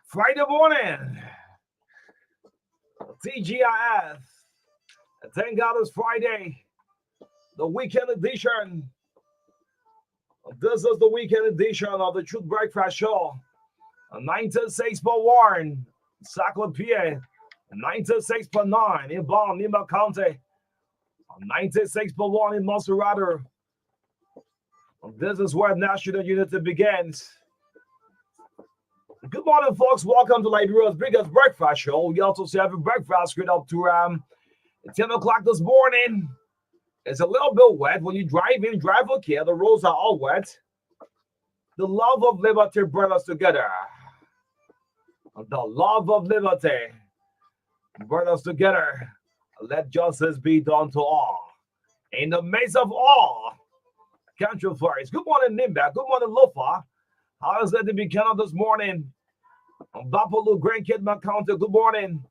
Friday morning, TGIF. Thank God it's Friday, the weekend edition. This is the weekend edition of the Truth Breakfast Show. 96.1, Sacco PA. 96.9 in Bonn, Nima County. 96.1 in Monserrato. This is where national unity begins. Good morning, folks. Welcome to Liberia's biggest breakfast show. We also serve breakfast straight up to 10 o'clock this morning. It's a little bit wet. When you drive in, drive with care. The roads are all wet. The love of liberty brought us together. The love of liberty brought us together. Let justice be done to all. In the midst of all controversies. Good morning, Nimba. Good morning, Lufa. How is it to be kind of this morning? Bapalu, Grandkid, County. Good morning.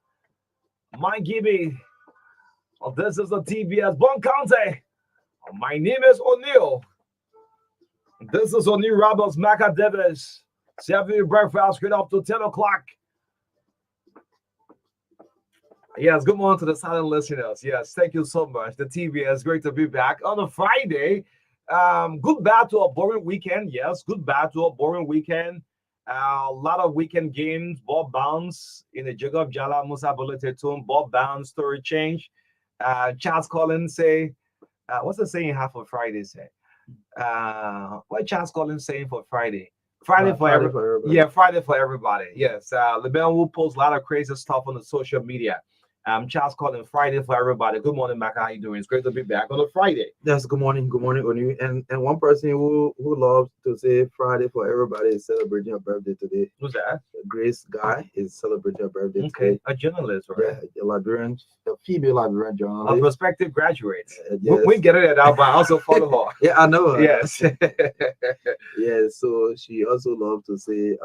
My Gibby. This is the TBS Bon County. My name is O'Neill. This is O'Neill Roberts, Marka Davis. Serving you breakfast straight up to 10 o'clock. Yes, good morning to the silent listeners. Yes, thank you so much. The TBS, great to be back on a Friday. Goodbye to a boring weekend. Yes, goodbye to a boring weekend. A lot of weekend games, ball bounce in the Jacob Jala Musa Bulletin, ball bounce, story change. Charles Collins say, what's the saying half of Friday say? What Charles Collins saying for Friday? Friday for everybody. Yeah, Friday for everybody. Yes. LeBron will post a lot of crazy stuff on the social media. Charles Collins, Friday for everybody. Good morning, Marka. How you doing? It's great to be back on a Friday. Yes, good morning, Onu. And one person who loves to say Friday for everybody is celebrating her birthday today. Who's that? Grace Guy is celebrating her birthday today. A journalist, right? Yeah, a female Liberian journalist. A prospective graduate. Yes. We get it out, but I also follow her. Yeah, I know her. Yes. Yeah, so she also loves to say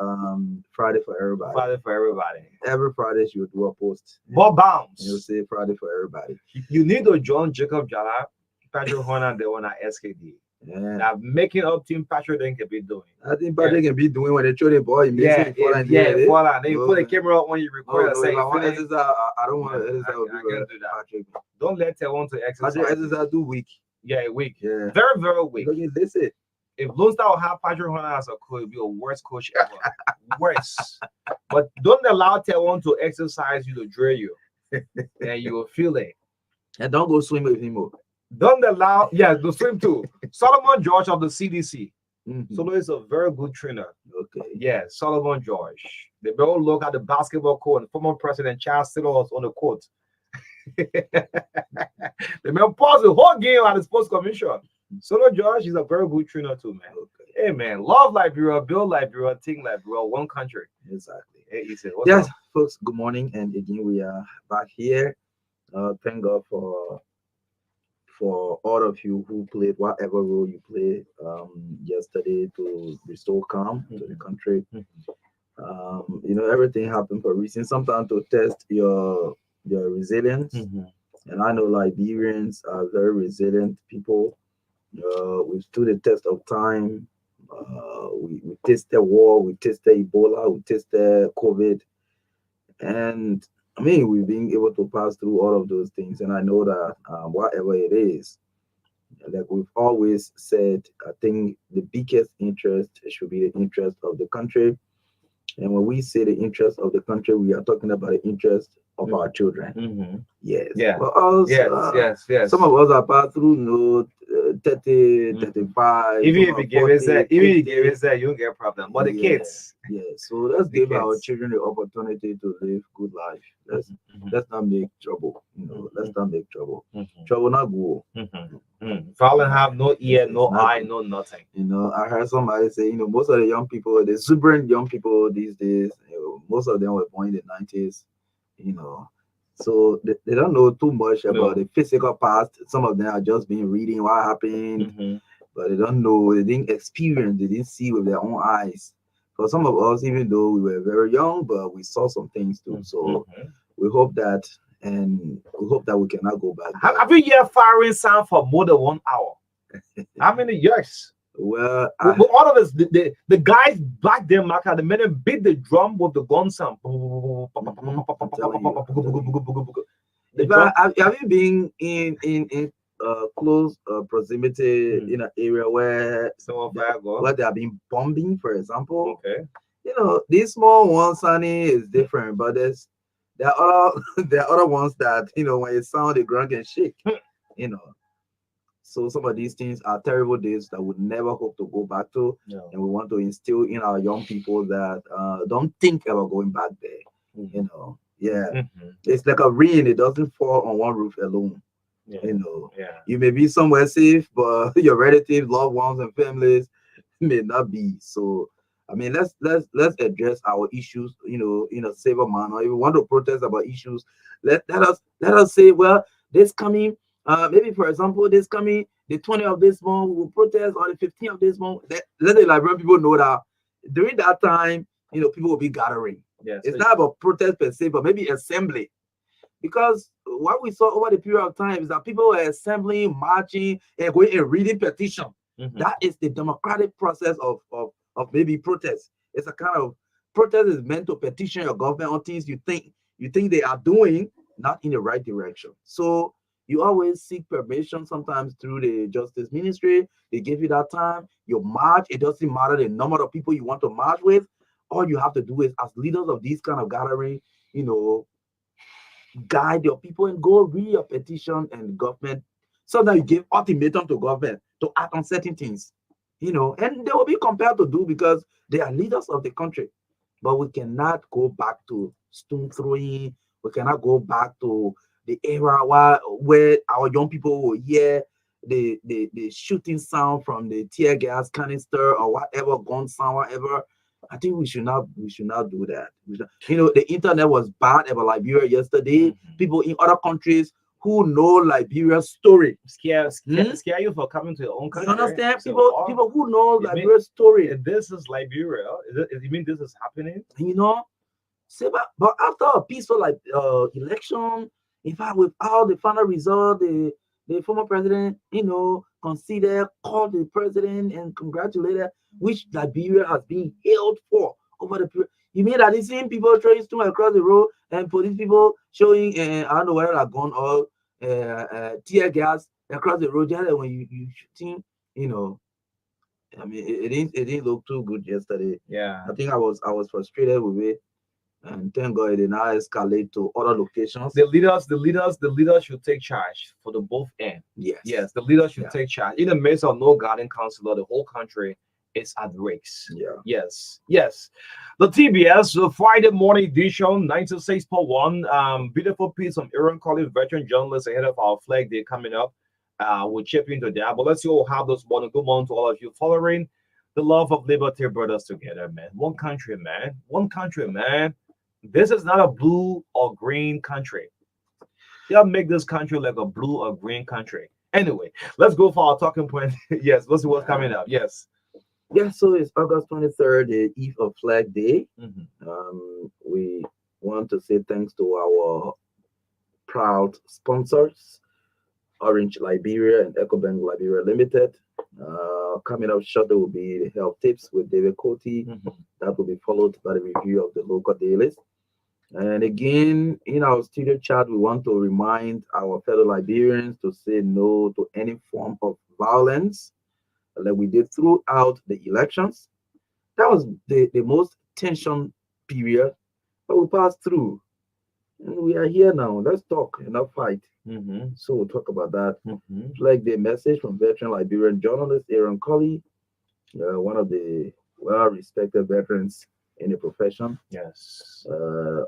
Friday for everybody. Friday for everybody. Every Friday she would do a post. Bob Bounce. You'll say Friday for everybody. You need to join Jacob Jala, Patrick Horner, they want SKD. Yeah. That making up team Patrick then can be doing. I think Patrick can be doing when they throw the ball, he makes Yeah, it fall and yeah, there. fall out. Then you No, put the man. camera up when you No, record and no, say if I want finish. exercise, I don't want Yeah, to exercise I can't do that. Patrick. Don't let them want to exercise. Patrick exercise do weak. Yeah, weak. Yeah. Very, very weak. Because you listen. If Lone Star will have Patrick Hunter as a coach, it'd be a worst coach ever. Worst. But don't allow Taiwan to exercise you to drill you. And you will feel it. And don't go swim with him. Don't allow, yeah, to swim too. Solomon George of the CDC. Mm-hmm. Solo is a very good trainer. Okay. Yeah, Solomon George. They all look at the basketball court and former president Charles Siddles on the court. The man paused the whole game at the sports commission. Solo George is a very good trainer too, man. Okay. Hey man, love Liberia, build Liberia, think Liberia, one country. Exactly. Hey, he said, Yes, folks, good morning. And again, we are back here. Thank God for all of you who played whatever role you played yesterday to restore calm to the country. Everything happened for a reason. Sometimes to test your resilience. And I know Liberians are very resilient people. We stood the test of time. We tasted war, we tasted Ebola, we tasted COVID, and I mean, we've been able to pass through all of those things. And I know that whatever it is, like we've always said, I think the biggest interest should be the interest of the country. And when we say the interest of the country, we are talking about the interest of our children. Yes. Yeah. For us, yes. some of us are passed through 30, 35. Even if you give it that, you don't get a problem. But the Yeah. kids. Yeah. So let's The give our kids. children the opportunity to live good life. Let's not make trouble. Let's not make trouble. Trouble not go. Fallen have no ear, It's no not eye, good. no nothing. I heard somebody say, most of the young people, the exuberant young people these days, most of them were born in the 90s, so they don't know too much about the physical past. Some of them are just been reading what happened, but they don't know, they didn't experience, they didn't see with their own eyes. For some of us, even though we were very young, but we saw some things too. So we hope that, and we hope that we cannot go back there. Have you heard firing sound for more than 1 hour? How many years? Well, But all of this, the guys back there, Marka, the men beat the drum with the gun sound. Have you been in close proximity in an area where where they have been bombing, for example? Okay. These small ones, Sunny, is different, but there are other ones that when it sound, the ground can shake. So some of these things are terrible days that we never hope to go back to, and we want to instill in our young people that don't think about going back there. It's like a rain; it doesn't fall on one roof alone. You may be somewhere safe, but your relatives, loved ones, and families may not be. So, I mean, let's address our issues, in a safer manner. If we want to protest about issues, let us say, well, this coming. Maybe, for example, this coming the 20th of this month, we will protest, or the 15th of this month. Let the Liberian people know that during that time, people will be gathering. Yes, It's not about protest per se, but maybe assembly. Because what we saw over the period of time is that people were assembling, marching, and going and reading petition. That is the democratic process of maybe protest. It's a kind of protest is meant to petition your government on things you think they are doing not in the right direction. So you always seek permission, sometimes through the justice ministry. They give you that time. You march. It doesn't matter the number of people you want to march with. All you have to do is, as leaders of these kind of gathering, guide your people and go read your petition and government. Sometimes you give ultimatum to government to act on certain things, and they will be compelled to do because they are leaders of the country. But we cannot go back to stone throwing. We cannot go back to the era where our young people will hear the shooting sound from the tear gas canister or whatever, gun sound, whatever. I think we should not do that. The internet was bad about Liberia yesterday. People in other countries who know Liberia's story scare you for coming to your own country. You understand? So people who know Liberia's story. This is Liberia. You mean this is happening? But after a peaceful election, in fact, with all the final result, the the former president, consider, call the president and congratulate her, which Liberia has been hailed for over the period. You mean that the same people throwing stone across the road and police people showing, I don't know whether a gun or tear gas across the road, just like when you shooting, you know, I mean, it didn't look too good yesterday. Yeah. I think I was frustrated with it, and thank God it did not escalate to other locations. The leaders should take charge for the both end. Yes. Yes, the leaders should Yeah. take charge. In the midst of no guiding counselor, the whole country is at risk. Yeah. Yes, yes. The TBS the Friday morning edition, 96.1. Beautiful piece from Aaron Collins, veteran journalist, ahead of our flag day coming up. We'll chip into that. But let's see what we have this morning. Good morning to all of you following the love of liberty brought us together, man. One country, man. One country, man. This is not a blue or green country. Y'all make this country like a blue or green country. Anyway, let's go for our talking point. Yes, let's see what's coming up. Yes. Yeah, so it's August 23rd, the Eve of Flag Day. Mhm. We want to say thanks to our proud sponsors, Orange Liberia and EcoBank Liberia Limited. Coming up shortly will be the health tips with David Coty. Mhm. That will be followed by the review of the local dailies. And again, in our studio chat, we want to remind our fellow Liberians to say no to any form of violence like we did throughout the elections. That was the most tension period, but we passed through. And we are here now. Let's talk and not fight. Mhm. So we'll talk about that. Mhm. Like the message from veteran Liberian journalist Aaron Colley, one of the well-respected veterans in the profession. Yes.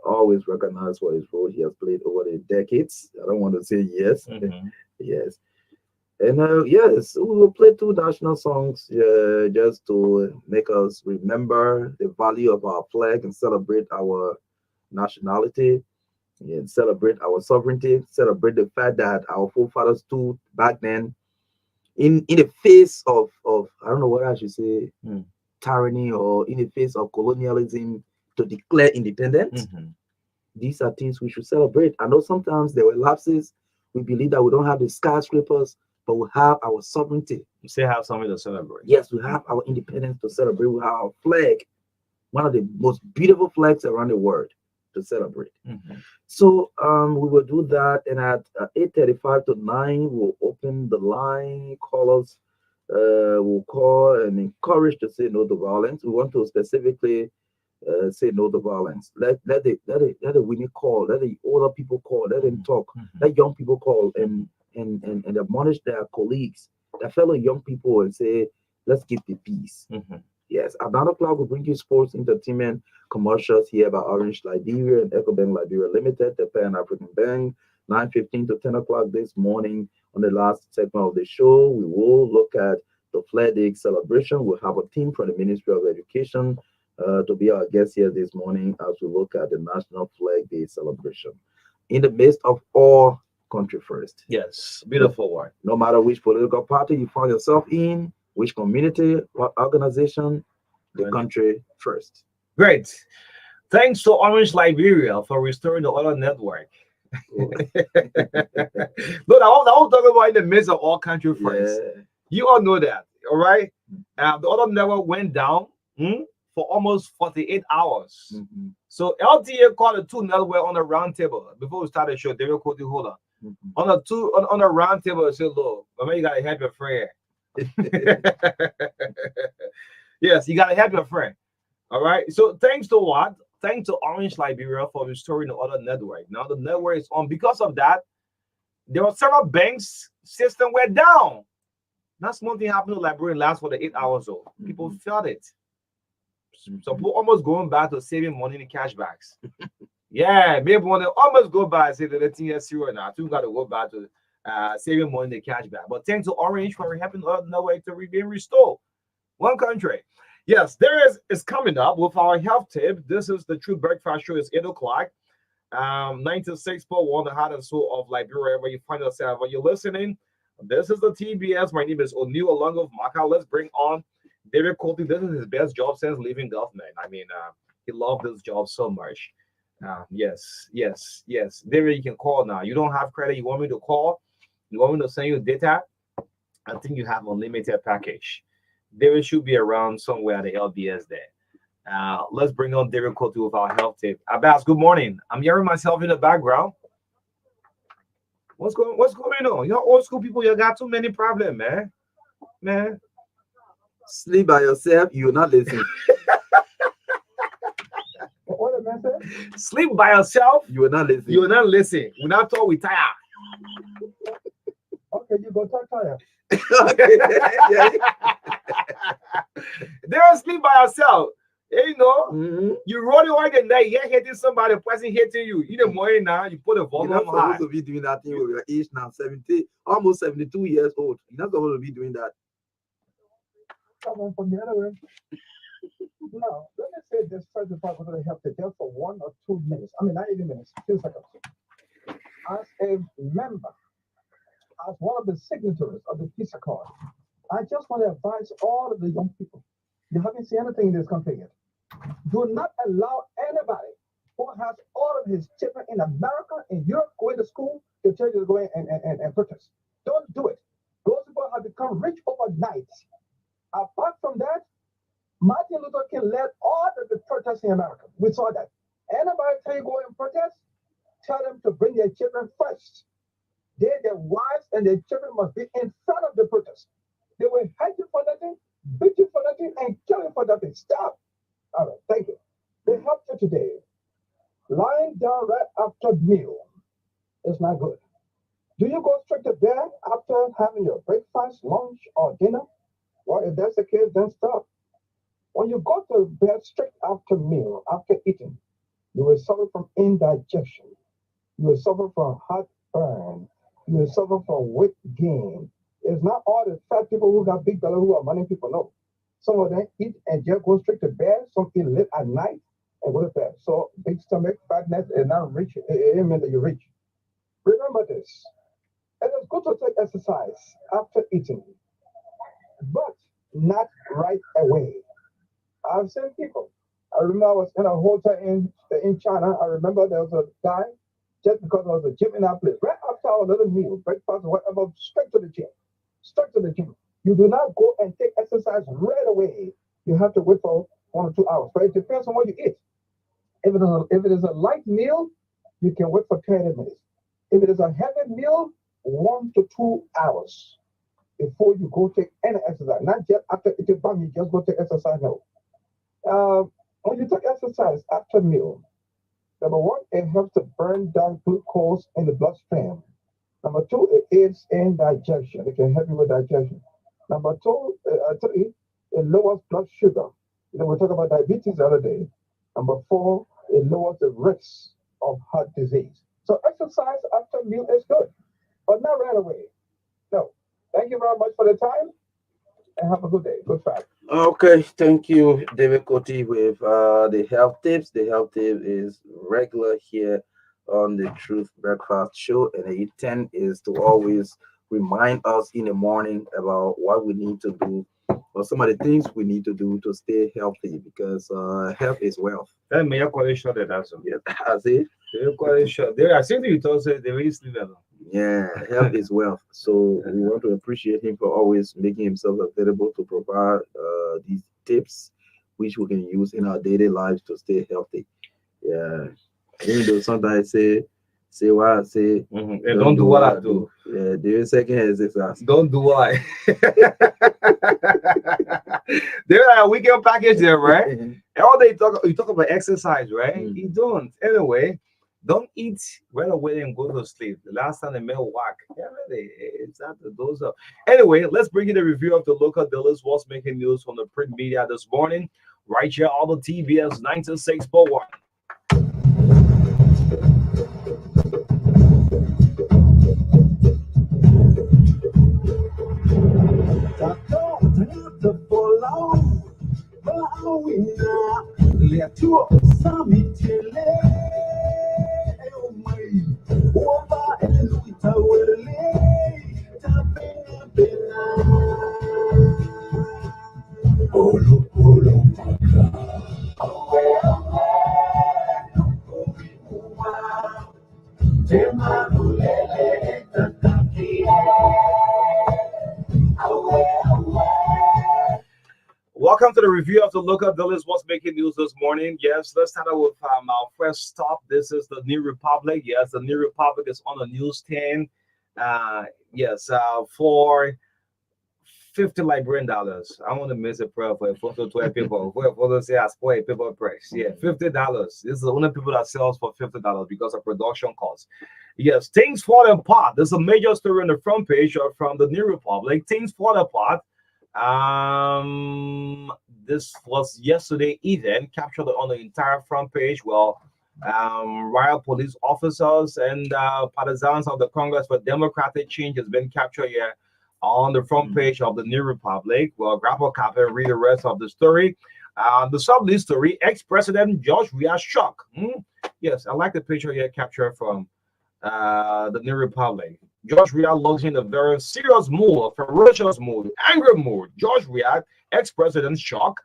Always recognized for his role he has played over the decades. I don't want to say yes. Mhm. Yes. And yes, we will play two national songs just to make us remember the value of our flag and celebrate our nationality and celebrate our sovereignty, celebrate the fact that our forefathers stood back then in the face of I don't know what I should say, Mm. tyranny, or in the face of colonialism, to declare independence. Mhm. These are things we should celebrate. I know sometimes there were lapses. We believe that we don't have the skyscrapers, but we have our sovereignty. You still have something to celebrate. Yes, we have our independence to celebrate. We have our flag, one of the most beautiful flags around the world, to celebrate. Mhm. So we will do that, and at 8:35 to 9, we'll open the line. Call us. We'll call and encourage to say no to violence. We want to specifically say no to violence. Let the women call. Let the older people call. Let them talk. Mhm. Let young people call and admonish their colleagues, their fellow young people, and say, let's keep the peace. Mhm. Yes, at 9 o'clock, we'll bring you sports, entertainment, commercials here by Orange Liberia and EcoBank Liberia Limited, the Pan African Bank. 9:15 to 10 o'clock this morning on the last segment of the show, we will look at the Flag Day celebration. We'll have a team from the Ministry of Education to be our guest here this morning as we look at the National Flag Day celebration. In the midst of all, country first. Yes. Beautiful word. No matter which political party you find yourself in, which community, what organization, the Good. country first. Great. Thanks to Orange Liberia for restoring the oil network. Oh, Look, I was talking about in the midst of all country first. yeah. You all know that, all right? The other network went down for almost 48 hours. Mhm, So LTA called the two network on the round table before we started the show. David Cody, hold on. mhm. On the round table, it said, look, I mean, you gotta help your friend. Yes, you gotta help your friend. All right. So thanks to what? Thanks to Orange Liberia for restoring the other network. Now the network is on. Because of that, there were several banks system went down. Not small thing happened to Liberia last for the 8 hours old. People felt it. So people almost going back to saving money in cashbacks. Yeah, maybe want to almost go back and say that the thing is zero now. You got to go back to saving money in the cashback. But thanks to Orange for helping the other network to be restored. One country. Yes, there is coming up with our health tip. This is the True Breakfast Show. It's 8 o'clock. 96.1, the heart and soul of Liberia, wherever you find yourself. When you're listening, this is the TBS. My name is O'Neill along with Marka. Let's bring on David Coty. This is his best job since leaving government. I mean, he loved this job so much. Yes. David, you can call now. You don't have credit. You want me to call? You want me to send you data? I think you have unlimited package. David should be around somewhere at the LBS there. Let's bring on David Cote with our health tip. Abbas, good morning. I'm hearing myself in the background. What's going on? You're old school people, you got too many problems, man. Man. Sleep by yourself, you're not listening. What did man say? Sleep by yourself, You are not listening. you're not listening. We not talk, we tired. Okay, you go talk to Okay. Yeah. They don't sleep by yourself. You know, Mhm. you rolling all the night, you're hitting somebody, person hitting you. In the morning now, you put a You're volume not high. supposed to be doing that thing with your age now, 70, almost 72 years old. You're not supposed to be doing that. someone from the other way. Now, let me say this first before I go to the help tip, just for 1 or 2 minutes. I mean, not even minutes, few seconds. As a member, as one of the signatories of the peace accord, I just want to advise all of the young people. You haven't seen anything in this country yet. Do not allow anybody who has all of his children in America and Europe going to school to tell you to go and protest. Don't do it. Those people have become rich overnight. Apart from that, Martin Luther King led all of the protests in America. We saw that. Anybody tell you go and protest, tell them to bring their children first. They, their wives, and their children must be in front of the protest. They will hate you for nothing, beat you for nothing, and kill you for nothing. Stop. All right, thank you. The help for today. Lying down right after meal is not good. Do you go straight to bed after having your breakfast, lunch, or dinner? Well, if that's the case, then stop. When you go to bed straight after meal, after eating, you will suffer from indigestion. You will suffer from heartburn. You will suffer from weight gain. It's not all the fat people who got big belly who are money people. No. Some of them eat and just go straight to bed. Some eat late at night and go to bed. So big stomach, fatness is not rich. It mean that you're rich. Remember this. It is good to take exercise after eating, but not right away. I've seen people. I remember I was in a hotel in China. I remember there was a guy, just because there was a gym in our place, right after our little meal, breakfast, whatever, straight to the gym. Straight to the gym. You do not go and take exercise right away. You have to wait for 1 or 2 hours. But it depends on what you eat. If it is a light meal, you can wait for 30 minutes. If it is a heavy meal, 1 to 2 hours before you go take any exercise. Not just after eating bam, you just go take exercise. No. When you take exercise after meal, number one, it helps to burn down glucose in the bloodstream. Number two, it aids in digestion. It can help you with digestion. Number three, it lowers blood sugar. We talked about diabetes the other day. Number four, it lowers the risk of heart disease. So exercise after meal is good, but not right away. No. Thank you very much for the time and have a good day. Good fact. Okay, thank you, David Cote, with the health tips. The health tip is regular here on the Truth Breakfast Show, and the intent is to always remind us in the morning about what we need to do or some of the things we need to do to stay healthy because health is wealth. That may have quite short that answer. Yeah, that's it. They're quite short. I think you told us they really sleep alone. Yeah, health is wealth. So we want to appreciate him for always making himself available to provide these tips, which we can use in our daily lives to stay healthy. Yeah, even though sometimes say what I say, And don't do what I do. Yeah, the second exercise. Don't do what I. They're like a weekend package there, right? And all they talk, you talk about exercise, right? You don't. Anyway, don't eat right away and go to sleep. The last time they made walk. Yeah, really, it's not those up. Anyway, let's bring you the review of the local dealers. What's making news from the print media this morning? Right here on the TBS 96.1. welcome to the review of the local dailies. What's making news this morning? Yes, let's start out with our first stop. This is the New Republic. Yes, the New Republic is on the newsstand. Yes, for $50 Liberian. I want to miss a prayer for a photo 12 people. For a photo say as for a paper price. Yeah, $50. This is the only people that sells for $50 because of production costs. Yes, things fall apart. There's a major story on the front page from the New Republic. Things fall apart. This was yesterday evening, captured on the entire front page. Well, riot police officers and partisans of the Congress for Democratic Change has been captured here on the front page of the New Republic. Well, grab a copy and read the rest of the story. The sub-lead story, ex-president George Weah shock. Yes, I like the picture here captured from the New Republic. George Weah looks in a very serious mood, a ferocious mood, angry mood. George Weah, ex-president shock,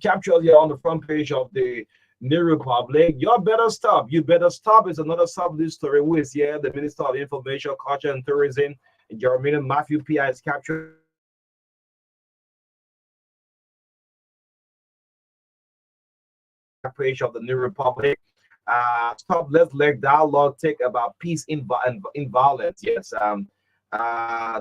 captured here on the front page of the New Republic. You better stop. You better stop is another sub-lead story. Who is here? The Minister of Information, Culture, and Tourism, Jeremy Matthew P.I. is captured. Page of the New Republic. Stop, let's let dialogue take about peace in violence. Yes.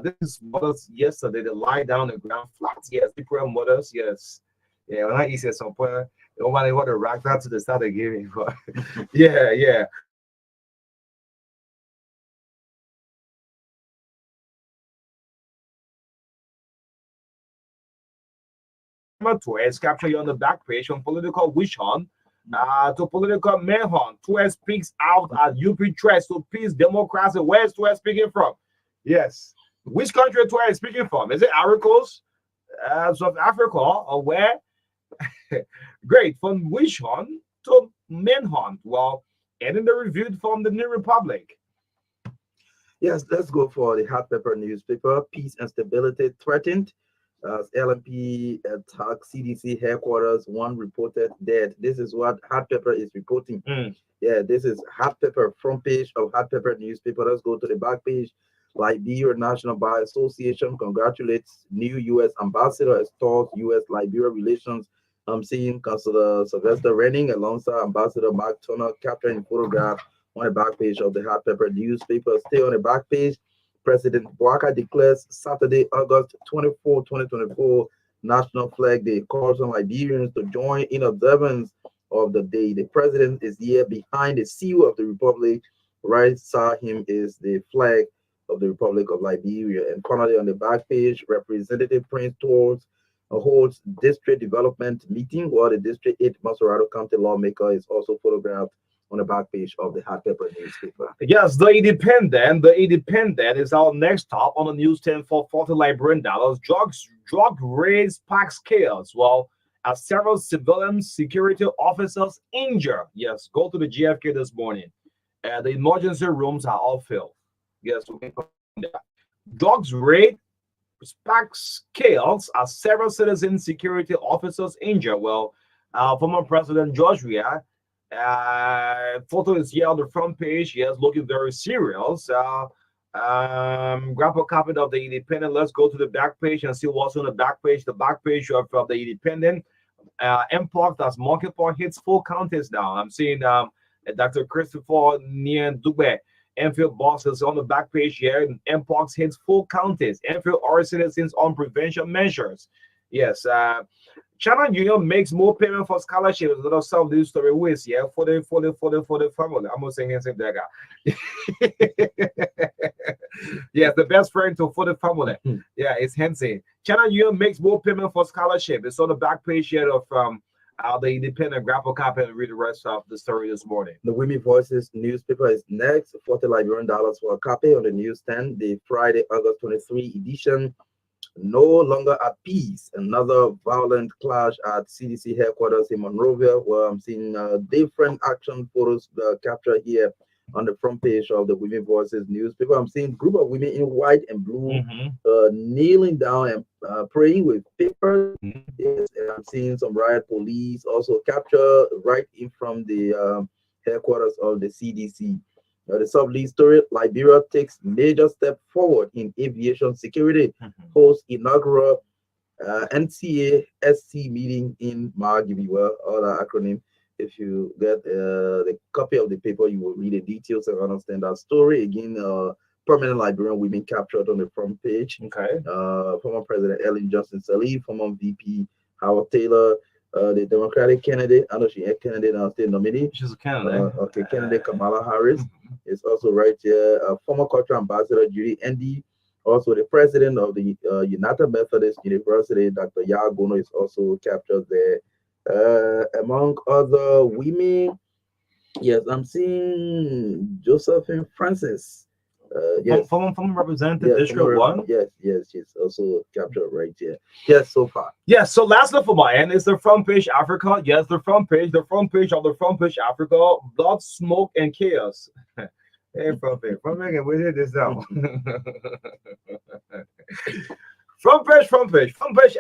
This is mothers yesterday. They lie down the ground flat. Yes, different mothers. Yes. Yeah, when I said some point, nobody want to rock that to the start of giving. Yeah. Is captured on the back page from political witch hunt to political manhunt. Twelve speaks out at UP threats to peace democracy. Where's Twelve speaking from? Yes. Which country Twelve is speaking from? Is it Aricles, South Africa, or where? Great. From witch hunt to manhunt. Well, and in the review from the New Republic. Yes, let's go for the Hot Pepper newspaper. Peace and stability threatened. LMP attack CDC headquarters. One reported dead. This is what Hot Pepper is reporting. Yeah, this is Hot Pepper front page of Hot Pepper newspaper. Let's go to the back page. Liberia National Bar Association congratulates new U.S. ambassador, restores U.S. Liberia relations. I'm seeing Councilor Sylvester Renning alongside Ambassador Mark Turner capturing photograph on the back page of the Hot Pepper newspaper. Stay on the back page. President Marka declares Saturday, August 24, 2024, National Flag Day. Calls on Liberians to join in observance of the day. The president is here behind the seal of the Republic. Right beside him is the flag of the Republic of Liberia. And finally, on the back page, Representative Prince Tours holds district development meeting, while the District 8 Maserado County lawmaker is also photographed on the back page of the Hot Pepper newspaper. Yes, the Independent. The Independent is our next stop on the newsstand for $40 Liberian. Drug raids packs chaos. Well, as several civilian security officers injured. Yes, go to the GFK this morning. The emergency rooms are all filled. Yes, we can that. Drugs raid sparks chaos as several citizen security officers injured. Well, former President George Weah. Photo is here on the front page. Yes, looking very serious. Grab a copy of the Independent. Let's go to the back page and see what's on the back page. The back page of the Independent. Mpox, that's monkeypox, hits full counties now. I'm seeing Dr. Christopher Nian Dube. Enfield boss is on the back page here. Mpox hits full counties. Enfield our citizens on prevention measures. Yes. China Union makes more payment for scholarships. A lot of some of this story ways, yeah, for the family. I'm gonna say him same guy. Yes, the best friend for the family. Yeah, it's Hensi. China Union makes more payment for scholarship. It's on the back page here of the Independent. Grab a copy and read the rest of the story this morning. The Women Voices newspaper is next. $40 Liberian for a copy on the newsstand. The Friday, August 23 edition. No longer at peace. Another violent clash at CDC headquarters in Monrovia, where I'm seeing different action photos captured here on the front page of the Women Voices newspaper. I'm seeing a group of women in white and blue kneeling down and praying with papers. Yes, and I'm seeing some riot police also captured right in from the headquarters of the CDC. The sub-lead story, Liberia takes major step forward in aviation security, hosts inaugural NCA SC meeting in Marka, all the acronym. If you get the copy of the paper, you will read the details and understand that story. Again, permanent Liberian women captured on the front page. Okay. Former President Ellen Johnson Sirleaf, former VP Howard Taylor, the Democratic candidate, I know she a candidate, state nominee. She's a candidate. Okay, candidate Kamala Harris is also right here. Former cultural ambassador Judy Andy, also the president of the United Methodist University, Dr. Yagono, is also captured there. Among other women, yes, I'm seeing Josephine Francis. Yes, from Representative District 1. Yes, she's also captured right here. Yes, so far. Yes, so lastly for my end is the front page Africa. Yes, the front page of the front page Africa. Blood, smoke, and chaos. Hey, front page, we did this down. front page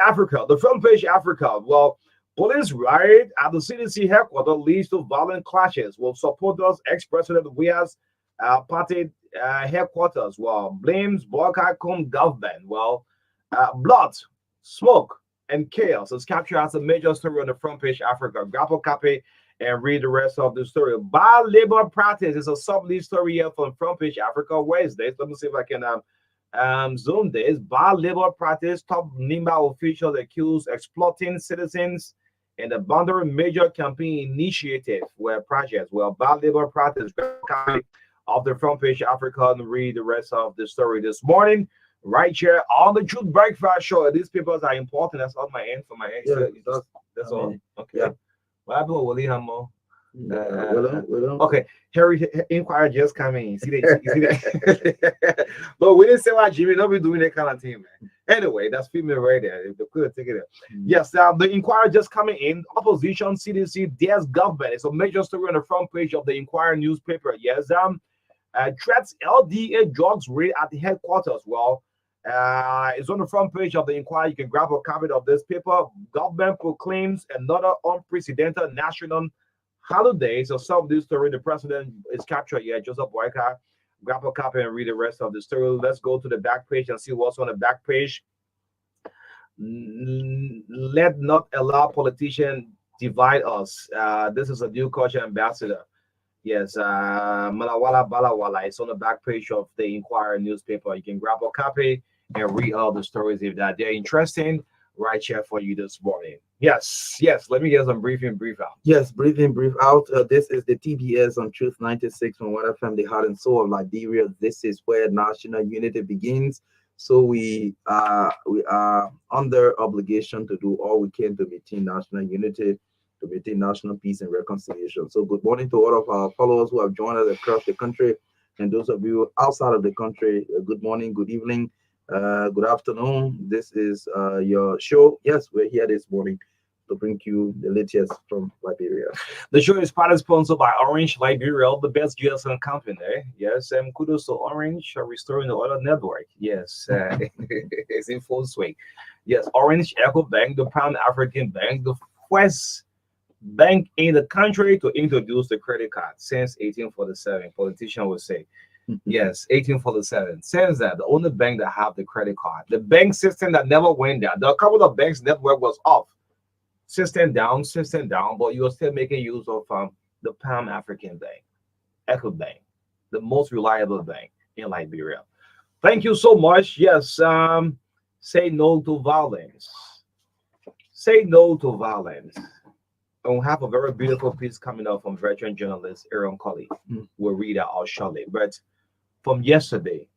Africa. The front page Africa. Well, police riot at the CDC headquarters leads to violent clashes. Well, supporters, ex-president Wia's party headquarters, well, blames Boakacom government. Well, blood, smoke, and chaos is captured as a major story on the front page Africa. Grab a copy and read the rest of the story. Bad labor practice is a sub-lead story here from front page Africa Wednesdays. Let me see if I can zoom this. Bad labor practice, top NIMBA officials accused exploiting citizens in the boundary major campaign initiative where projects, well, bad labor practice. Grab a copy of the front page Africa and read the rest of the story this morning right here on the Truth Breakfast Show. These papers are important. That's on my end for my end. Yeah, that's all. Okay. Yeah. What happened with Willie Hamo? Well, Okay, Harry Inquiry just coming in. See that? But we didn't say why Jimmy don't be doing that kind of thing, man. Anyway, that's female right there. If they could take it up. Yes, the inquiry just coming in. Opposition CDC dares government. It's a major story on the front page of the Inquiry newspaper. Yes, threats LDA drugs raid at the headquarters. Well, it's on the front page of the Inquiry. You can grab a copy of this paper. Government proclaims another unprecedented national holiday. So some of this story, the president is captured here. Joseph Boyka. Grab a copy and read the rest of the story. Let's go to the back page and see what's on the back page. Let not allow politicians divide us. This is a new culture ambassador. Yes, Malawala Balawala. It's on the back page of the Inquirer newspaper. You can grab a copy and read all the stories if that they're interesting. Right here for you this morning. Yes. Let me get some brief out. Yes, brief out. This is the TBS on Truth 96 from 1 FM, the heart and soul of Liberia. This is where national unity begins. So we are under obligation to do all we can to maintain national unity, to maintain national peace and reconciliation. So good morning to all of our followers who have joined us across the country, and those of you outside of the country. Good morning, good evening. Good afternoon. This is your show. Yes, we're here this morning to bring you the latest from Liberia. The show is partly sponsored by Orange Liberia, the best GSM company. Yes, and kudos to Orange for restoring the oil network. Yes, it's in full swing. Yes, Orange Echo Bank, the Pan African Bank, the first bank in the country to introduce the credit card since 1847. Politicians would say. Yes, 1847. Since that, the only bank that have the credit card. The bank system that never went down. There are a couple of banks network was off. System down, but you are still making use of the Pan African Bank, Echo Bank, the most reliable bank in Liberia. Thank you so much. Yes, say no to violence. Say no to violence. And we have a very beautiful piece coming up from veteran journalist Aaron Colley. We'll read that out shortly. But from yesterday,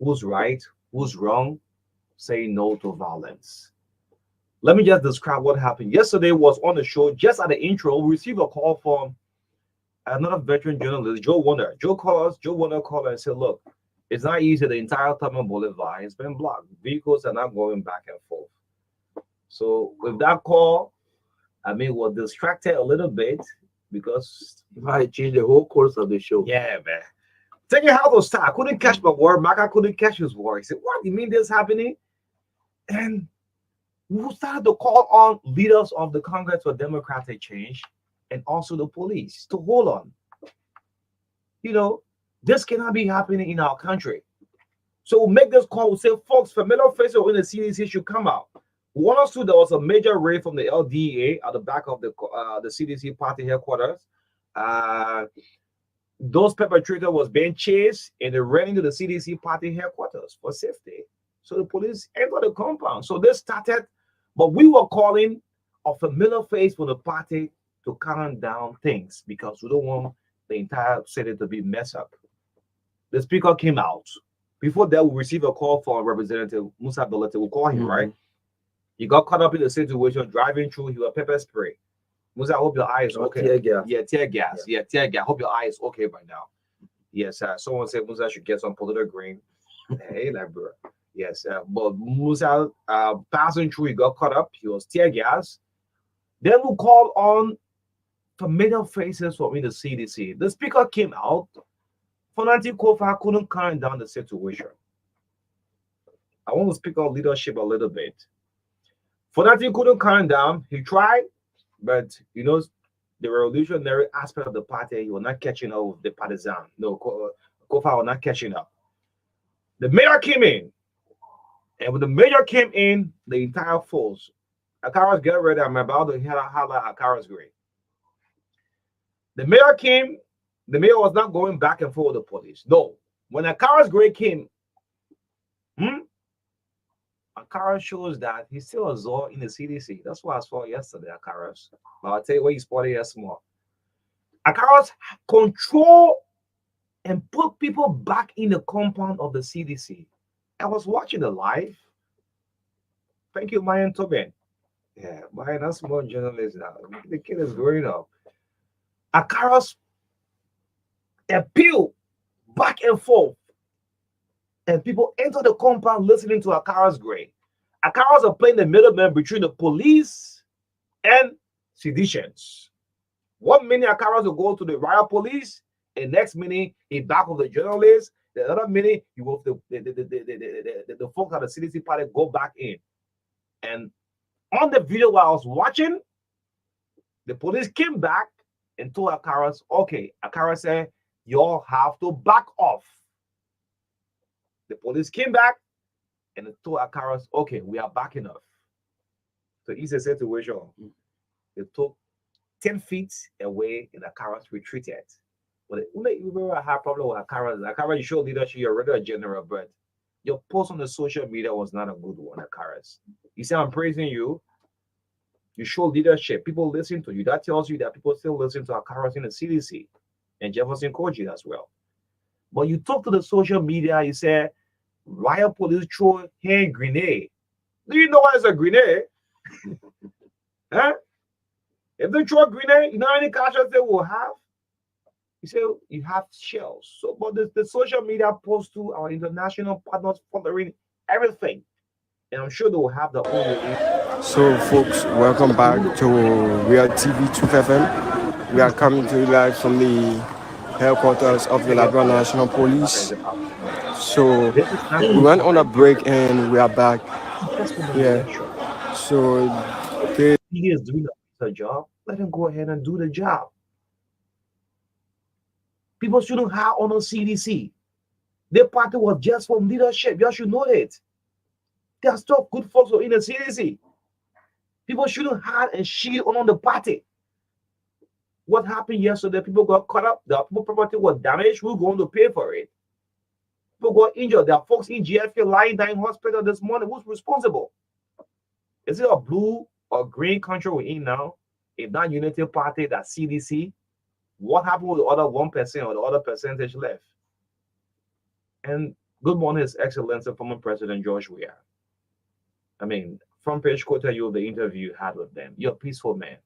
who's right, who's wrong, say no to violence. Let me just describe what happened. Yesterday was on the show, just at the intro, we received a call from another veteran journalist, Joe Warner. Joe Warner called and said, look, it's not easy. The entire Tubman Boulevard has been blocked. Vehicles are not going back and forth. So with that call, we're distracted a little bit because I changed the whole course of the show. Yeah, man. Thinking how to start. I couldn't catch my word. Marka couldn't catch his word. He said, what? You mean this happening? And we started to call on leaders of the Congress for Democratic Change and also the police to hold on. This cannot be happening in our country. So we'll make this call. We'll say, folks, familiar faces in the CDC should come out. One or two, there was a major raid from the LDA at the back of the CDC party headquarters. Uh, those perpetrators was being chased and they ran into the CDC party headquarters for safety. So the police entered the compound. So they started, but we were calling a familiar face from the party to calm down things because we don't want the entire city to be messed up. The speaker came out. Before that, we received a call from Representative Musa Belete. We'll call him, right? He got caught up in the situation driving through. He was pepper spray. Musa, I hope your eye is okay. Tear gas. Yeah, tear gas. Yeah, tear gas. Hope your eye is okay by now. Yes, someone said Musa should get some political green. Hey, like, bro. Yes, but Musa passing through, he got caught up. He was tear gas. Then we called on familiar faces from in the CDC. The speaker came out. Fonanti Kofa couldn't calm down the situation. I want to speak on leadership a little bit. Fonanti couldn't calm down. He tried, but you know, the revolutionary aspect of the party, he was not catching up with the partisan. No, Kofa was not catching up. The mayor came in, and when the mayor came in, the entire force. Akara's get ready. I'm about to highlight Akara's grade. The mayor came. The mayor was not going back and forth with the police. No. When Akara's grade came, Akara shows that he's still a Zor in the CDC. That's what I saw yesterday, Akara's. But I'll tell you what he spotted here small. Akara's control and put people back in the compound of the CDC. I was watching the live. Thank you, Mayan Tobin. Yeah, Mayan, that's more journalist now. The kid is growing up. Akara's appeal back and forth. And people enter the compound listening to Akara's grade. Akara's are playing the middleman between the police and seditions. 1 minute Akara's will go to the riot police, and next minute he back with the journalists. The other minute he will the folks at the CDC party go back in. And on the video while I was watching, the police came back and told Akara's, okay, Akara said, y'all have to back off. The police came back and told Akara's, okay, we are backing off. So it's a situation. They took 10 feet away and Akara's retreated. But we remember I had problem with Akara's. Akara, you show leadership, you're already a general, but your post on the social media was not a good one, Akara's. You say, I'm praising you. You show leadership. People listen to you. That tells you that people still listen to Akara's in the CDC and Jefferson Koji as well. But you talk to the social media, you say, riot police throw hand grenade. Do you know what is a grenade? Huh? If they throw a grenade, you know how many casualties they will have? You say you have shells. So, but the social media posts to our international partners following everything. And I'm sure they will have the own. So, folks, welcome back to Real TV 2 FM. We are coming to you live from the headquarters of the Liberia National Police. So, we went on a break and we are back. Yeah. So, he is doing the job. Let him go ahead and do the job. People shouldn't have on the CDC. Their party was just for leadership. You should know it. There are still good folks in the CDC. People shouldn't have and shield on the party. What happened yesterday? People got caught up. The people property was damaged. We're going to pay for it. People got injured. There are folks in GFK lying down in hospital this morning. Who's responsible? Is it a blue or green country we're in now? If not Unity Party, that CDC, what happened with the other 1% or the other percentage left? And good morning, His Excellency, former President George Weah. I mean, front page quote tell you the interview you had with them. You're a peaceful man.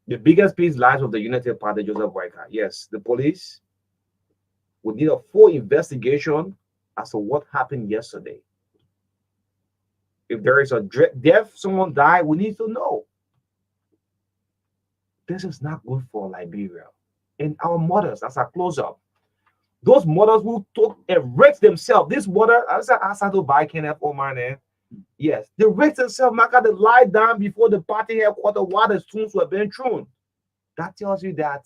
The biggest piece lies with the Unity Party, Joseph Boyka. Yes, the police would need a full investigation as to what happened yesterday. If there is a death, someone died, we need to know. This is not good for Liberia. And our mothers, as I close up, those mothers who took and wrecked themselves. This mother, I said to buy Kenneth Oman. Yes, they wrecked themselves. Marka, they lie down before the party headquarters while the stones were being thrown. That tells you that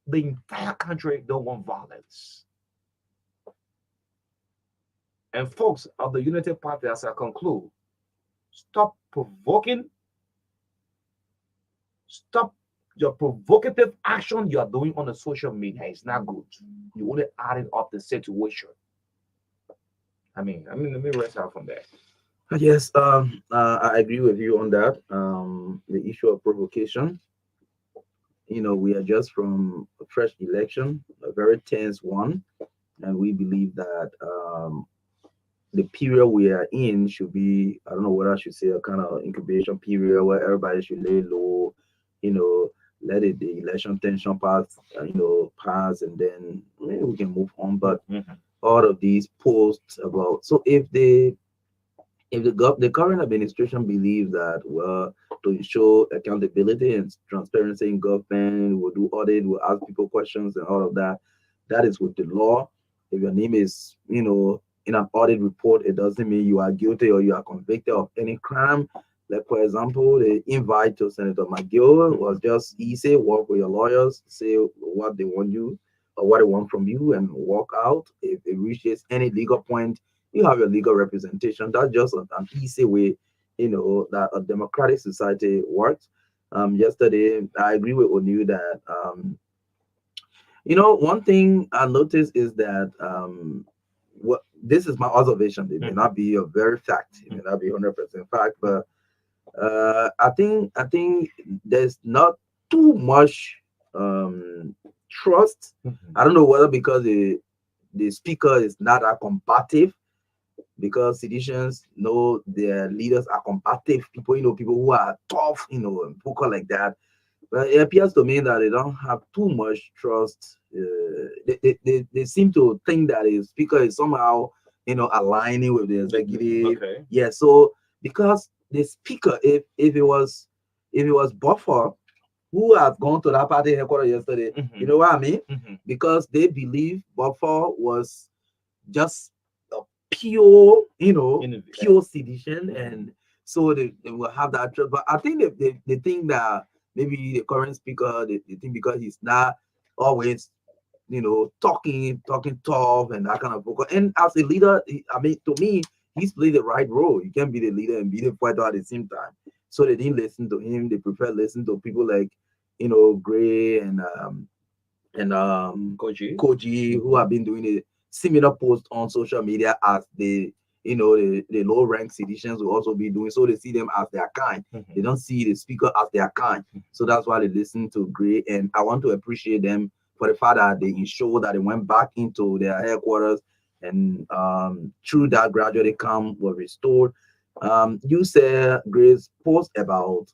the entire country don't want violence. And folks of the Unity Party, as I conclude, Stop provoking. Stop your provocative action you are doing on the social media. It's not good. You only adding up the situation. Let me rest out from there. Yes, I agree with you on that. The issue of provocation. We are just from a fresh election, a very tense one, and we believe that the period we are in should be, I don't know what I should say, a kind of incubation period where everybody should lay low, you know, let the election tension pass, and then maybe we can move on. But Mhm. all of these posts about, so if the current administration believes that, well, to ensure accountability and transparency in government, will do audit, will ask people questions and all of that, that is with the law. If your name is, in an audit report, it doesn't mean you are guilty or you are convicted of any crime. Like, for example, the invite to Senator McGill was just easy: work with your lawyers, say what they want you or what they want from you, and walk out. If it reaches any legal point, you have your legal representation. That's just an easy way, that a democratic society works. Yesterday, I agree with Onu that, one thing I noticed is that, what this is my observation. It may not be a very fact. It may not be 100% fact, but I think there's not too much trust. I don't know whether because the speaker is not that combative, because seditions know their leaders are combative people, people who are tough, and vocal like that. But it appears to me that they don't have too much trust. They seem to think that the speaker is somehow, aligning with the executive. Okay. Yeah, so because the speaker, if it was Buffer who has gone to that party headquarters yesterday, you know what I mean? Because they believe Buffer was just a pure, pure sedition, and so they will have that trust. But I think they think that maybe the current speaker, they think because he's not always, talking tough and that kind of vocal. And as a leader, to me, he's played the right role. You can't be the leader and be the fighter at the same time. So they didn't listen to him. They prefer listen to people like, Gray and Koji, who have been doing a similar post on social media as the low rank citizens will also be doing. So they see them as their kind. They don't see the speaker as their kind. So that's why they listen to Gray. And I want to appreciate them for the fact that they ensure that they went back into their headquarters, and through that gradually calm was restored. You said Gray's post about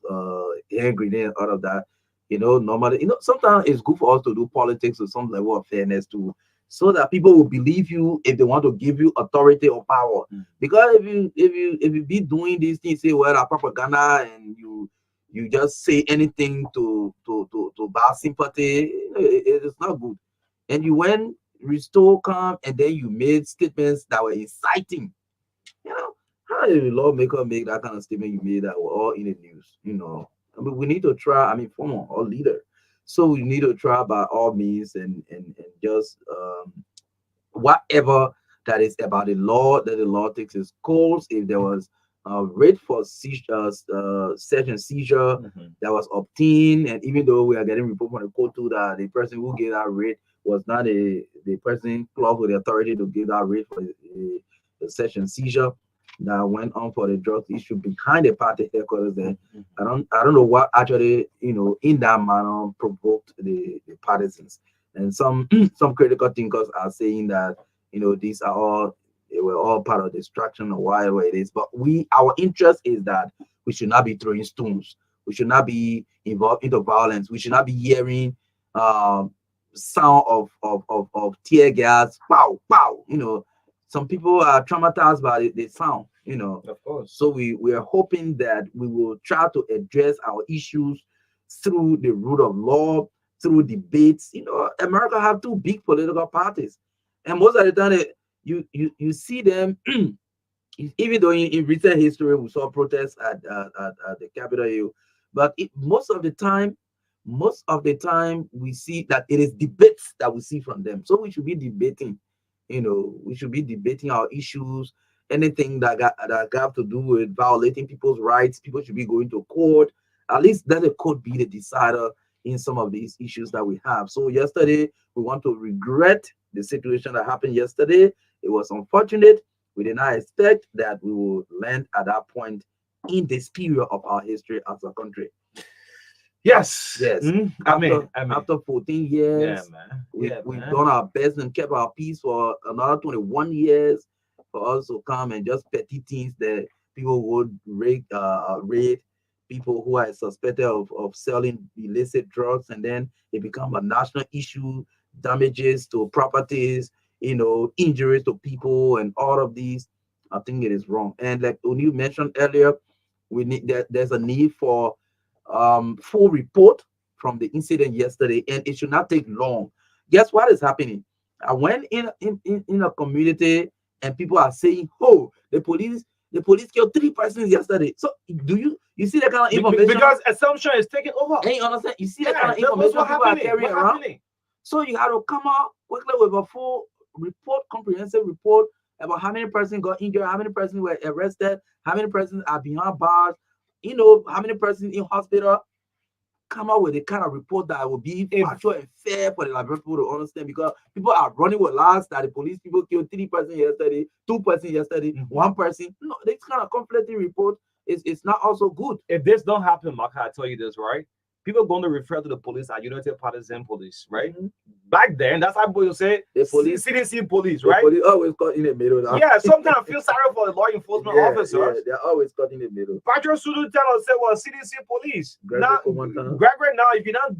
hand grenade and all of that. Normally, sometimes it's good for us to do politics with some level of fairness too, so that people will believe you if they want to give you authority or power. Because if you be doing these things, say, well, propaganda, and you just say anything to buy sympathy, it's not good. And you went restore calm, and then you made statements that were inciting. You know, how did a lawmaker make that kind of statement you made that were all in the news? We need to try, former or leader. So we need to try by all means, and just whatever that is about the law, that the law takes its course. If there was a rate for search and seizure that was obtained, and even though we are getting report from the court too that the person who gave that rate was not the person close with the authority to give that rate for the search and seizure that went on for the drug issue behind the party headquarters. Then I don't know what actually, in that manner provoked the partisans. And some some critical thinkers are saying that, these are all, they were all part of distraction or whatever it is. But our interest is that we should not be throwing stones. We should not be involved into violence. We should not be hearing sound of tear gas, pow, pow. Some people are traumatized by the sound, Of course. So we are hoping that we will try to address our issues through the rule of law, through debates. America have two big political parties, and most of the time you see them. Even though in recent history we saw protests at the Capitol Hill, but most of the time we see that it is debates that we see from them. So we should be debating, we should be debating our issues, anything that got to do with violating people's rights, people should be going to court. At least let the court be the decider in some of these issues that we have. So yesterday, we want to regret the situation that happened yesterday. It was unfortunate. We did not expect that we would land at that point in this period of our history as a country. Yes. Yes. After 14 years, we've done our best and kept our peace for another 21 years for us to come and just petty things that people would raid people who are suspected of selling illicit drugs, and then it become a national issue, damages to properties, injuries to people, and all of these. I think it is wrong. And like you mentioned earlier, we need that there's a need for full report from the incident yesterday, and it should not take long. Guess what is happening? I went in a community, and people are saying, "Oh, the police killed 3 persons yesterday." So you see that kind of information? Because assumption is taking over. And you understand? You see that kind of information people are carrying around. So you have to come out quickly with a full report, comprehensive report about how many persons got injured, how many persons were arrested, how many persons are behind bars, how many persons in hospital. Come out with a kind of report that will be factual and fair for the Liberian people to understand, because people are running with lies that the police people killed 3 persons yesterday, 2 persons yesterday, 1 person. No, this kind of conflicting report is not also good. If this don't happen, Marka, I tell you this, right? People are going to refer to the police as United Partisan Police, right? Back then, that's how people say the police, CDC police, right? The police always caught in the middle. Now. Yeah, sometimes I feel sorry for the law enforcement officers. Yeah, they're always caught in the middle. Patrick Sudu tell us, say, well, CDC police. Gregory, now, if you're not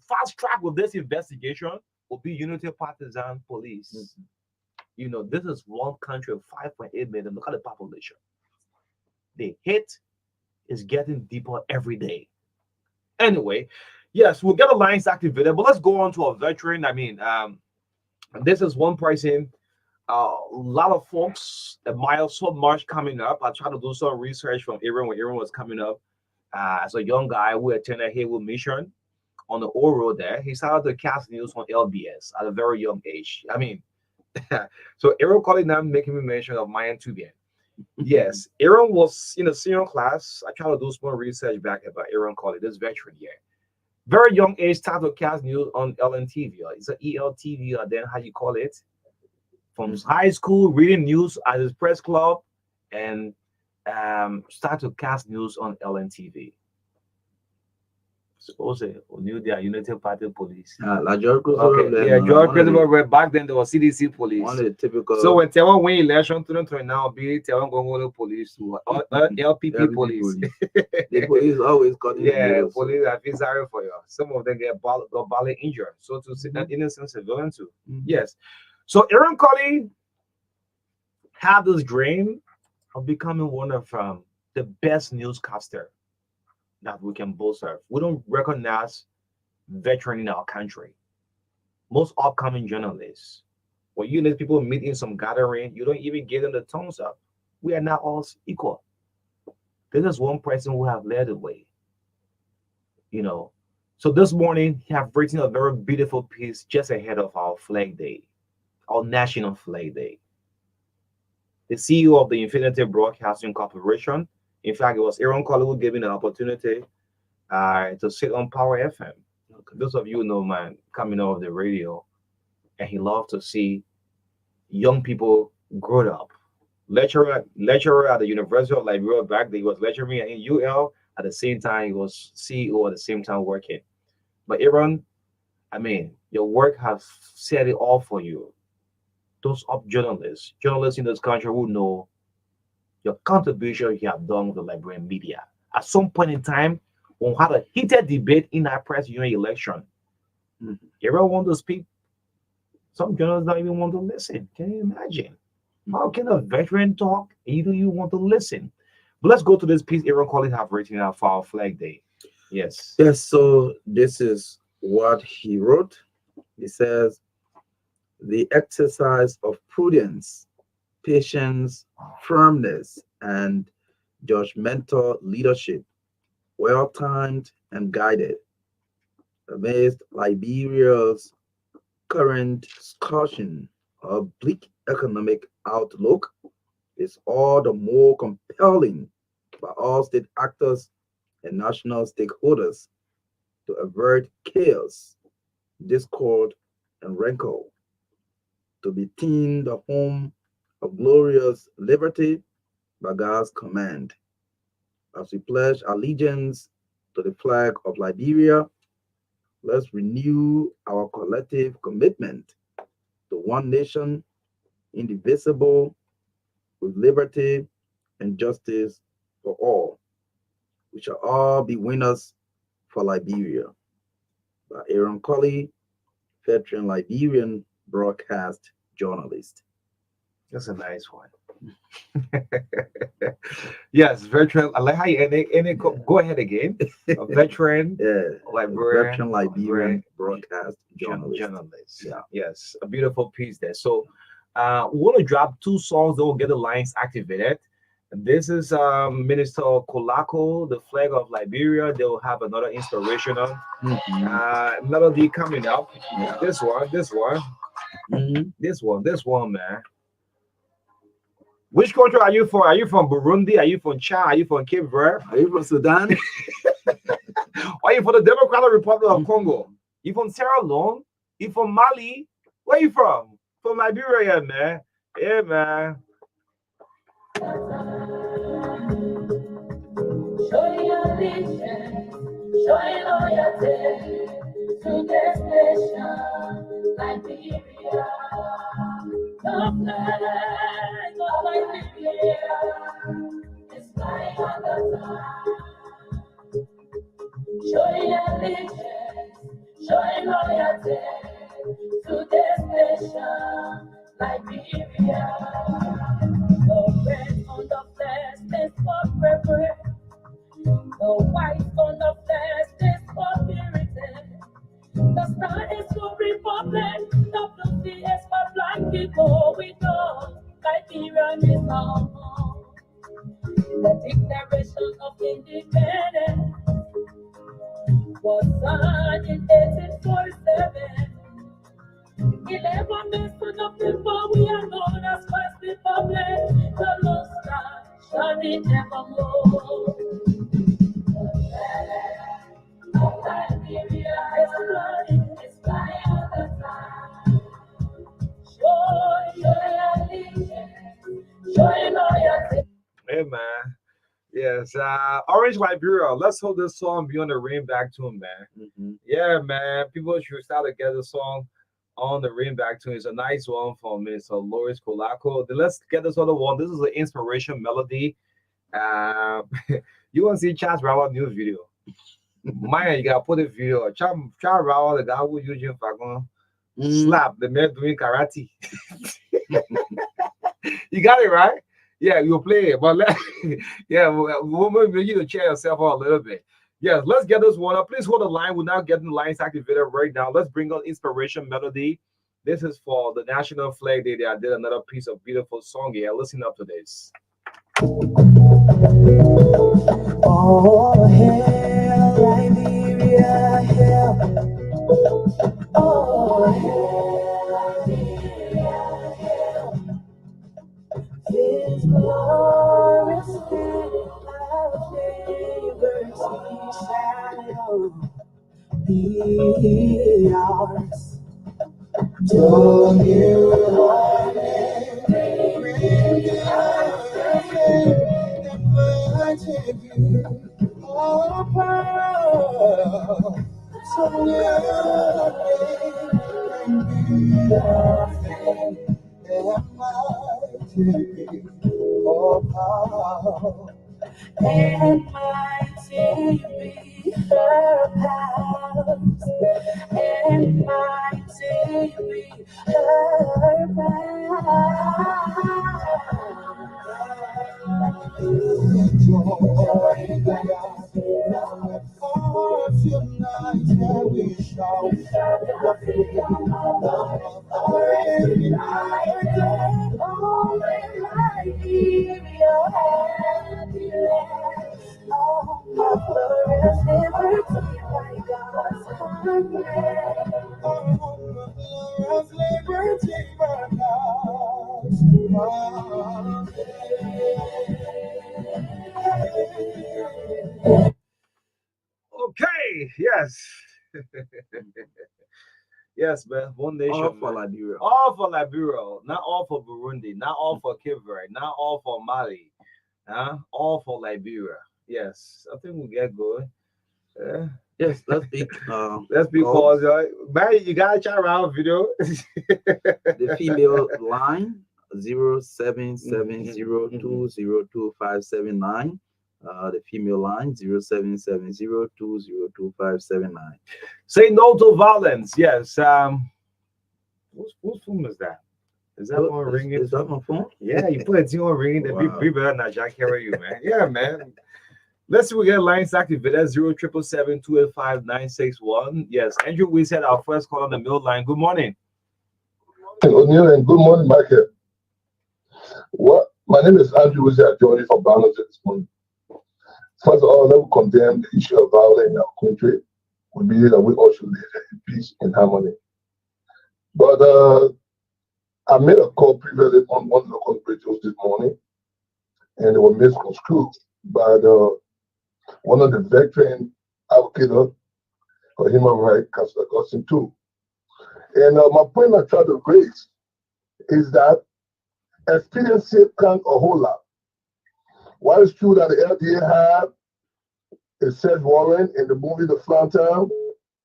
fast track with this investigation, will be United Partisan Police. This is one country of 5.8 million. Look at the population. The hit is getting deeper every day. Anyway, yes, we'll get the lines activated, but let's go on to a veteran. I mean, this is one person. A lot of folks admire so much coming up. I tried to do some research from Aaron when Aaron was coming up. As a young guy who attended Haywood Mission on the old road there, he started to cast news on LBS at a very young age. I mean, so Aaron calling now making me mention of Mayan Tubian. Yes, Aaron was in a senior class. I tried to do some research back about Aaron Colley, this veteran here. Very young age, started to cast news on LNTV. It's an ELTV, or then how you call it. From high school, reading news at his press club, and start to cast news on LNTV. Suppose knew they are United Party Police. Like George Christopher, back then there was CDC police. One of the typical. So when Taiwan win election 2029, be Taiwan going to police to LPP police. The police always got in the middle. Police. I feel sorry for you. Some of them got badly injured. So to say that innocent civilian too. Yes. So Aaron Colley had this dream of becoming one of the best newscaster that we can both serve. We don't recognize veteran in our country. Most upcoming journalists, when you let people meet in some gathering, you don't even give them the thumbs up. We are not all equal. This is one person who have led the way. So this morning, he have written a very beautiful piece just ahead of our Flag Day, our National Flag Day. The CEO of the Infinity Broadcasting Corporation, in fact, it was Aaron Colley who gave me the opportunity to sit on Power FM. Those of you know, man, coming off the radio, and he loved to see young people grow up. Lecturer at the University of Liberia back then, he was lecturing in UL. At the same time, he was CEO at the same time working. But Aaron, I mean, your work has said it all for you. Those up journalists in this country who know your contribution you have done with the Liberian media. At some point in time, when we had a heated debate in our press union election, Aaron want to speak. Some journalists don't even want to listen. Can you imagine? How can a veteran talk? Either you want to listen. But let's go to this piece Aaron Colley have written out for our Flag Day. Yes. Yes, so this is what he wrote. He says, the exercise of prudence, patience, firmness, and judgmental leadership, well-timed and guided, amidst Liberia's current scorching of bleak economic outlook, is all the more compelling by all state actors and national stakeholders to avert chaos, discord, and rancor, to be deemed the home of glorious liberty by God's command. As we pledge allegiance to the flag of Liberia, let's renew our collective commitment to one nation, indivisible, with liberty and justice for all. We shall all be winners for Liberia. By Aaron Colley, veteran Liberian broadcast journalist. That's a nice one. Yes, veteran. I like how you go ahead again. A veteran, Yeah, Liberian, veteran Liberian broadcast journalist. journalist. Yeah. Yes, a beautiful piece there. So, we want to drop two songs that will get the lines activated. This is Minister Kolako, the flag of Liberia. They will have another inspirational melody coming up. Yeah. This Mhm. this one, man. Which country are you from? Are you from Burundi? Are you from Chad? Are you from Cape Verde? Are you from Sudan? Are you from the Democratic Republic of Congo? You from Sierra Leone? You from Mali? Where you from? From Liberia, man. Yeah, man. Showing allegiance, showing loyalty to this nation, Liberia. The flag of Liberia is flying on the top. Showing allegiance, showing loyalty to this nation, Liberia. The red on the flag stands for preference. The white on the flag is for purity. The star is for republic. The blue sea is for black people. We know Liberian is our home. The Declaration of Independence was signed in 1847. 11 million of people, we are known as First Republic. The Lord Star shall be evermore. Hey, man. Yes. Orange Liberia. Let's hold this song Beyond the Rain back to him, man. Yeah, man. People should start to get the song on the ring back to. It's a nice one from Miss Loris Kolako. Then let's get this other one. This is an inspiration melody. Uh, you want to see Charles Brown new video? Maya, you gotta put a video. Charles Brown, the guy who using Fagon slap the man doing karate. You got it right. Yeah, you'll play it, but yeah, we'll make you to cheer yourself out a little bit. Yes, let's get this one up. Please hold the line. We're now getting the lines activated right now. Let's bring on inspiration melody. This is for the National Flag Day. I did another piece of beautiful song here. Listen up to this. Oh, hail Liberia, hail. Oh, hail Liberia, hail. His glorious day, our liberty shall be ours. To you, Lord, all power. So all power. And mighty be her powers, and mighty be her powers. Joy in God, hearts united, we shall every night, all in Liberia, happy land. Oh, glorious liberty by God's command. Oh, glorious liberty by God's command. Mali. Yes. Yes, man. One nation. All for Man. Liberia. All for Liberia. Not all for Burundi. Not all for Cape Verde. Not all for Mali. Huh? All for Liberia. Yes. I think we get good. Yeah. Yes, let's pick. Let's be calls. calls. Man, you gotta try around video. The female line 0770202579. The female line 0770202579. Say no to violence. Yes. Whose phone is that? Is that one ringing? Is that my phone? Yeah, you put it on ringing. Wow. Be better than Jack Carey, you man. Yeah, man. Let's see, we get lines activated 0777-285-961. Yes, Andrew, we said our first call on the middle line. Good morning. O'Neill, and good morning, Marka. What? My name is Andrew. We are joining from Balance this morning. First of all, let me condemn the issue of violence in our country. We believe that we all should live in peace and harmony. But I made a call previously on one local radios this morning, and they were misconstrued by one of the veteran advocates for human rights, Councilor Augustine too. And my point I try to raise is that experience can't a whole lot. While it's true that the LDA had a search warrant in the movie The Flantown,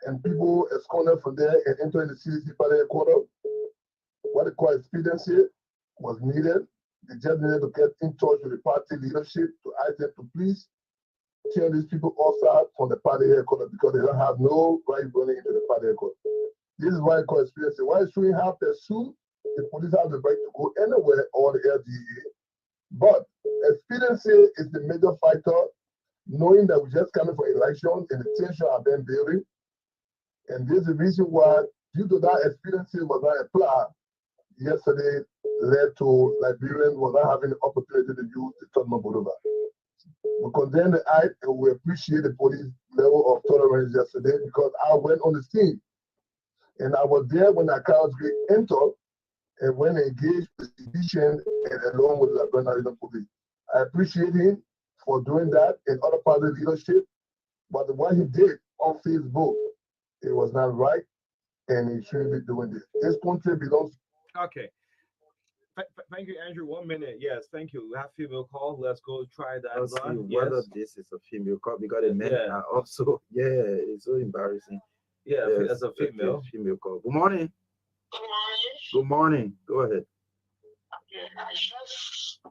and people escorted from there and entering the CDC party headquarters, what they call experience was needed. They just needed to get in touch with the party leadership to ask them to please turn these people outside from the party headquarters because they don't have no right running into the party headquarters. This is why I call experience. Why shouldn't have their suit? The police have the right to go anywhere or the LDA. But experience is the major factor, knowing that we just coming for elections and the tension have been building. And this is the reason why, due to that experience was not applied, yesterday led to Liberians were not having the opportunity to use the Tottenham Boulevard. We condemn the act and we appreciate the police level of tolerance yesterday because I went on the scene. And I was there when the Carlos Gray entered and when they engaged with the division and along with the Liberian police. I appreciate him for doing that and other party leadership. But what he did on Facebook, it was not right and he shouldn't be doing this. This country belongs. Okay. Thank you, Andrew. 1 minute. Yes, thank you. We have female call. Let's go try that. Let's see whether this is a female call because the men are also, it's so embarrassing. Yeah, yes, that's a female. Female call. Good morning. Good morning. Good morning. Go ahead. Okay, I just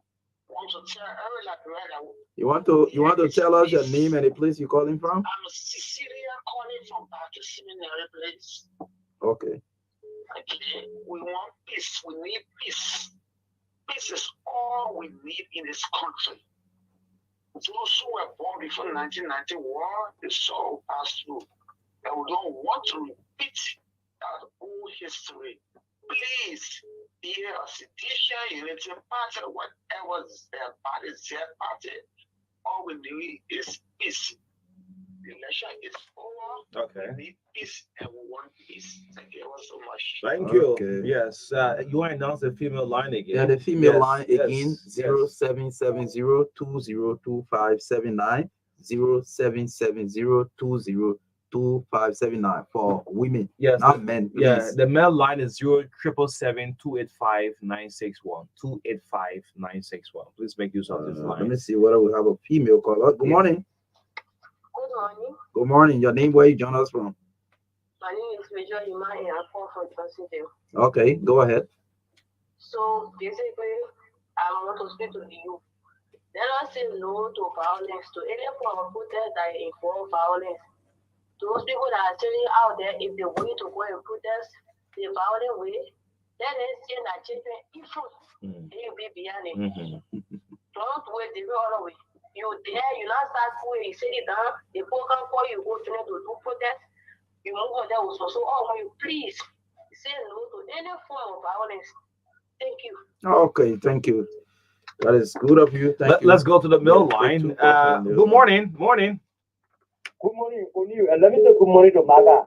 want to tell every Liberian. You want to tell us your name and the place you're calling from? I'm Cecilia calling from Baptist Seminary place. Okay. Okay, we want peace. We need peace. Peace is all we need in this country. Those who were born before 1991, the soul passed through. And we don't want to repeat that old history. Please, be a citizen, unity party, whatever their party, their party. All we need is peace. The election is over. Okay. We need peace and we want peace. Thank you so much. Thank you. Okay. Yes. You want to announce the female line again? Yeah, the female line again, 0770202579, 0770202579 for women. Yes, not men. Please. Yeah, the male line is 0777-285-961. 285-961. Please make use of this line. Let me see whether we have a female caller. Good morning. Good morning. Good morning. Your name, where you join us from? My name is Major Lima and I'm from Johnsonville. Okay, go ahead. So basically, I want to speak to you. Let us say no to violence, to any form of protest that involve violence. Those people that are telling out there, if they want to go and protest the violent way, let them say that children evil. They will be behind it. Don't wait the other way. You there, you not start going, you sit it down, the program for you go to do protest, you move on there also. So, you please say no to any form of violence. Thank you. Okay, thank you. That is good of you. Thank you. Let's go to the middle line. Good morning. Morning. Good morning, O'Neill. And let me say good morning to Marka.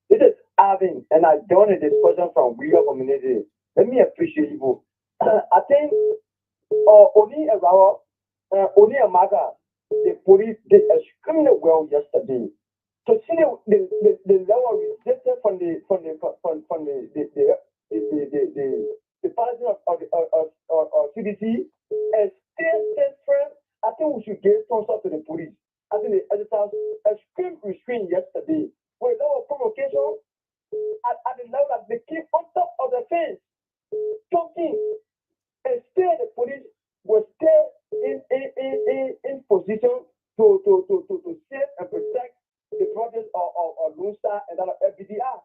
This is Arvin, and I joined a discussion from Uyghur community. Let me appreciate you. I think O'Neill and Marka, the police did extremely well yesterday. to see the level of resistance from the policy of CDC and still firm. I think we should give thumbs up to the police. I think the editors extreme restraint yesterday with a lot of provocation at the level that they keep on top of the fence, talking, and still the police was still in position to save and protect the project of Lone Star and that of FBDR.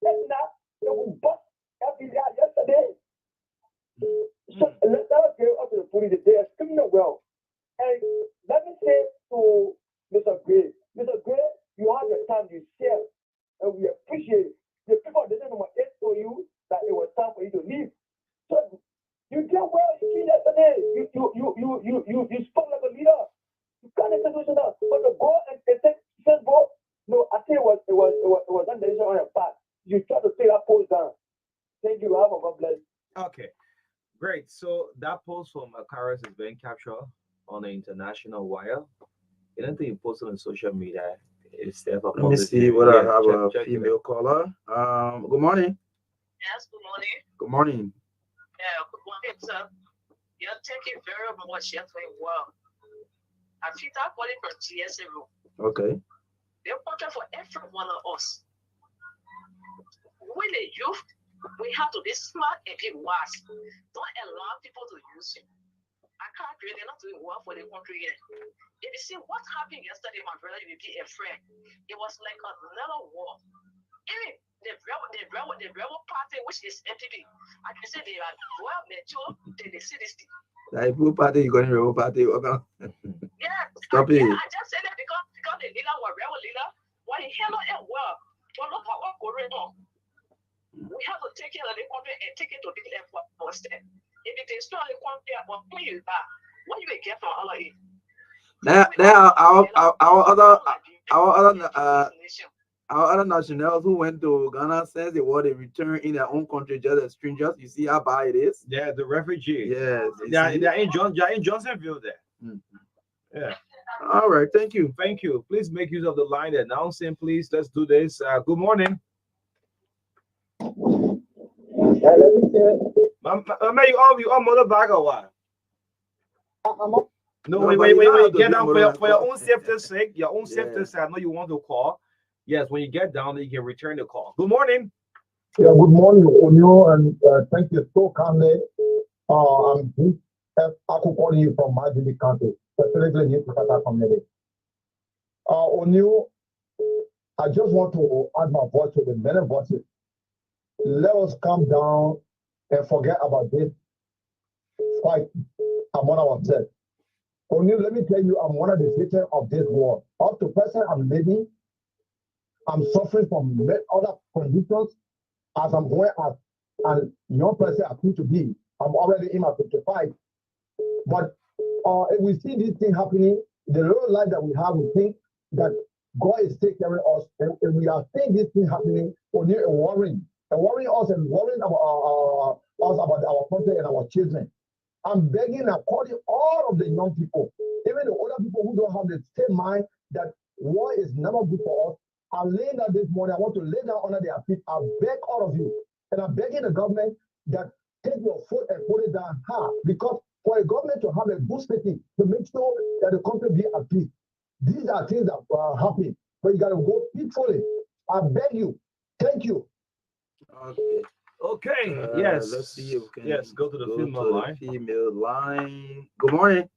And now they will bust FBDR yesterday. So let us give up to the police. They are criminal well. And let me say to Mr. Gray, you have your time, you share, and we appreciate it. The people didn't know what told you that it was time for you to leave. So you did well, you did yesterday. You spoke like a leader. You can't institution up. But to go and take first vote, no, I think it was not the decision on your part. You try to take that post down. Thank you, have a God bless. Okay, great. So that post from Karis is being captured on the international wire. You don't think you post it on social media? It's there for Let me see what I have a female caller. Good morning. Yes, good morning. Good morning. Yeah, good morning, sir. You're taking very much here for well. I feel that calling from TSA. Okay. They're important for every one of us. When the youth, we have to be smart and be wise. Don't allow people to use you. I can't really not doing well for the country yet. If you see what happened yesterday, my brother, you will be a friend. It was like another war. Even the rebel party, which is MPP, I can say they are well mature, they see this thing. Like, who party you going to rebel party? Yeah, stop it. I just said that because the leader was rebel leader, when he handled it well, but look at what going on. We have to take care of the country and take it to the left for a step. If it is not the country, what you get from all of it? There are our other nationals who went to Ghana says they want to return in their own country just as strangers. You see how bad it is? Yeah, the refugees. Yes. They're in Johnsonville there. Mm-hmm. Yeah. All right. Thank you. Thank you. Please make use of the line announcing, please. Let's do this. Good morning. Yeah, let me say. You on motorbike or what? No, wait. Get down for your own safety's sake. Your own safety's sake. I know you want to call. Yes, when you get down, you can return the call. Good morning. Yeah, good morning, Onyo, and thank you so kindly. I'm Aku calling you from Majuli County, specifically in Pakata community. Onyo, I just want to add my voice to the many voices. Let us calm down and forget about this fight among ourselves. Onyo, let me tell you, I'm one of the victims of this war. Up to present, I'm living. I'm suffering from other conditions as I'm going as a young person I need to be. I'm already in my 55. But if we see this thing happening, the little life that we have, we think that God is taking care of us. And we are seeing this thing happening, only worrying us and worrying about us about our country and our children. I'm begging and calling all of the young people, even the older people who don't have the same mind that war is never good for us. I'm laying down this morning. I want to lay down under their feet. I beg all of you, and I'm begging the government that take your foot and put it down hard, because for a government to have a good safety to make sure that the country be at peace, these are things that are happening, but you got to go peacefully. I beg you. Thank you. Okay. Yes. Let's see if we can go to the female line. Good morning.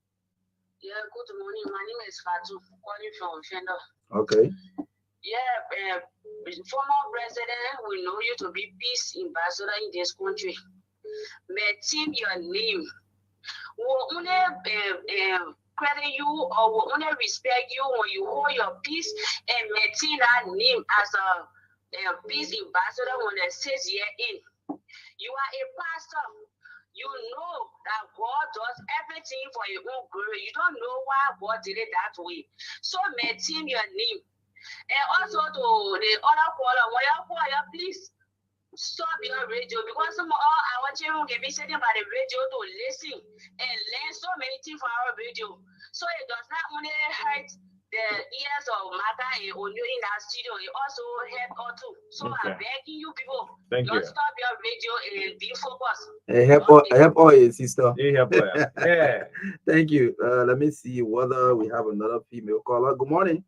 Yeah, good morning. My name is Fatu, calling from Fender. Okay. Yeah, former president, we know you to be peace ambassador in this country. May team your name. We only credit you or we only respect you when you hold your peace and maintain that name as a peace ambassador when it says here in. You are a pastor. You know that God does everything for your own glory. You don't know why God did it that way. So maintain your name. And also to the other caller, when you call, please stop your radio, because some of our children can be sitting by the radio to listen and learn so many things from our radio. So it does not only hurt ears of Marka and Onyo in that studio, it also help or too. So I'm begging you people, Thank you. don't stop your radio and be focused. I help all your sister. Yeah. Thank you. Let me see whether we have another female caller. Good morning.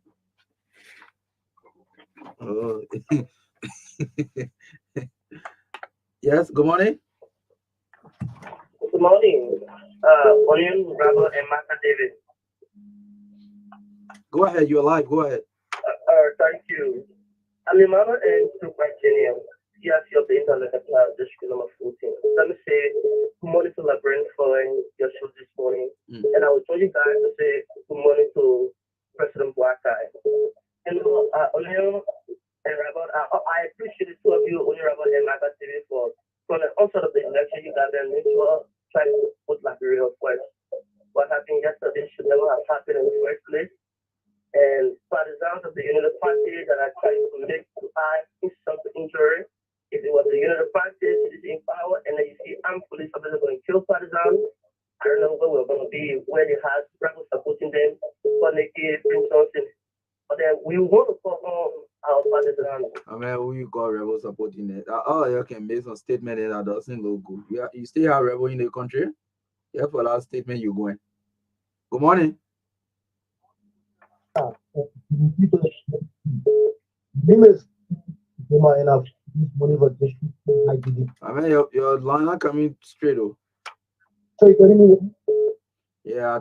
Oh. Yes, good morning. Good morning. William, Robert, and Martha David. Go ahead, you're live. Go ahead. Thank you. I'm your mama and to my genius. Yes, you're the internet district number 14. Let me say, good morning to Labrin following your show this morning. And I was told you guys to say good morning to President Blackeye. And O'Neill and Robert, I appreciate the two of you, O'Neill, Robert, and Martha TV for from the onset of the election, you guys are mutual trying to put like a real question. What happened yesterday should never have happened in the first place. And partisans of the United Party that are trying to make to eye insult to injury. If it was the United Party, it is in power, and then you see armed police officers going to kill partisans. I don't know where we're going to be, where they have rebels supporting them, but they give Johnson. But then we want to call on our partisans. I mean, who you call rebel supporting it? You can make some statement that doesn't look good. You still have rebel in the country? Yeah, for that statement, you're going. Good morning. I mean, your line not coming straight though. Yeah,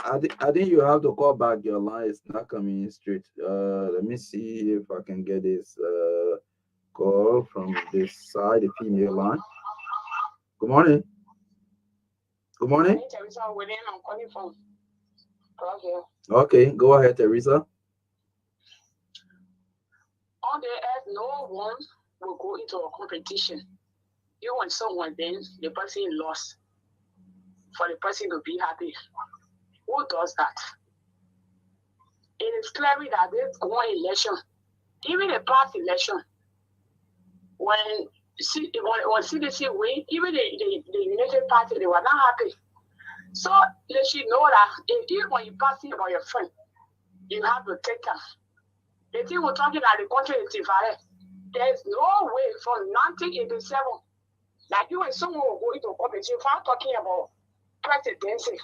I think you have to call back. Your line is not coming straight. Let me see if I can get this call from this side, the female line. Good morning. Good morning. I'm calling from. Okay, go ahead, Teresa. On the earth, no one will go into a competition. You want someone, then the person lost for the person to be happy. Who does that? It is clear that this one election, even the past election, when CDC win, even the United Party, they were not happy. So they should know that if when you pass it about your friend, you have to take care. The thing we're talking about the country is divided. There's no way from 1987 that you and someone will go into competition. If I'm talking about presidency,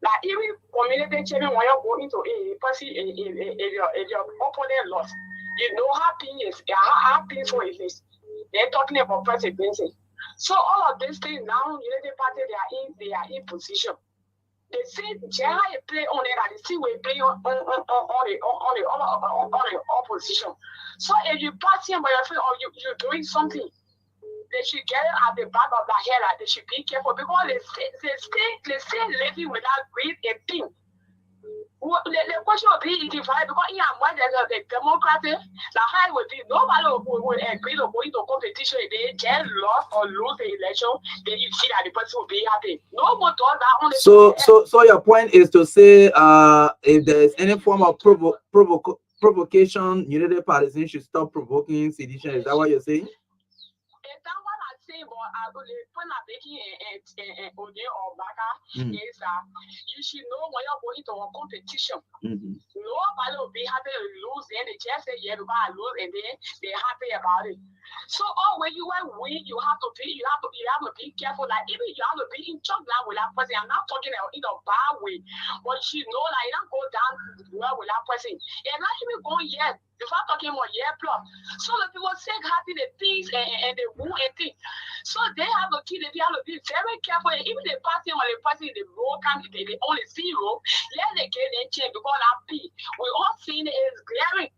that even community chairman when you go into a person if your opponent lost, you know how painful it is. They're talking about presidency. So all of these things now, United Party, they are in position. They say Jaya play on it, and they see we play on the opposition. So if you pass him by your friend or you're doing something, they should get it at the back of their head that they should be careful because they stay living without greed and thing. The question will be divided because in our the Democratic, the high will be nobody will agree to go into competition. If they get lost or lose the election, then you see that the person will be happy. No one does that on the So your point is to say if there's any form of provocation, United Party should stop provoking sedition. Is that what you're saying? But when I'm making O'Neill or Marka is that you should know when you're going to a competition. Nobody will be happy to lose, then they just say, yeah, because I lose, and then they're happy about it. So when you win, you have to be careful. Like even you have to be in touch with that person. I'm not talking in a bad way, but you know, like you don't go down well with that person. You're not even going yet. If I'm talking about year plus, so the people say happy the things and they woo and things. So they have to be very careful. And even the party or the party in the road candidate, they only see road, let them get their change because that P. We all seen it is glaring.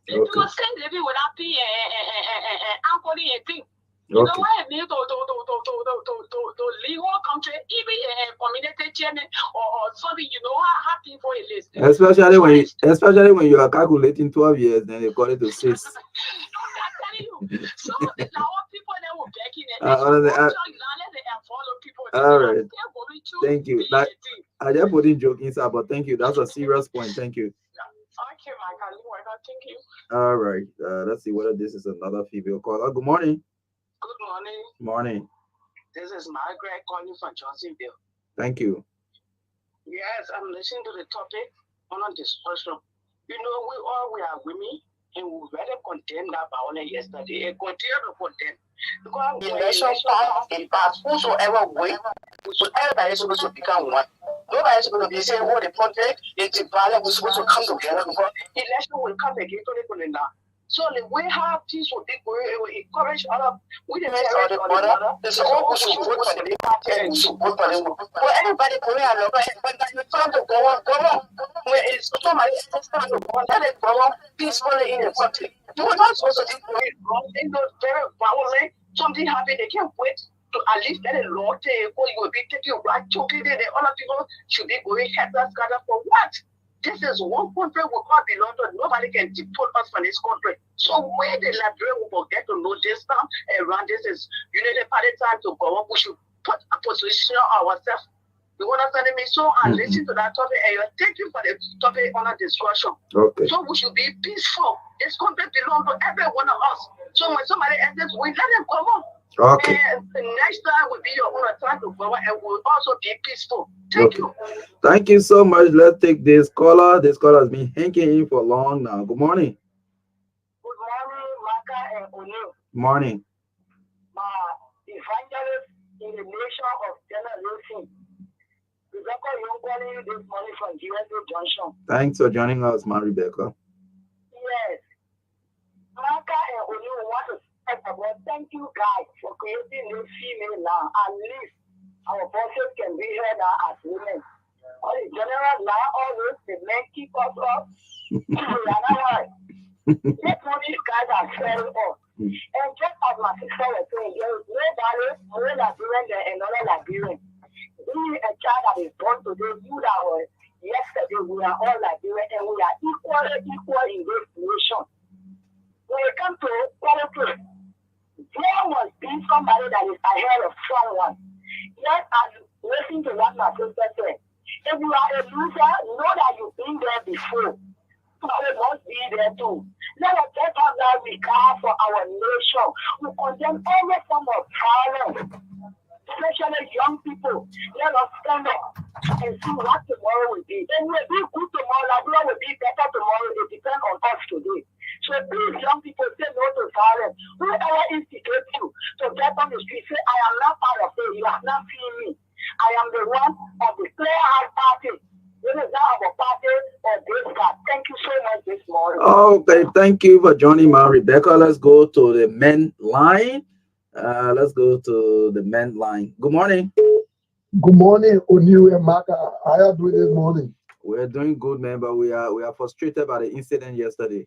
The people say they be without P and alcohol and things. You know what I mean? To legal country, even community chairman or something, you know how people it is. Especially when you are calculating 12 years, then they call it to 6. I'm telling you. So now people that will back in it, follow people. All right. Thank you. I just put in joking, sir, but thank you. That's a serious point. Thank you. Okay, Marka, thank you. All right. Let's see whether this is another female caller. Good morning. Good morning. Morning. This is Margaret calling from Johnsonville. Thank you. Yes, I'm listening to the topic on a discussion. You know, we are women and we really condemn that violence yesterday and continue to condemn. Because when election pass, it pass. Whosoever win, everybody is supposed to become one. Nobody is supposed to be saying, oh, the project, it's violence, we're supposed to come together because election will come again 2029. So the way how peace will be going, it will encourage other, we the parents or the mother, they say, oh, we should vote for the party and we should vote for them. But everybody going along, when it's time to go on. When it's somebody it's time to go on, let it go on peacefully in the country. You are not supposed to be going wrong, in those very violent, something happened, they can't wait to at least let a law take, or you will be taking right choking it, and other people should be going headless scatter for what? This is one country we all belong to. Nobody can deport us from this country. So when the Liberian will get to know this time around this is unity party time to go up, we should put a position ourselves. You understand me? So I listen to that topic and thank you for the topic on a discussion. Okay. So we should be peaceful. This country belongs to every one of us. So when somebody enters, we let them come on. Okay. And the next time will be your own time to go and we'll also be peaceful. Thank you. Thank you so much. Let's take this caller. This caller has been hanging in for long now. Good morning. Good morning, Marka and O'Neill. Morning. My evangelist in the nation of generation. Rebecca, you're calling you this morning from GSA Junction. Thanks for joining us, ma Rebecca. Yes. Marka and O'Neill want to talk about thank you guys for creating this female now. At least our voices can be heard as women. All the general law, always the men keep us up. We are not right. This morning, you guys are fairly up. And just as my sister was saying, there is nobody more Liberian than another Liberian. Being a child that is born today, you that were yesterday, we are all Liberian and we are equal in this nation. When it comes to politics, there must be somebody that is ahead of someone. Yes, as listen to what my sister said. If you are a loser, know that you've been there before. Somebody must be there too. Let us take out that regard for our nation. We condemn every form of violence, especially young people. Let us stand up and see what tomorrow will be. It will be good tomorrow, Liberia will be better tomorrow. It depends on us today. So please, young people, say no to violence. Whoever instigates you to get on the street, say, I am not part of it. You have not seen me. I am the one of the clear-eyed party. This is not our party or this guy. Thank you so much this morning. Okay, thank you for joining, ma Rebecca. Let's go to the men line. Let's go to the men line. Good morning. Good morning, O'Neill and Marka. How are you doing this morning? We're doing good, man, but we are frustrated by the incident yesterday.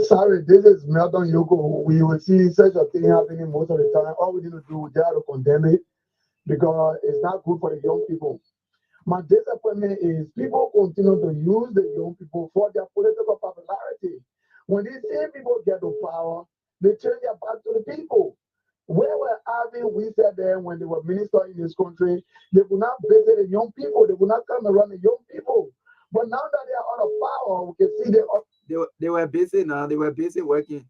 Sorry, this is Melton Yoko. We will see such a thing happening most of the time. All we need to do is just to condemn it because it's not good for the young people. My disappointment is people continue to use the young people for their political popularity. When these same people get to power, they turn their back to the people. Where were having we said there when they were minister in this country, they could not visit the young people, they could not come around the young people. But now that they are out of power, we can see they were busy now. They were busy working.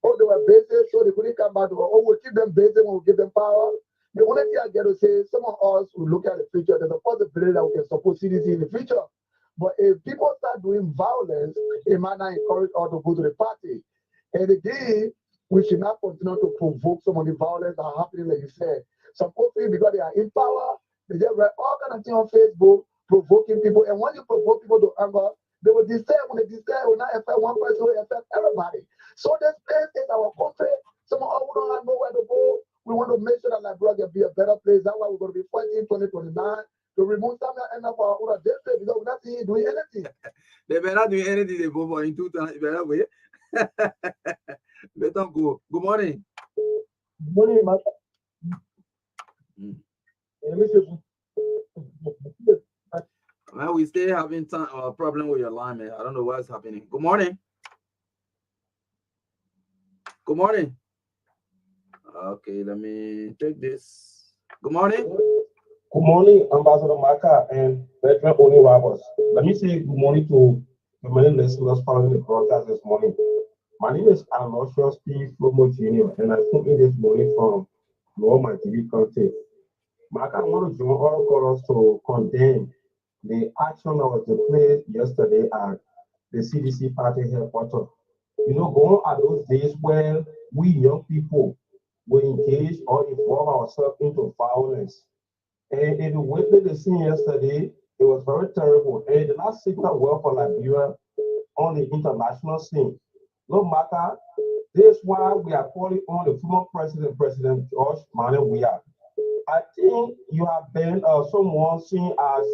Oh, they were busy, so they couldn't come back to us. Oh, we'll keep them busy when we give them power. The only thing I get to say, some of us will look at the future. There's a possibility that we can support CDC in the future. But if people start doing violence, it might not encourage us to go to the party. And again, we should not continue to provoke some of the violence that are happening, like you said. Some people, because they are in power, they just write all kind of things on Facebook, provoking people. And when you provoke people to anger, they will decide. When they decide, it will not affect one person, it will affect everybody. So this place is our country. Some of us who don't have nowhere to go. We want to make sure that Liberia can be a better place. That's why we're going to be fighting 2029 to remove some end of our own district because we're not seeing doing anything. They may not do anything. They vote for in 2 times. Better way. Better go. Good morning. Good morning, Marka. Man, we still having problem with your line, man. I don't know what's happening. Good morning. Good morning. Okay, let me take this. Good morning. Good morning, Ambassador Marka and Veteran Oni Roberts. Let me say good morning to the many listeners following the broadcast this morning. My name is Alnoshua P. Flomo Jr., and I tune in this morning from Lower My TV content. Marka, I want to join all callers to condemn the action that was played yesterday at the CDC party headquarters. You know, going at those days when we young people were engaged or involve ourselves into violence. And in the witness the scene yesterday, it was very terrible. And it did not signal well for Liberia on the international scene. No matter, this is why we are calling on the former president, President George Manneh Weah. I think you have been someone seen as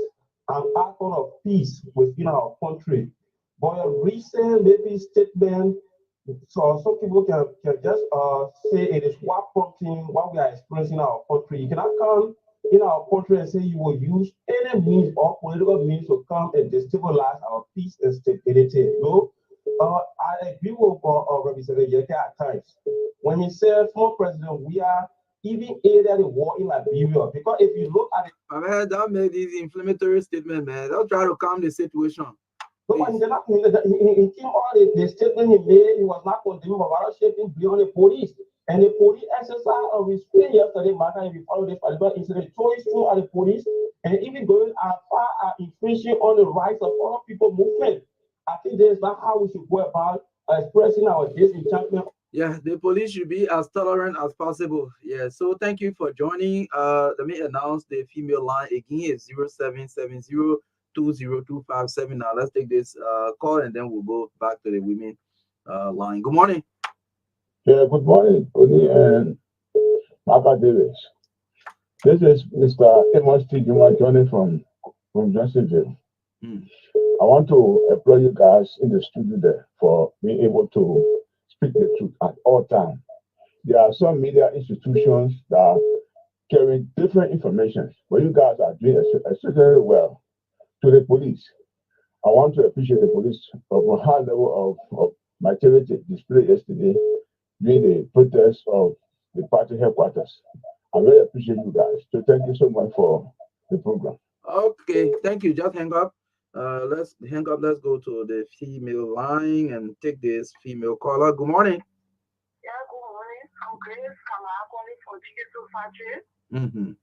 an icon of peace within our country. But a recent maybe statement, so some people can just say it is what prompting what we are experiencing in our country. You cannot come in our country and say you will use any means or political means to come and destabilize our peace and stability. No, I agree with Representative Yeke at times when he said, former president, we are even aided the war in Liberia. Because if you look at it, man, don't make these inflammatory statements, man. Don't try to calm the situation. but when he came on the statement he made, he was not condemning Bavaro shaping beyond the police. And the police exercise of restraint yesterday, Marka, if you follow this particular incident, throwing through at the police and even going as far as infringing on the rights of other people movement. I think this is not how we should go about expressing our disenchantment. Yeah, the police should be as tolerant as possible. Yeah, so thank you for joining. Let me announce the female line again. It's 0770-20257. Now let's take this call and then we'll go back to the women line. Good morning. Yeah, good morning, Oni and Marka Davis. This is Mr. Amos T. Juma joining from Johnson Jail. I want to applaud you guys in the studio there for being able to speak the truth at all times. There are some media institutions that are carrying different information, but you guys are doing extremely well. To the police, I want to appreciate the police for a high level of maturity displayed yesterday during the protest of the party headquarters. I really appreciate you guys. So thank you so much for the program. Okay, thank you. Just hang up. Let's hang up. Let's go to the female line and take this female caller. Good morning. Yeah, good morning. I'm Grace. I'm calling from Digital Factory. Good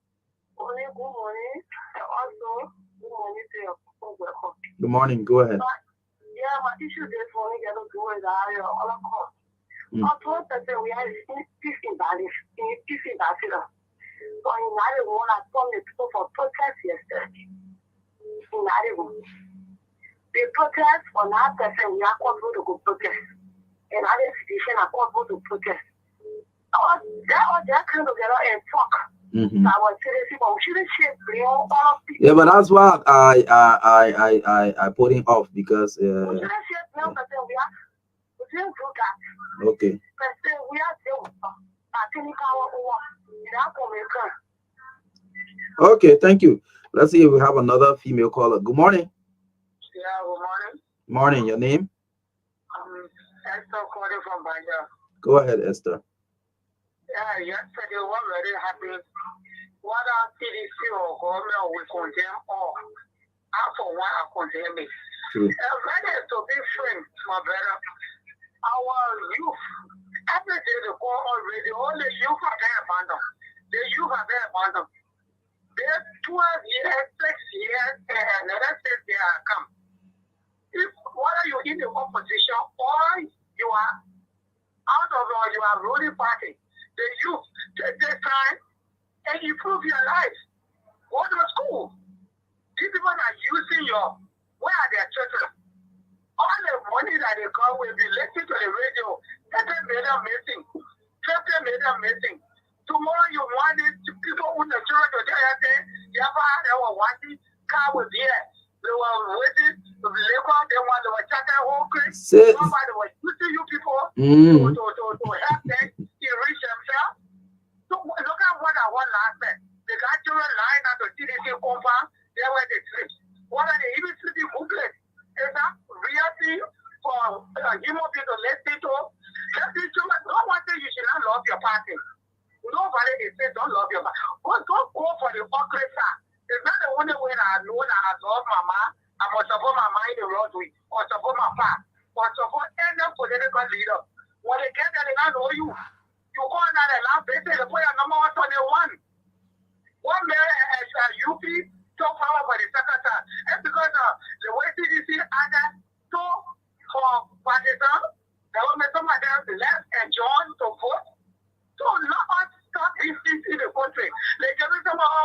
morning. And also, good morning to your welcome. Good morning. Go ahead. Yeah, my issue this morning, I don't do it. All of course. I told that we had peace in Bali, peace in Bali. So in Narigo, I told the people for protest yesterday. In Narigo. They protest for that person, we are called to go protest. And other institutions are called to protest. They're kind of get out and talk. Yeah, but that's what I put him off because okay. Okay, thank you. Let's see if we have another female caller. Good morning. Yeah, good morning. Morning, your name? Esther calling from Banja. Go ahead, Esther. Yeah, yesterday what really happened, what our CDC or government will condemn all. I for one I condemn it. Rather to be friends, my brother. Our youth, every day they go on radio, all the youth are there abandoned. The youth are there abandoned. They're 12 years, 6 years, and let's say they are come. If whether you're in the opposition or you are out of you are ruling party, the youth take their time and improve your life. Go to school. These people are using where are their children? All the money that they come will be listening to the radio. 30 million missing. 50 million missing. Tomorrow you want it to people who the children to tell you, they were wanting car was here. They were waiting to the liquor, they were chatting whole crazy. Somebody was using you people to help them to reach themselves. So look at what I want last time. They got children lying at the CDC compound, they were the trips. What are they even sleeping booklet? Is that reality for human people to listen to? No one says you should not love your party. Nobody is saying don't love your party. But don't go for the hypocrisy. It's not the only way that I know that I love Mama. I must support Mama in the road with, or support my father, or support any political leader. When they get there, they don't know you. You go on that land, they say they put your number 121. One man as UP took power for the second time. If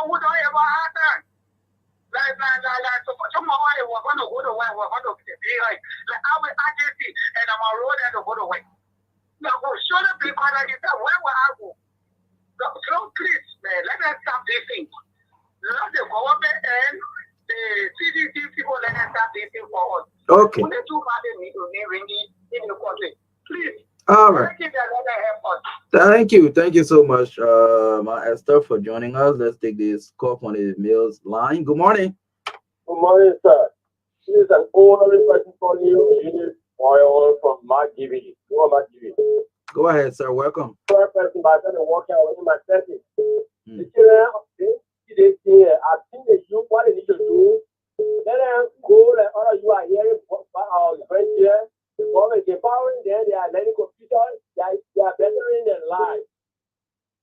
who don't ever happen. Like, so tomorrow we're going to go to work, we're going to be like I'm with agency and I'm on road and to go to work. Now, show the people that you said, where will I go? So please, man, let us stop these things. Let the government and the CDC people let us stop these things for us. Okay. We need to have a meeting in the country. Please. All right. Thank you. Thank you so much, my Esther, for joining us. Let's take this call on the Mills line. Good morning. Good morning, sir. This is an older person calling you. Unit oil from Mark TV. Go ahead, sir. Welcome. First person by the work out in my setting. The children, I think they do what they need to do. Let them go like other you are hearing our friends here. The government is empowering them, they are learning computers, they are bettering their lives.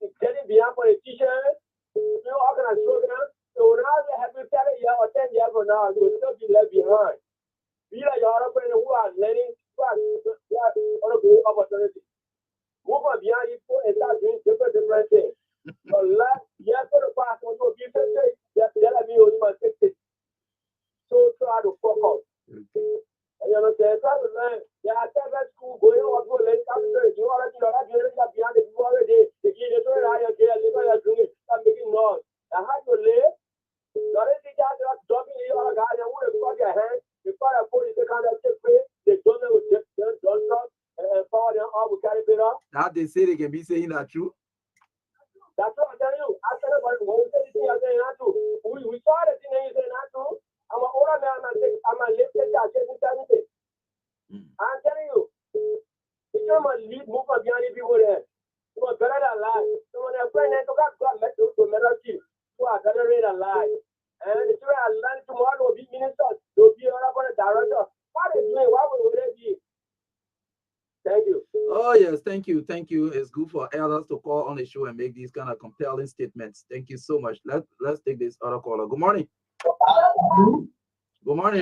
It's getting beyond politicians, you know, all kind of slogans. So now they have been 7 years or 10 years from now, you will still be left behind. Be like your other friends who are learning, who are other great opportunities. Move on beyond it and start doing different things. But last year for the past, when you give them, you must take it. So try to focus. And you understand? Try to learn. There are several schools going on to learn something. You already know that you're beyond the people already. The kids are doing how you're doing. Start making noise. And how you live? You already got that jumping in your guy. They wouldn't cut your hand. You find a police, they can't take pay. They don't know what just don't stop. And power them up with carry it up. Now they say they can be saying that true. That's what I'm telling you. I tell everybody, when we say this thing, I'm saying not to. We saw the thing and you say not to. I'm an older man, I'm a lifted guy, chasing 70. I'm telling you, if you're going to lead, move behind the people there. You are better than life. So when your friend and to God met to metal team, you are better than life. And the children are learning tomorrow will be ministers, they'll be other directors. What are they doing? Why would they be? Thank you. Oh yes, thank you. It's good for elders to call on the show and make these kind of compelling statements. Thank you so much. Let's take this other caller. Good morning. Good morning.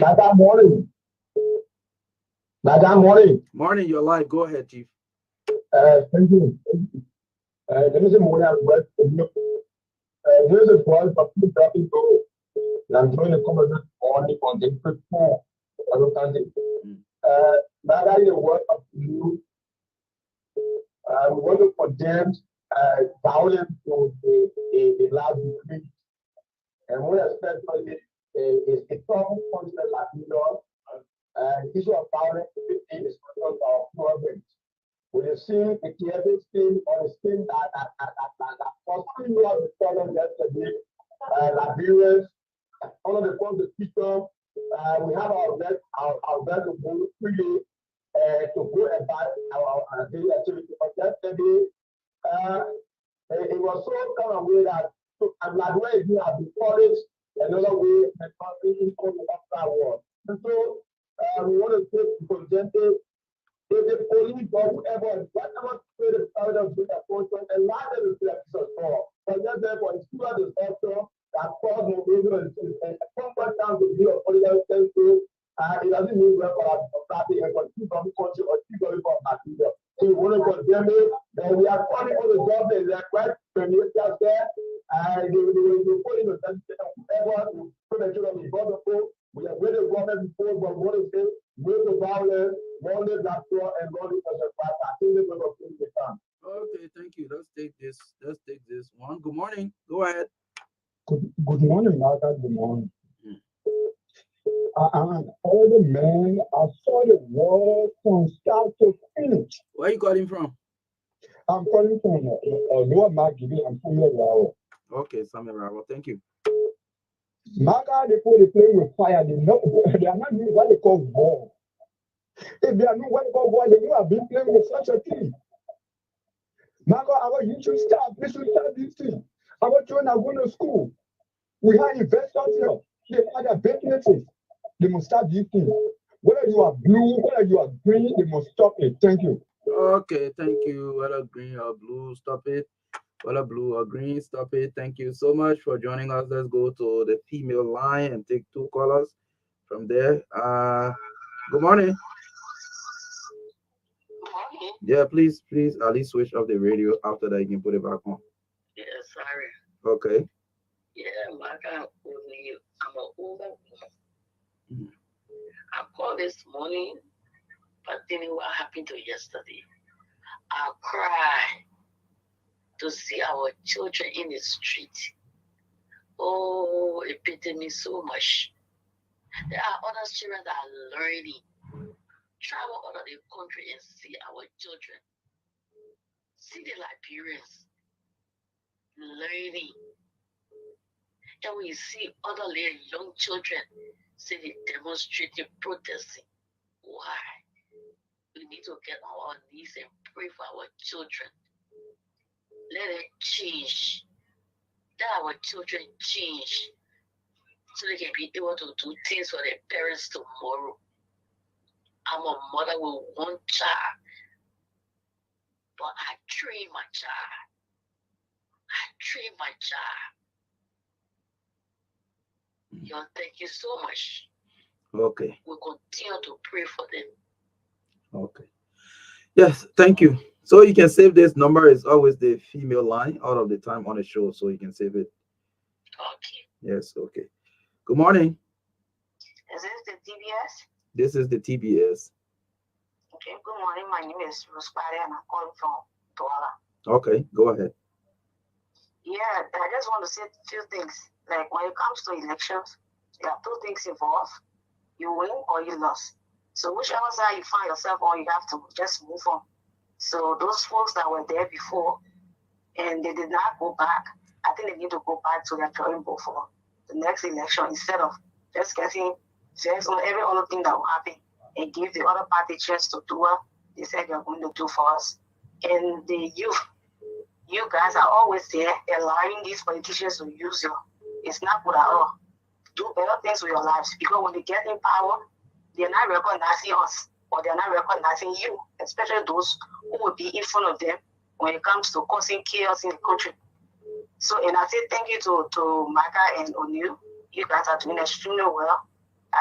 Madam morning. Morning, you're live. Go ahead, Chief. Thank you. Let me say morning at work. Here's a call for people talking to. I'm trying to come on the April 4. I don't Madam, the work of you. We want to condemn violence to the last degree. And we expect is a common concept like the issue of violence is one of our problems. We have seen the clearest thing or the thing that was pretty well the problem yesterday. Liberians, all of the people, we have our best to go freely to go about our daily activity. But yesterday, it was so kind of way that I'm like, where is it have been polished another way and not being called after war. And so we want to take presented if the police or whoever, whatever spirit out of the approach and allow them to be a for. But therefore, it's still the also that cause mobility and comfort down to be a political sense. It doesn't mean we're going to start the country from the country or keep going from material. So we want to condemn it, then we are calling for the government, like right, when you just there, and they will put in the whoever to put the children in the pool. We are with the government before, but what is it? With the violence, one day that door and one day as a fact. I think they're going to finish the time. Okay, thank you. Let's take this one. Good morning. Go ahead. Good morning, Marka. Good morning. I'm an older man. I saw the world from start to finish. Where are you calling from? I'm calling from Lower Margivy. I'm from Rao. Okay, Samuel Rao. Thank you. Marka, they play with fire. They are not doing what they call war. If they are not what they call war, they would have been playing with such a thing. Marka, I want you to stop. We should start this thing. Our children are going to school. We have investors here. They have their businesses. They must start this thing. Whether you are blue, whether you are green, they must stop it. Thank you. Okay, thank you. Whether green or blue, stop it. Whether blue or green, stop it. Thank you so much for joining us. Let's go to the female line and take 2 callers from there. Good morning. Yeah, please, at least switch off the radio. After that, you can put it back on. Yeah, sorry. Okay. Yeah, Marka, I'm an older woman. I called this morning, but then what happened to yesterday? I cried to see our children in the street. Oh, it pitied me so much. There are other children that are learning. Travel out of the country and see our children. See the Liberians learning. And when you see other little young children, see they demonstrating, protesting. Why? We need to get on our knees and pray for our children. Let it change. Let our children change so they can be able to do things for their parents tomorrow. I'm a mother with one child, but I train my child. I train my child. Y'all, thank you so much. Okay. We'll continue to pray for them. Okay. Yes, thank you. So you can save this number. It's always the female line out of the time on the show, so you can save it. Okay. Yes, okay. Good morning. Is this the TBS? This is the TBS. Okay, good morning. My name is Rosemary and I'm calling from Douala. Okay, go ahead. Yeah, I just want to say a few things. Like when it comes to elections, there are two things involved. You win or you lose. So whichever side you find yourself on, you have to just move on. So those folks that were there before and they did not go back, I think they need to go back to their drawing board for the next election instead of just getting vexed on every other thing that will happen and give the other party chance to do what they said they're going to do for us. And the youth, you guys are always there allowing these politicians to use you. It's not good at all. Do better things with your lives because when they get in power, they're not recognizing us or they're not recognizing you, especially those who will be in front of them when it comes to causing chaos in the country. So, and I say thank you to Marka and O'Neill. You guys are doing extremely well.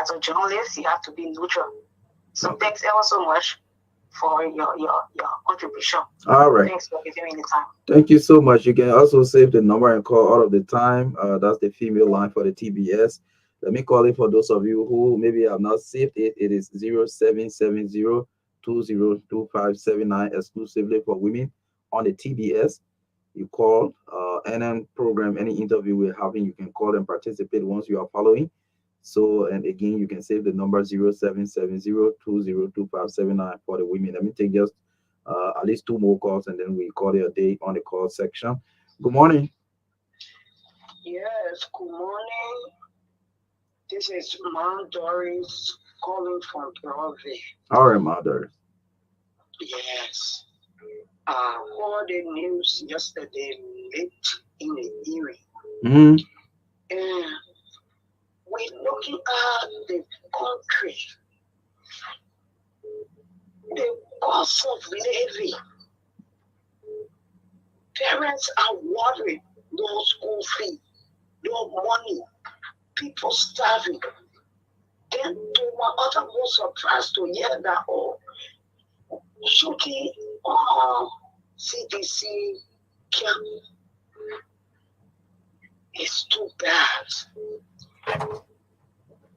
As a journalist, you have to be neutral. So thanks ever so much for your contribution. All right. Thanks for giving me the time. Thank you so much. You can also save the number and call all of the time. That's the female line for the TBS. Let me call it for those of you who maybe have not saved it. It is 0770-202579 exclusively for women on the TBS. You call any program, any interview we're having, you can call and participate once you are following. So, and again, you can save the number 0770-202579 for the women. Let me take just at least two more calls and then we call it a day on the call section. Good morning. Yes, good morning. This is Mount Doris calling from Broadway. All right, Mother. Yes. I heard the news yesterday late in the evening. Mm-hmm. And we're looking at the country, the cost of living. Parents are worried, no school fee, no money, people starving. Then to my uttermost surprise to hear that shooting CDC camp is too bad.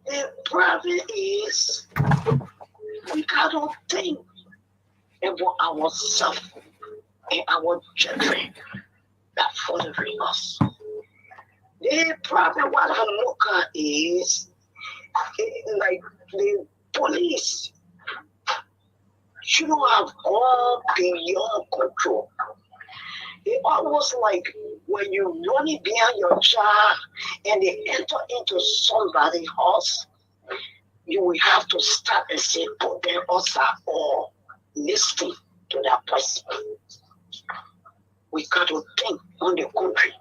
The problem is we cannot think about ourselves and our children that following us. The problem what I look at is like the police should have gone beyond control. It almost like when you running behind your child and they enter into somebody's house, you will have to start and say, put them also or listening to that person. We got to think on the country.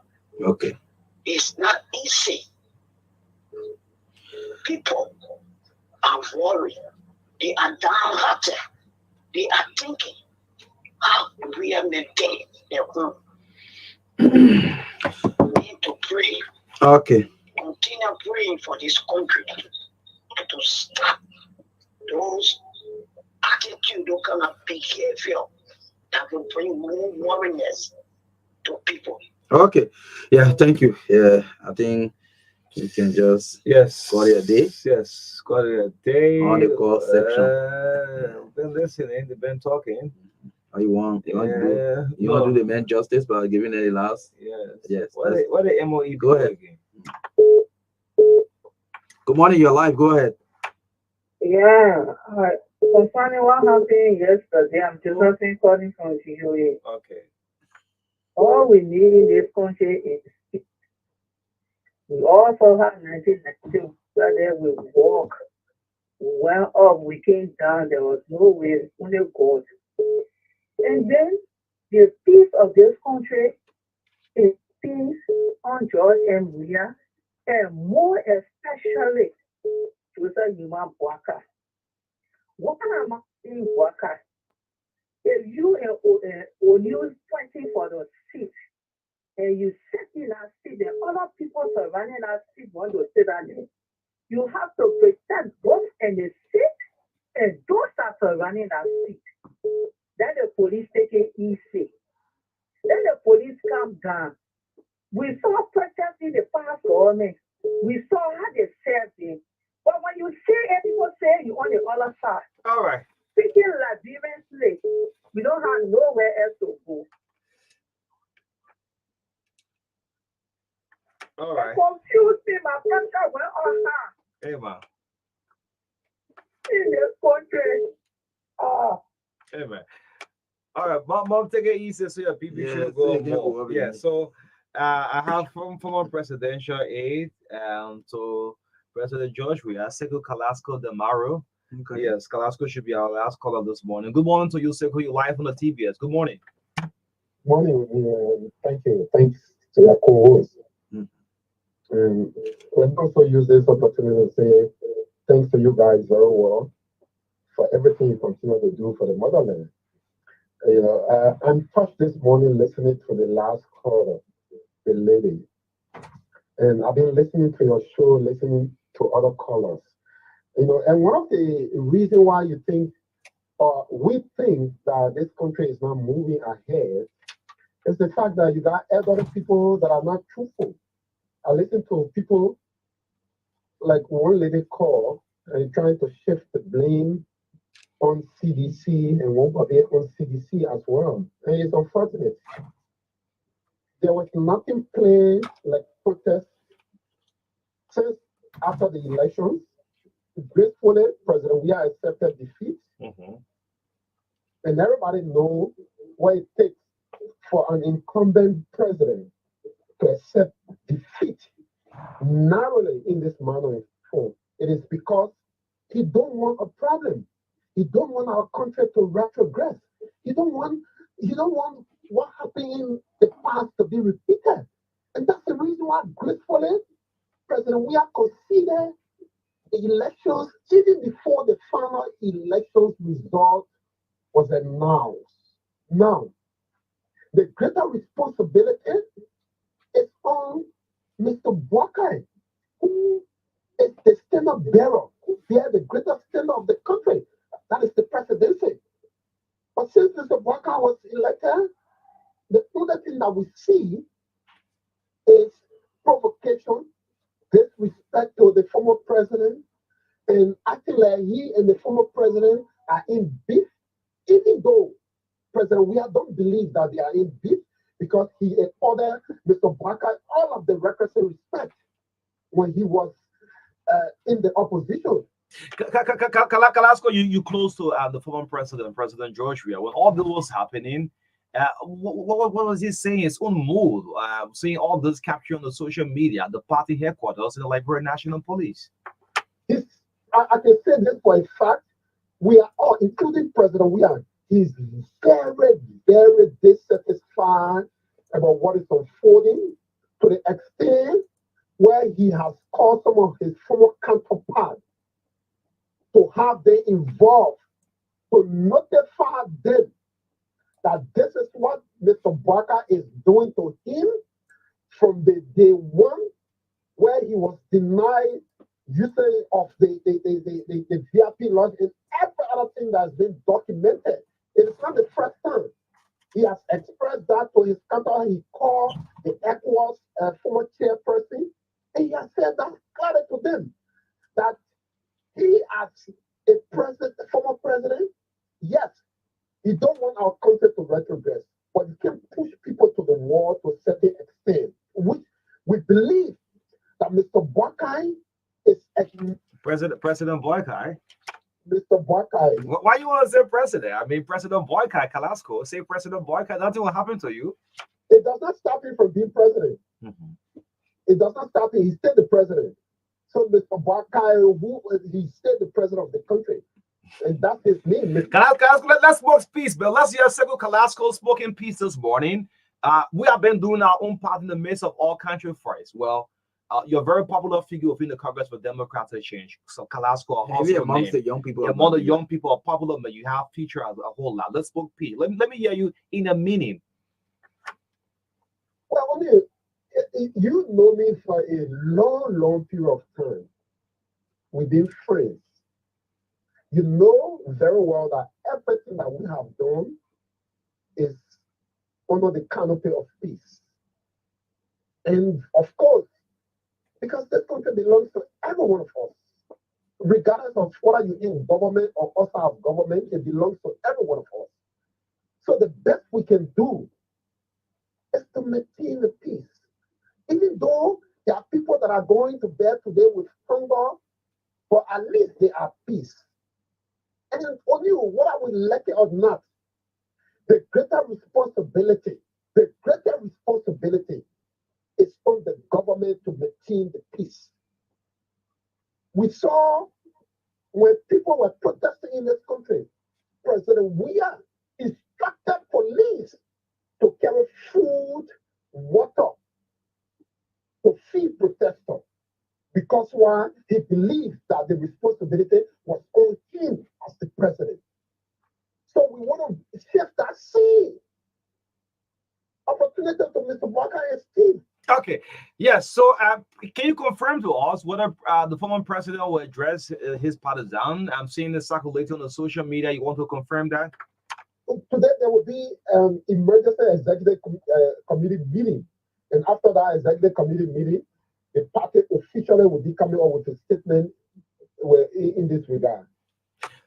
Okay. It's not easy. People are worried. They are downhearted. They are thinking how we are maintain their home. We need to pray. Okay. Continue praying for this country to stop those attitude, those kind of behavior that will bring more worriness to people. Okay. Yeah, thank you. Yeah, I think you can just call it a day Yes, call it a day. on the call section. Been listening, they've been talking. Or you want to do the man justice by giving it a last? Yes. What the MOE Go ahead. again? Good morning, you're live. Go ahead. Yeah, concerning what happened yesterday, I'm just calling from GUA. Okay. All we need in this country is peace. We also have 1992, where we walk. We went up, we came down, there was no way, only God. And then the peace of this country is peace on George and Maria, and more especially to the human worker. What am I saying, worker? If you are news fighting for the seat, and you sit in that seat, and other people surrounding that seat want to sit down there, you have to protect both and the seat and those that are surrounding that seat. Then the police take it easy. Then the police come down. We saw protests in the past government. We saw how they served it. But when you see people say you on the other side, all right, speaking Liberian, we don't have nowhere else to go. All right. Confused me, my pressure went on her. Hey, man. In this country. Hey, man. All right, mom, take it easy so your people should go more. Yeah, so I have from former presidential aide to President George. We are Sekou Carrasco de Maru. Okay. Yes, Carrasco should be our last caller this morning. Good morning to you, Sekou. You're live on the TBS. Good morning. Morning. Thank you. Thanks to your co-host. Let me also use this opportunity to say thanks to you guys very well for everything you continue to do for the motherland. I'm touched this morning listening to the last caller, the lady. And I've been listening to your show, listening to other callers. And one of the reasons why you think, or we think that this country is not moving ahead is the fact that you got elderly people that are not truthful. I listen to people like one lady call and trying to shift the blame on CDC and one body on CDC as well. And it's unfortunate. There was nothing planned like protests since after the elections. Gracefully, President Weah accepted defeat. And everybody knows what it takes for an incumbent president to accept defeat narrowly in this manner and form. It is because he don't want a problem. He don't want our country to retrogress. He don't want what happened in the past to be repeated. And that's the reason why gracefully President Weah considered the elections even before the final elections result was announced. Now, the greater responsibility is on Mr. Bwakai, who is the standard bearer, who bears the greatest standard of the country. That is the presidency. But since Mr. Bwakai was elected, the only thing that we see is provocation, disrespect to the former president, and acting like he and the former president are in beef, even though President Weah don't believe that they are in beef because he accorded Mr. Bwakai all of the requisite respect when he was in the opposition. Carrasco, you close to the former president, President George Weah. When all this was happening, what was he saying? His own mood, seeing all this captured on the social media, the party headquarters in the Liberian National Police. I can say this for a fact. We are all, including President Weah, he's very, very dissatisfied about what is unfolding to the extent where he has called some of his former counterparts to have them involved, to notify them that this is what Mr. Barker is doing to him from the day one, where he was denied usage of the VIP launch and every other thing that's been documented. It is not the first time. He has expressed that to his counter. He called the former chairperson, and he has said that clearly to them that he, as a president, a former president, yes, he don't want our country to retrogress, but he can push people to the wall to a certain extent, which we believe that Mr. Boakai is President Boykai. Mr. Boakai. Why you want to say president? I mean, President Boykai, Kalasco. Say President Boykai. Nothing will happen to you. It does not stop him from being president. It does not stop him. He's still the president. So Mr. Boakai, he still the president of the country. And that's his name. Let's smoke peace, but let's hear Seko Kalasco spoken peace this morning. We have been doing our own part in the midst of all country fights. Well, you're a very popular figure within the Congress for Democratic Change. So Kalasco, maybe amongst the young people, among the young people are popular, but you have featured a whole lot. Let's smoke peace. Let me hear you in a meaning. Well, you know me for a long period of time. We've been friends. You know very well that everything that we have done is under the canopy of peace. And of course, because this country belongs to every one of us, regardless of whether you're in government or outside of government, it belongs to every one of us. So the best we can do is to maintain the peace. Even though there are people that are going to bed today with hunger, but at least they are peace. And only whether we like it or not, the greater responsibility is on the government to maintain the peace. We saw when people were protesting in this country, President Weah instructed police to carry food, water to feed protesters. Because why? He believed that the responsibility was on him as the president. So we want to shift that same opportunity to Mr. Marka and Steve. Okay, yes. So, can you confirm to us whether the former president will address his partisan? I'm seeing this circulating on the social media. You want to confirm that? Today there will be emergency executive committee meeting, and after that executive committee meeting, the party officially will be coming up with a statement in this regard.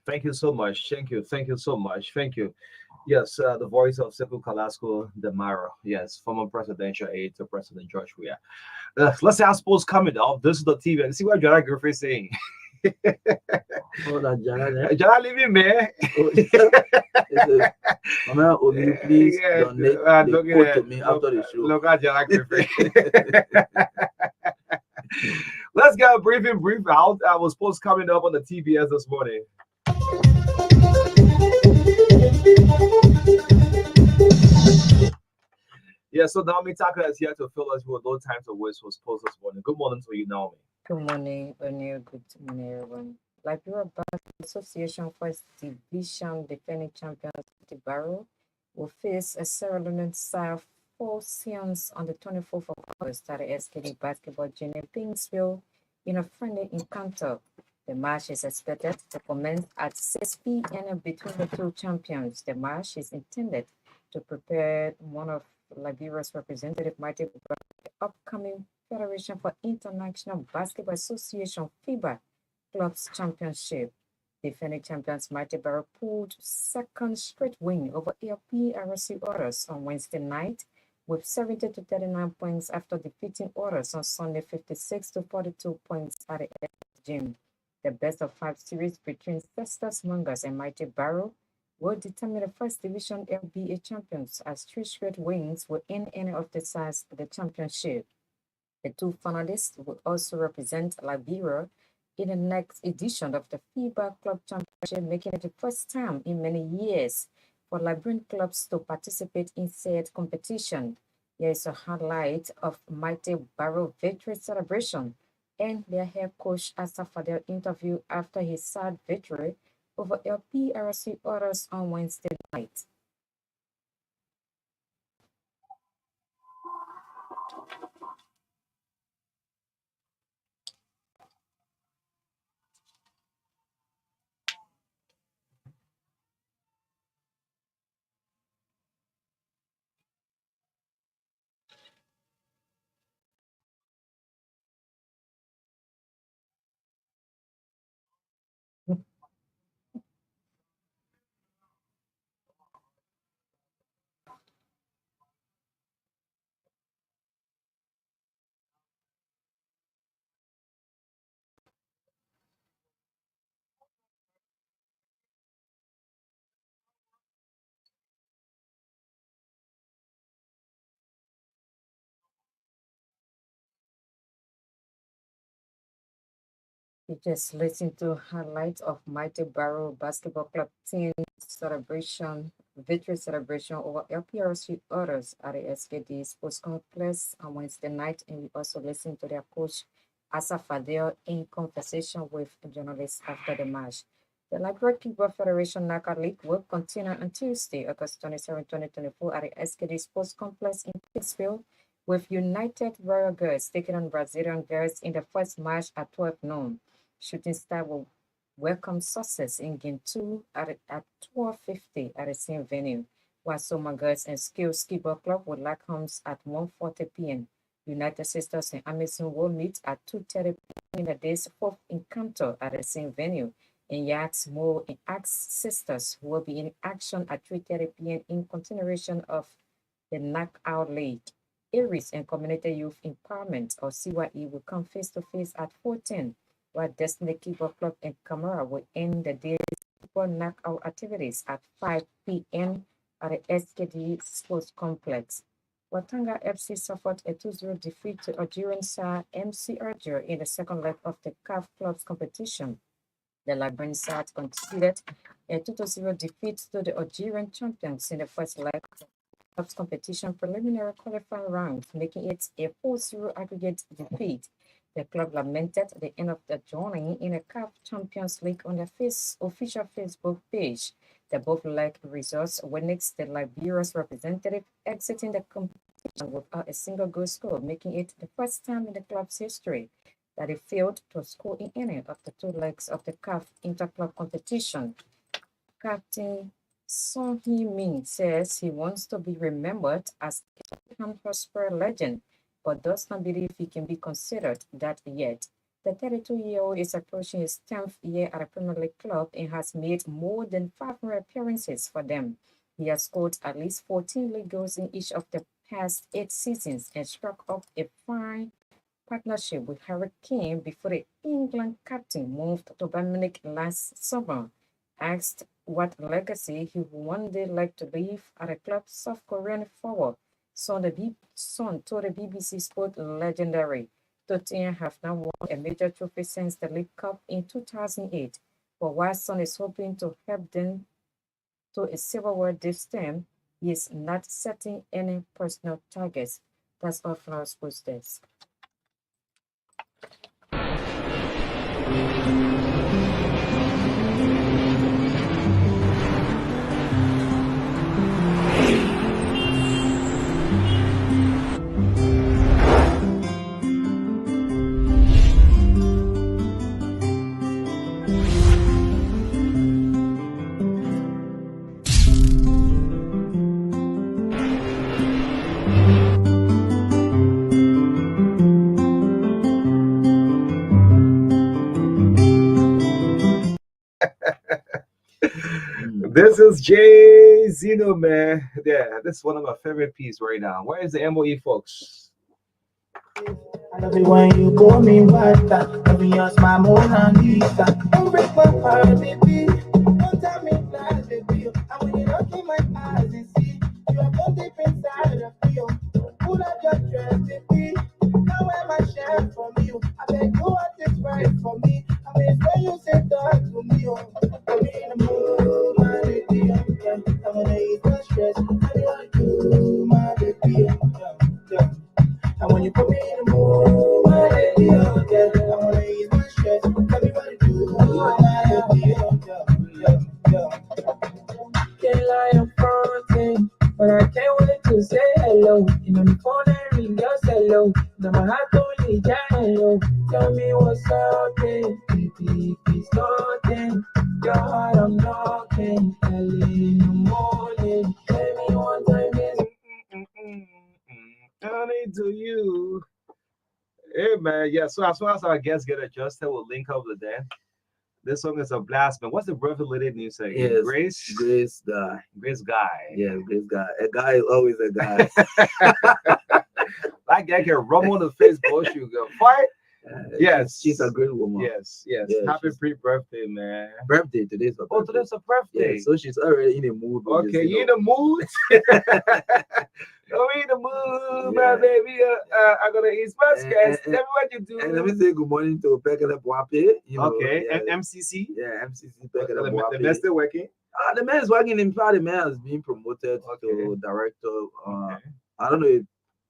Thank you so much. Thank you so much. Thank you. Yes, the voice of Sekou Kalasco Demaro. Yes, former presidential aide to President George Weah. Let's say I suppose coming up. This is the TV. See what Jara Griffith is saying. Jara leaving me. Mama, please donate the code to me after the show. Look at Jara Griffith. Let's get a brief out. I was supposed coming up on the TBS this morning. Yeah, so Naomi Taka is here to fill us with no time to waste was posed this morning. Good morning to you, Naomi. Good morning, O'Neill. Good morning, everyone. Liberia Basketball Association First Division defending champions Barrow will face a Sierra Leone side 4 Sions on the 24th of August at the SKD Basketball Gym in Pingsville in a friendly encounter. The match is expected to commence at 6 p.m. between the two champions. The match is intended to prepare one of Liberia's representative Mighty Barrow the upcoming Federation for International Basketball Association FIBA Clubs Championship. Defending champions Mighty Barrow pulled second straight win over LPRC Otters on Wednesday night with 70 to 39 points after defeating Otters on Sunday 56 to 42 points at the gym. The best of 5 series between Festus Mangas and Mighty Barrow will determine the first division LBA champions as 3 straight wins will end any of the sides of the championship. The two finalists will also represent Liberia in the next edition of the FIBA Club Championship, making it the first time in many years for Liberian clubs to participate in said competition. Here is a highlight of Mighty Barrow victory celebration and their head coach Asa for their interview after his sad victory over LPRC Otters on Wednesday night. You just listen to highlights of Mighty Barrow Basketball Club team celebration, victory celebration over LPRC others at the SKD Sports Complex on Wednesday night, and we also listen to their coach Asa Fadel in conversation with journalists after the match. The Liberia People Federation Knockout League will continue on Tuesday, August 27, 2024, at the SKD Sports Complex in Pittsfield, with United Royal Girls taking on Brazilian Girls in the first match at 12 noon. Shooting Star will welcome success in Game 2 at 12:50 at the same venue, while Soma Girls and Skills Ski Club will lock homes at 1:40 p.m. United Sisters and Amazon will meet at 2:30 p.m. in the day's fourth encounter at the same venue. And Yaks Mo and Axe Sisters will be in action at 3:30 p.m. in continuation of the Knockout League. Aries and Community Youth Empowerment, or CYE, will come face to face at 4:10, while Destiny Keeper Club and Camara will end the day's football knockout activities at 5 p.m. at the SKD Sports Complex. Watanga FC suffered a 2-0 defeat to Algerian side MC Alger in the second leg of the CAF Clubs competition. The Liberian side conceded a 2-0 defeat to the Algerian champions in the first leg of competition preliminary qualifying round, making it a 4-0 aggregate defeat. The club lamented the end of the journey in the CAF Champions League on their official Facebook page. The both leg results witnessed the Liberia's representative exiting the competition without a single goal score, making it the first time in the club's history that it failed to score in any of the two legs of the CAF interclub competition. Captain Son Heung-min says he wants to be remembered as a Tottenham Hotspur legend, but does not believe he can be considered that yet. The 32-year-old is approaching his 10th year at a Premier League club and has made more than 500 appearances for them. He has scored at least 14 league goals in each of the past 8 seasons and struck up a fine partnership with Harry Kane before the England captain moved to Bayern Munich last summer. Asked what legacy he would one day like to leave at a club, South Korean forward Son told the BBC Sport legendary. Tottenham have now won a major trophy since the League Cup in 2008. But while Son is hoping to help them to a silverware this term, he is not setting any personal targets. That's all from our sports desk. This is Jay Zeno, man. Yeah, this is one of my favorite pieces right now. Where is the MOE, folks? I love it when you call me water. Love you smile more than Lisa. Don't break my heart, baby. Don't tell me lies, baby. And when you look in my eyes, you see you are both deep inside of me. Pull up your dress, baby. Now wear my shirt from you. I beg you what is right for me. I mean, when you say talk to me, put me in the mood, my baby. I wanna eat my stress. I want you, my baby. And when you put me in the mood, my lady, I wanna ease my stress. Everybody do my lady, Can't lie, I'm fronting, but I can't wait to say hello. You know the phone and ring your hello. Now my heart only hello. Tell me what's up, baby, if it's nothing. Your heart I'm knocking, early in the morning. Tell me one time, yes. Honey to you. Hey man, yeah. So as soon as our guests get adjusted, we'll link up with them. This song is a blast, man. What's the brother lady name say? Yes, Grace Guy. Grace Guy. Yes, Grace Guy. A guy is always a guy. That guy can run on the Facebook, you go fight. Yes, she's a great woman. Yes, yes. Yeah, Happy pre-birthday, man. Birthday today's her Oh, birthday. today's a birthday. Yeah, so she's already in the mood. Okay, you in the mood? Oh, in the mood, my baby. I'm gonna eat smash. Tell me what you do. And let me say good morning to Pekele Boape. You know, Okay, yeah, MCC. Yeah, MCC Pekele Boape. The man still working? The man is working. In fact, the man is being promoted to director. I don't know if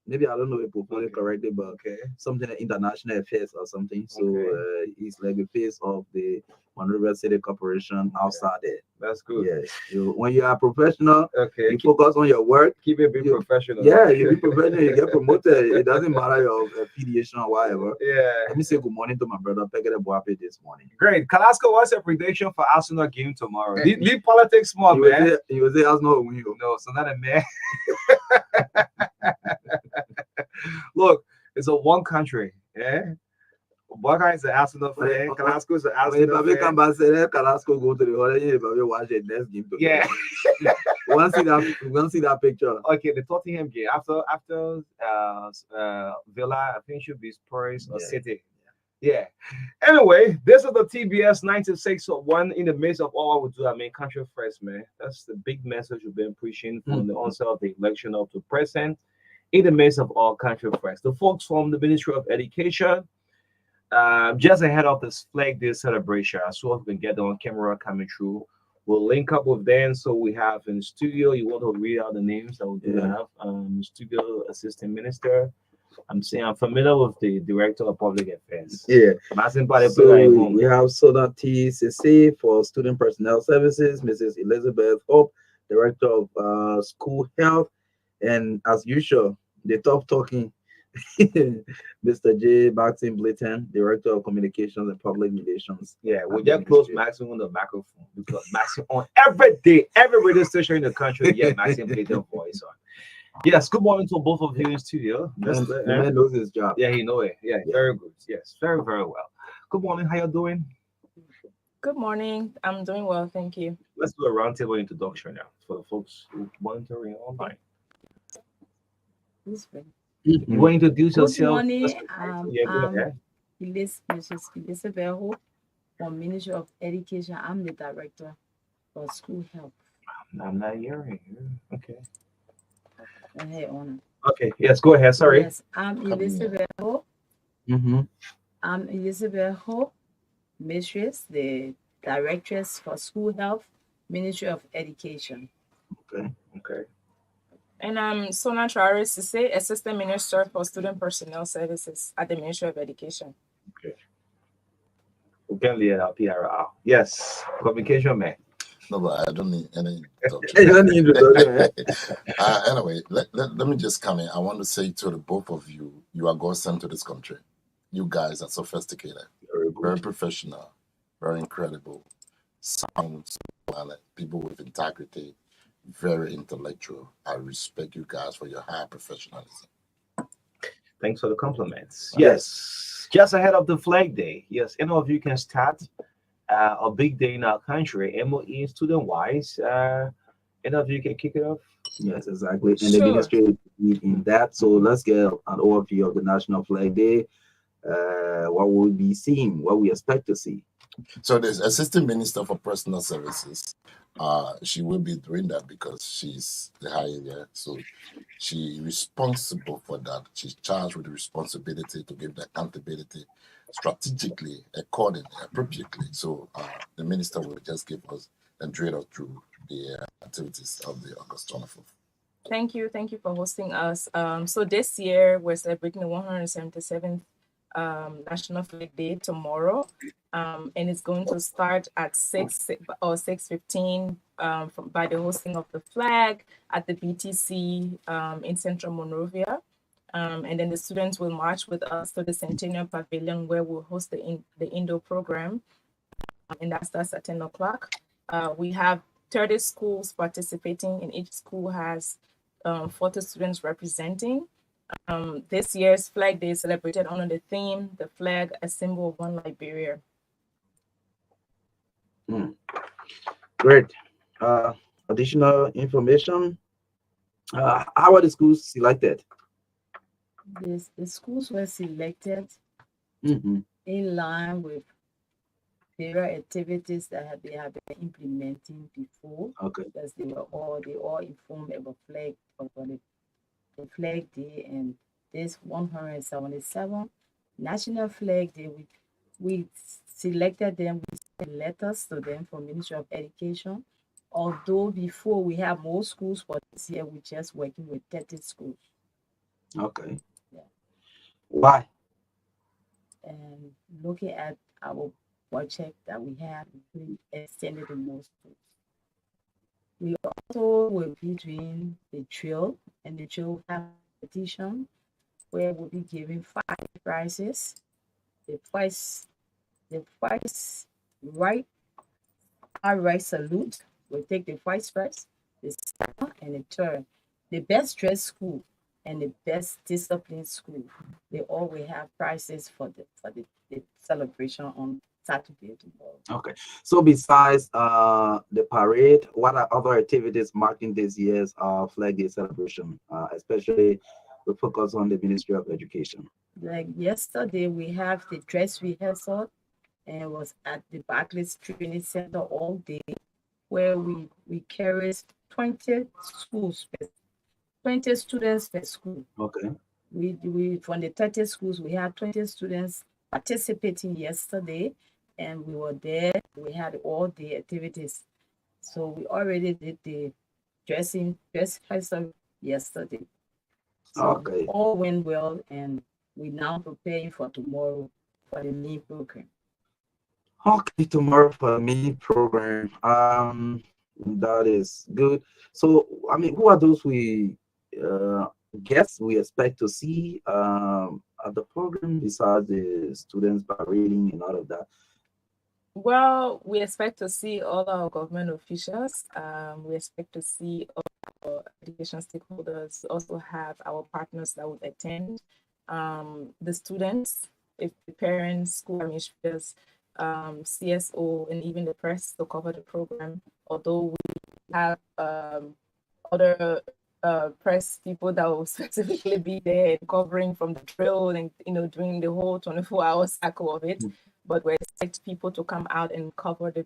maybe I don't know if portfolio correctly, but something like international affairs or something. So he's like the face of the Monrovia City Corporation outside there. That's good. Yeah, when you are a professional, you focus on your work. Keep it being professional. Yeah, you be professional, you get promoted. It doesn't matter your affiliation or whatever. Yeah. Let me say good morning to my brother Pekele Boape this morning. Great. Kalasco, what's your prediction for Arsenal game tomorrow? Leave politics more, man. You will say Arsenal win. No, so not a man. Look, it's a one country. Yeah. Barca is an Arsenal fan. Kalasco is an Arsenal fan. Come back, say that Kalasco go to the holiday. But we watch the next game together. Yeah. We want to see that picture. Okay, the Tottenham game after Villa. I think should be Spurs or City. Yeah. Anyway, this is the TBS 96.1 in the midst of all I would do. I mean, country first, man. That's the big message we've been pushing from the onset of the election up to present. In the midst of all country first, the folks from the Ministry of Education, just ahead of this Flag Day celebration, as well as we can get on camera coming through. We'll link up with them. So we have in the studio. You want to read out the names that we do have? Studio Assistant Minister. I'm saying I'm familiar with the Director of Public Affairs. Yeah. So we have Soda TCC for Student Personnel Services, Mrs. Elizabeth Hope, Director of School Health, and as usual, the top talking Mr. J. Martin Blayton, Director of Communications and Public Relations. Yeah, we just close Maxim on the microphone because Maxim on every day, every radio station in the country, Maxim Blayton voice on. Yes, good morning to both of you in studio. The man knows his job. Yeah, he knows it. Yeah, very good. Yes, very, very well. Good morning. How you doing? Good morning. I'm doing well, thank you. Let's do a roundtable introduction now for the folks who monitoring online. You want to introduce yourself? Good morning. Go ahead. Mrs. Elizabeth Hope from Ministry of Education. I'm the Director for School Health. I'm not hearing you. Okay. Hey, Honor. Okay. Yes, go ahead. Sorry. Yes, I'm Elizabeth Hope. I'm Elizabeth Hope, Mistress, the Directress for School Health, Ministry of Education. Okay. And I'm Sona Traore Sise, Assistant Minister for Student Personnel Services at the Ministry of Education. Okay. We can lead our PRR. Yes, communication man. No, but I don't need any introduction. Anyway, let me just come in. I want to say to the both of you, you are God sent to this country. You guys are sophisticated, very professional, very incredible, sound, people with integrity, very intellectual. I respect you guys for your high professionalism. Thanks for the compliments. Yes, just ahead of the Flag Day. Yes, any of you can start a big day in our country, MOE student-wise. Any of you can kick it off? Yes, exactly. And the ministry is in that. So let's get an overview of the National Flag Day. What we'll be seeing, what we expect to see. So the Assistant Minister for Personal Services, she will be doing that because she's the higher there. So she's responsible for that. She's charged with the responsibility to give the accountability strategically, accordingly, appropriately. So the minister will just give us and trail us through the activities of the August 24th. Thank you for hosting us. So this year we're celebrating the 177th National Flag Day tomorrow, and it's going to start at 6 or 6:15 by the hosting of the flag at the BTC in Central Monrovia. And then the students will march with us to the Centennial Pavilion where we'll host the indoor program, and that starts at 10 o'clock. We have 30 schools participating, and each school has 40 students representing. This year's Flag Day is celebrated under the theme, the flag, a symbol of one Liberia. Great. Additional information. How are the schools selected? The schools were selected in line with various activities that they have been implementing before. Okay. Because they all informed about the Flag Day, and this 177 National Flag Day. We selected them. We sent letters to them from Ministry of Education. Although before we have more schools, but this year we're just working with 30 schools. Okay. Yeah. Why? And looking at our project that we have, we extended in more schools. We also will be doing the drill, and the drill have competition where we'll be giving 5 prizes. The first, the first right, our right salute will take the first prize, the second and the third. The best dressed school and the best disciplined school, they all will have prizes for the celebration on Saturday tomorrow. Okay. So besides the parade, what are other activities marking this year's Flag Day celebration? Especially we focus on the Ministry of Education. Like yesterday, we have the dress rehearsal, and it was at the Barclays Training Center all day, where we carried 20 schools, 20 students per school. Okay. We from the 30 schools, we had 20 students participating yesterday, and we were there. We had all the activities. So we already did the dress rehearsal yesterday. So Okay. all went well, and we now preparing for tomorrow for the main program. Okay, tomorrow for the main program. That is good. So, I mean, who are those we guests we expect to see at the program besides the students parading and all of that? Well, we expect to see all our government officials. We expect to see all our education stakeholders. Also have our partners that would attend. The students, if the parents, school administrators, CSO, and even the press to cover the program. Although we have other press people that will specifically be there and covering from the drill and during the whole 24-hour cycle of it. But we expect people to come out and cover the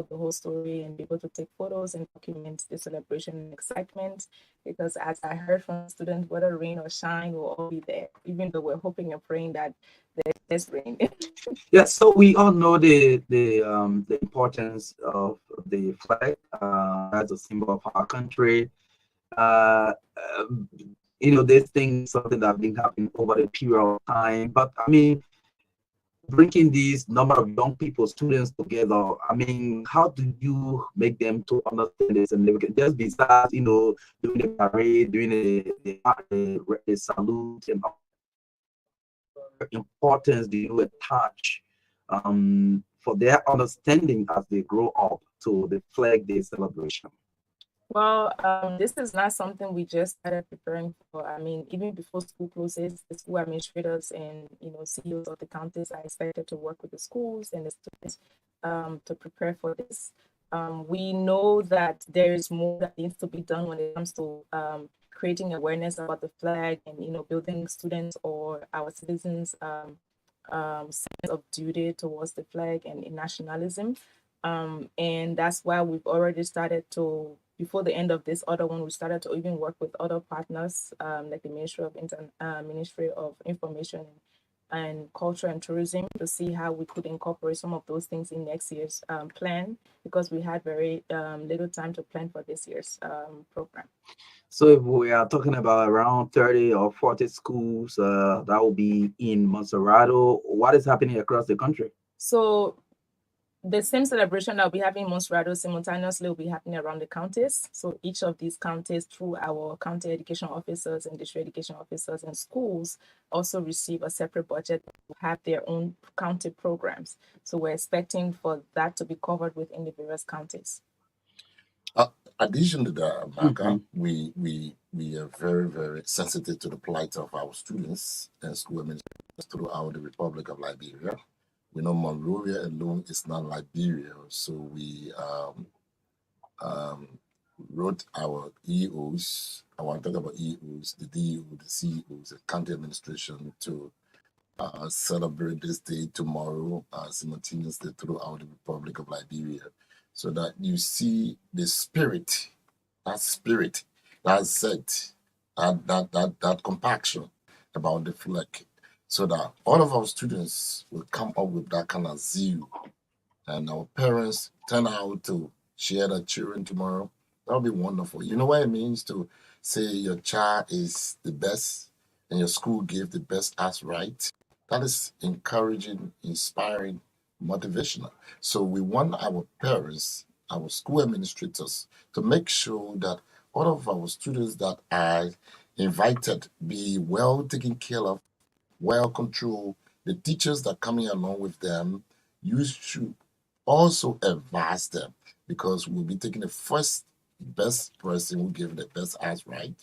whole story and be able to take photos and document the celebration and excitement. Because as I heard from students, whether rain or shine, will all be there. Even though we're hoping and praying that there's rain. Yeah, so we all know the importance of the flag as a symbol of our country. This thing is something that has been happening over a period of time. But I mean, bringing these number of young people, students together, I mean, how do you make them to understand this significance? Just besides, doing the parade, doing the salute, and importance do you attach for their understanding as they grow up to the Flag Day celebration? Well, this is not something we just started preparing for. I mean, even before school closes, the school administrators and CEOs of the counties are expected to work with the schools and the students to prepare for this. We know that there is more that needs to be done when it comes to creating awareness about the flag and building students or our citizens' sense of duty towards the flag and in nationalism. And that's why we've already started to, before the end of this other one, we started to even work with other partners like the Ministry of Information and Culture and Tourism to see how we could incorporate some of those things in next year's plan, because we had very little time to plan for this year's program. So if we are talking about around 30 or 40 schools, that will be in Monserrato. What is happening across the country? So the same celebration that we have in Monserrato simultaneously will be happening around the counties. So each of these counties, through our county education officers and district education officers and schools, also receive a separate budget to have their own county programs. So we're expecting for that to be covered within the various counties. Addition to that, Marka, we are very, very sensitive to the plight of our students and school administrators throughout the Republic of Liberia. We know Monrovia alone is not Liberia, so we wrote our EOs. I want to talk about EOs, the DEO, the CEOs, the county administration, to celebrate this day tomorrow simultaneously throughout the Republic of Liberia, so that you see the spirit, that set, that compaction about the flag, so that all of our students will come up with that kind of zeal, and our parents turn out to share their children tomorrow. That'll be wonderful. You know what it means to say your child is the best and your school gave the best as right? That is encouraging, inspiring, motivational. So we want our parents, our school administrators to make sure that all of our students that are invited be well taken care of, well controlled. The teachers that are coming along with them, you should also advise them, because we'll be taking the first best person who gave the best as right.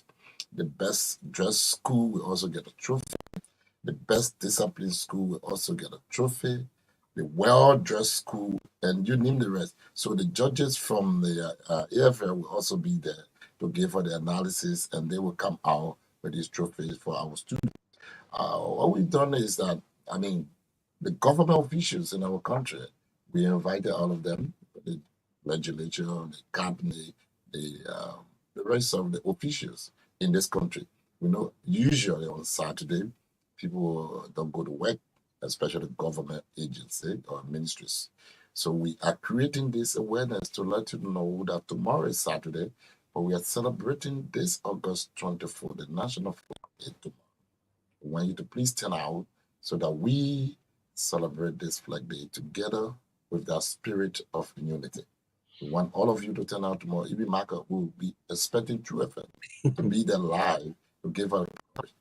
The best dressed school will also get a trophy. The best disciplined school will also get a trophy. The well dressed school, and you name the rest. So the judges from the AFL will also be there to give her the analysis, and they will come out with these trophies for our students. What we've done is that, I mean, the government officials in our country, we invited all of them, the legislature, the cabinet, the rest of the officials in this country. We know usually on Saturday, people don't go to work, especially government agency or ministries. So we are creating this awareness to let you know that tomorrow is Saturday, but we are celebrating this August 24th, the National Flag Day tomorrow. We want you to please turn out so that we celebrate this Flag Day together with that spirit of unity. We want all of you to turn out tomorrow. Even Marka will be expecting True FM to be there live to give her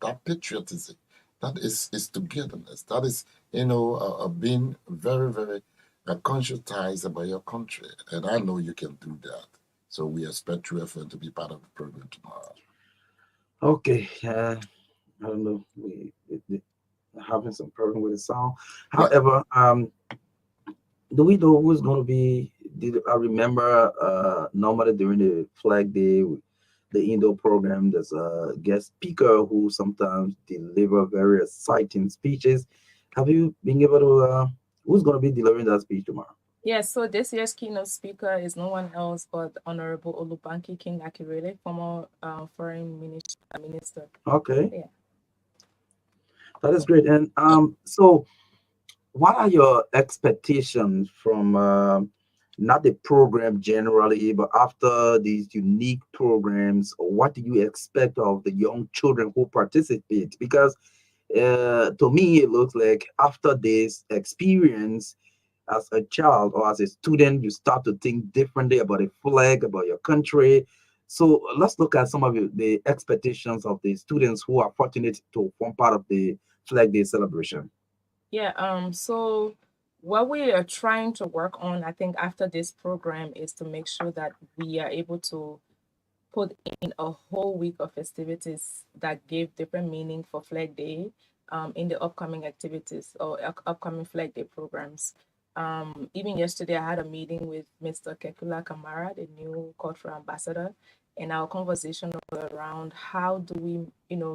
that patriotism. That is togetherness. That is, being very, very conscientized about your country. And I know you can do that. So we expect True FM to be part of the program tomorrow. Okay. I don't know. We having some problem with the sound. Yeah. However, do we know who's going to be? Did I remember normally during the Flag Day, the indoor program, there's a guest speaker who sometimes deliver very exciting speeches. Have you been able to? Who's going to be delivering that speech tomorrow? Yes, so this year's keynote speaker is no one else but Honorable Olubanki King Akirele, former foreign minister. Okay, Yeah. that is great. And so what are your expectations from not the program generally, but after these unique programs? What do you expect of the young children who participate? Because to me, it looks like after this experience as a child or as a student, you start to think differently about a flag, about your country. So let's look at some of the expectations of the students who are fortunate to form part of the Flag Day celebration. Yeah, so what we are trying to work on, I think, after this program is to make sure that we are able to put in a whole week of festivities that give different meaning for Flag Day in the upcoming activities or upcoming Flag Day programs. Even yesterday, I had a meeting with Mr. Kekula Kamara, the new cultural ambassador, and our conversation was around how do we,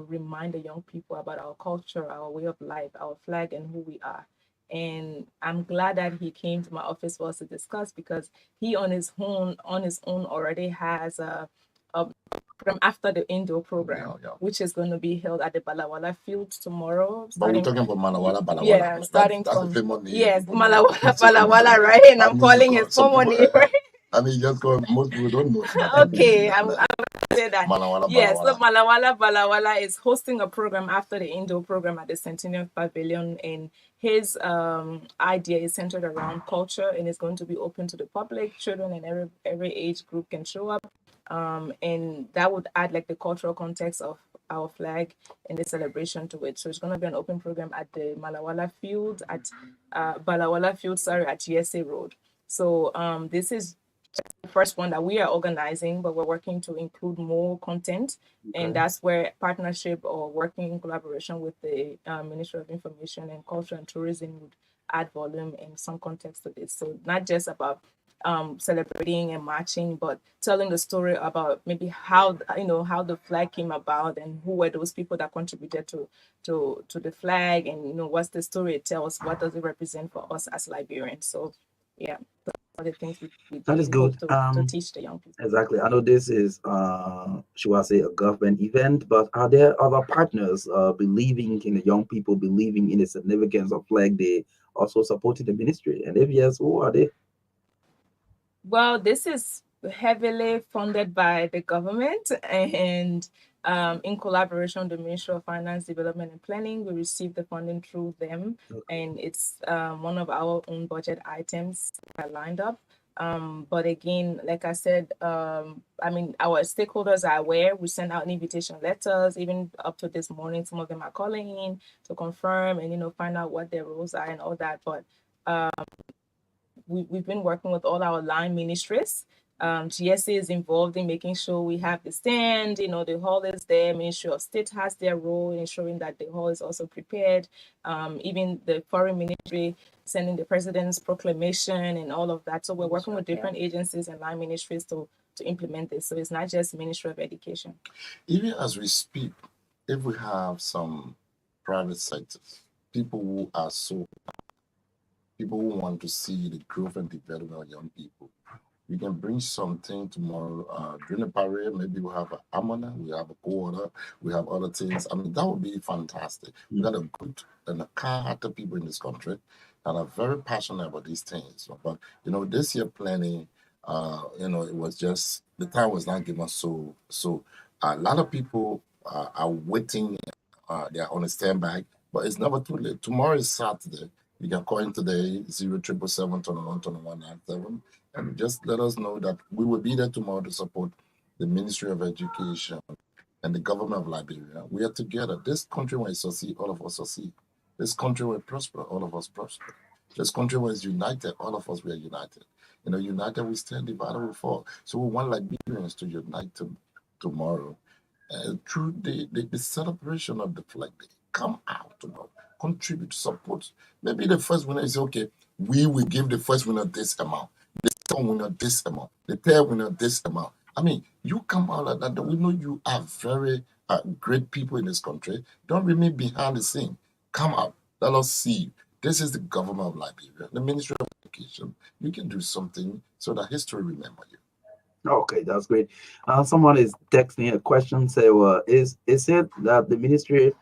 remind the young people about our culture, our way of life, our flag, and who we are. And I'm glad that he came to my office for us to discuss, because he on his own already has a program after the indoor program, which is going to be held at the Balawala Field tomorrow. But we're talking about Malawala, Balawala. Yeah, starting That's from a famous name. yes, Malawala, Balawala, right? And I'm calling his former name, right? I mean, just call, most people don't know. Okay, I'm going to say that. Malawala, Yes, so Balawala. Malawala Balawala is hosting a program after the indoor program at the Centennial Pavilion, and his idea is centered around culture, and it's going to be open to the public. Children and every age group can show up, and that would add like the cultural context of our flag and the celebration to it. So it's going to be an open program at the Malawala Field at Balawala Field, sorry, at GSA Road. So this is the first one that we are organizing, but we're working to include more content. And that's where partnership or working in collaboration with the Ministry of Information and Culture and Tourism would add volume and some context to this. So not just about celebrating and marching, but telling the story about maybe how how the flag came about and who were those people that contributed to the flag, and what's the story it tells, what does it represent for us as Liberians. So yeah, those are the things That is we good. hope to teach the young people. Exactly. I know this is, should I say, a government event, but are there other partners believing in the young people, believing in the significance of Flag Day, also supporting the ministry? And if yes, who are they? Well, this is heavily funded by the government, and in collaboration with the Ministry of Finance, Development and Planning, we receive the funding through them, and it's one of our own budget items that lined up. But again, like I said, I mean, our stakeholders are aware. We send out invitation letters, even up to this morning. Some of them are calling in to confirm and find out what their roles are and all that. But we've been working with all our line ministries. GSA is involved in making sure we have the stand, the hall is there. Ministry of State has their role in ensuring that the hall is also prepared. Even the foreign ministry sending the president's proclamation and all of that. So we're working with different agencies and line ministries to implement this. So it's not just Ministry of Education. Even as we speak, if we have some private sectors, people who are people who want to see the growth and development of young people, we can bring something tomorrow during the parade. Maybe we'll have an ammonia, we have a quarter, we have other things. I mean, that would be fantastic. We got a good and a kind-hearted people in this country that are very passionate about these things. But this year planning, it was just the time was not given. So a lot of people are waiting. They are on a standby, but it's never too late. Tomorrow is Saturday. You can call in today 0777 and just let us know that we will be there tomorrow to support the Ministry of Education and the government of Liberia. We are together. This country will succeed, all of us succeed. This country will prosper, all of us prosper. This country was united, all of us were united. United we stand, divided we fall. So we want Liberians to unite tomorrow through the celebration of the flag day. Come out tomorrow, contribute, support. Maybe the first winner is okay. We will give the first winner this amount, the second winner this amount, the third winner this amount. I mean, you come out like that. We know you are very great people in this country. Don't remain behind the scene. Come out. Let us see you. This is the government of Liberia, the Ministry of Education. You can do something so that history remember you. Okay, that's great. Someone is texting a question. Say, well, is it that the ministry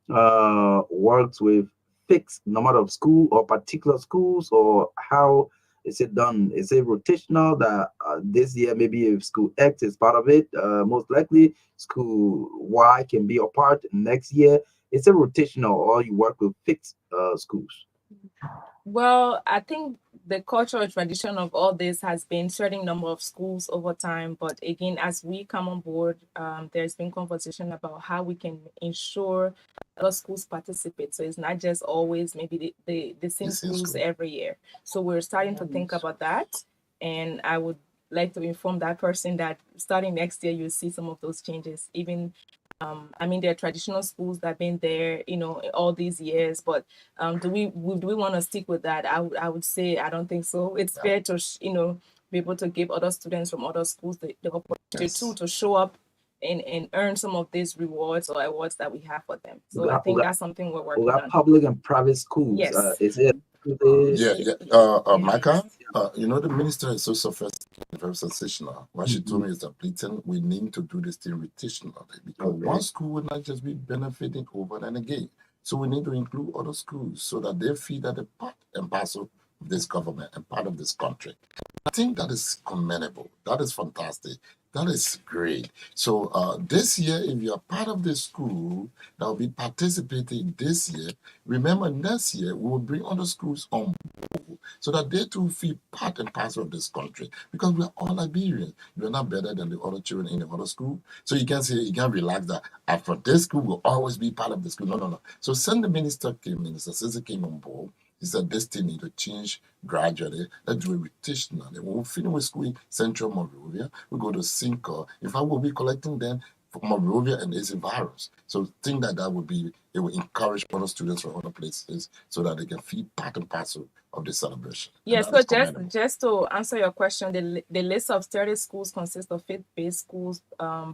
works with fixed number of school or particular schools, or how is it done? Is it rotational that this year maybe if school X is part of it, most likely school Y can be a part next year? Is it rotational or you work with fixed schools? Well, I think the cultural tradition of all this has been certain number of schools over time. But again, as we come on board, there's been conversation about how we can ensure other schools participate. So it's not just always maybe the same schools every year. So we're starting to think about that. And I would like to inform that person that starting next year, you'll see some of those changes. Even I mean, there are traditional schools that have been there, all these years. But do we want to stick with that? I would say I don't think so. It's fair to be able to give other students from other schools the opportunity to show up and earn some of these rewards or awards that we have for them. So I think that's something we're working on. Public and private schools. Yes. Is it? Marka, the minister is so sophisticated, very sensational. What she told me is that Britain, we need to do this thing rotationally because one school will not just be benefiting over and again. So we need to include other schools so that they feel that they're part and parcel of this government and part of this country. I think that is commendable. That is fantastic. That is great. So this year, if you are part of the school that will be participating this year, remember next year we will bring other schools on board so that they too feel part and parcel of this country because we are all Liberians. You are not better than the other children in the other school. So you can say, you can relax that after this school will always be part of the school. No. So send the minister came on board. He said this thing need to change gradually. Let's do it rotationally. When we finish with school in Central Monrovia, we go to Cinco. In fact, we'll be collecting them Monrovia and AC virus. So think that would be, it will encourage other students from other places so that they can feel part and parcel of the celebration. Yeah, so just to answer your question, the list of 30 schools consists of faith-based schools,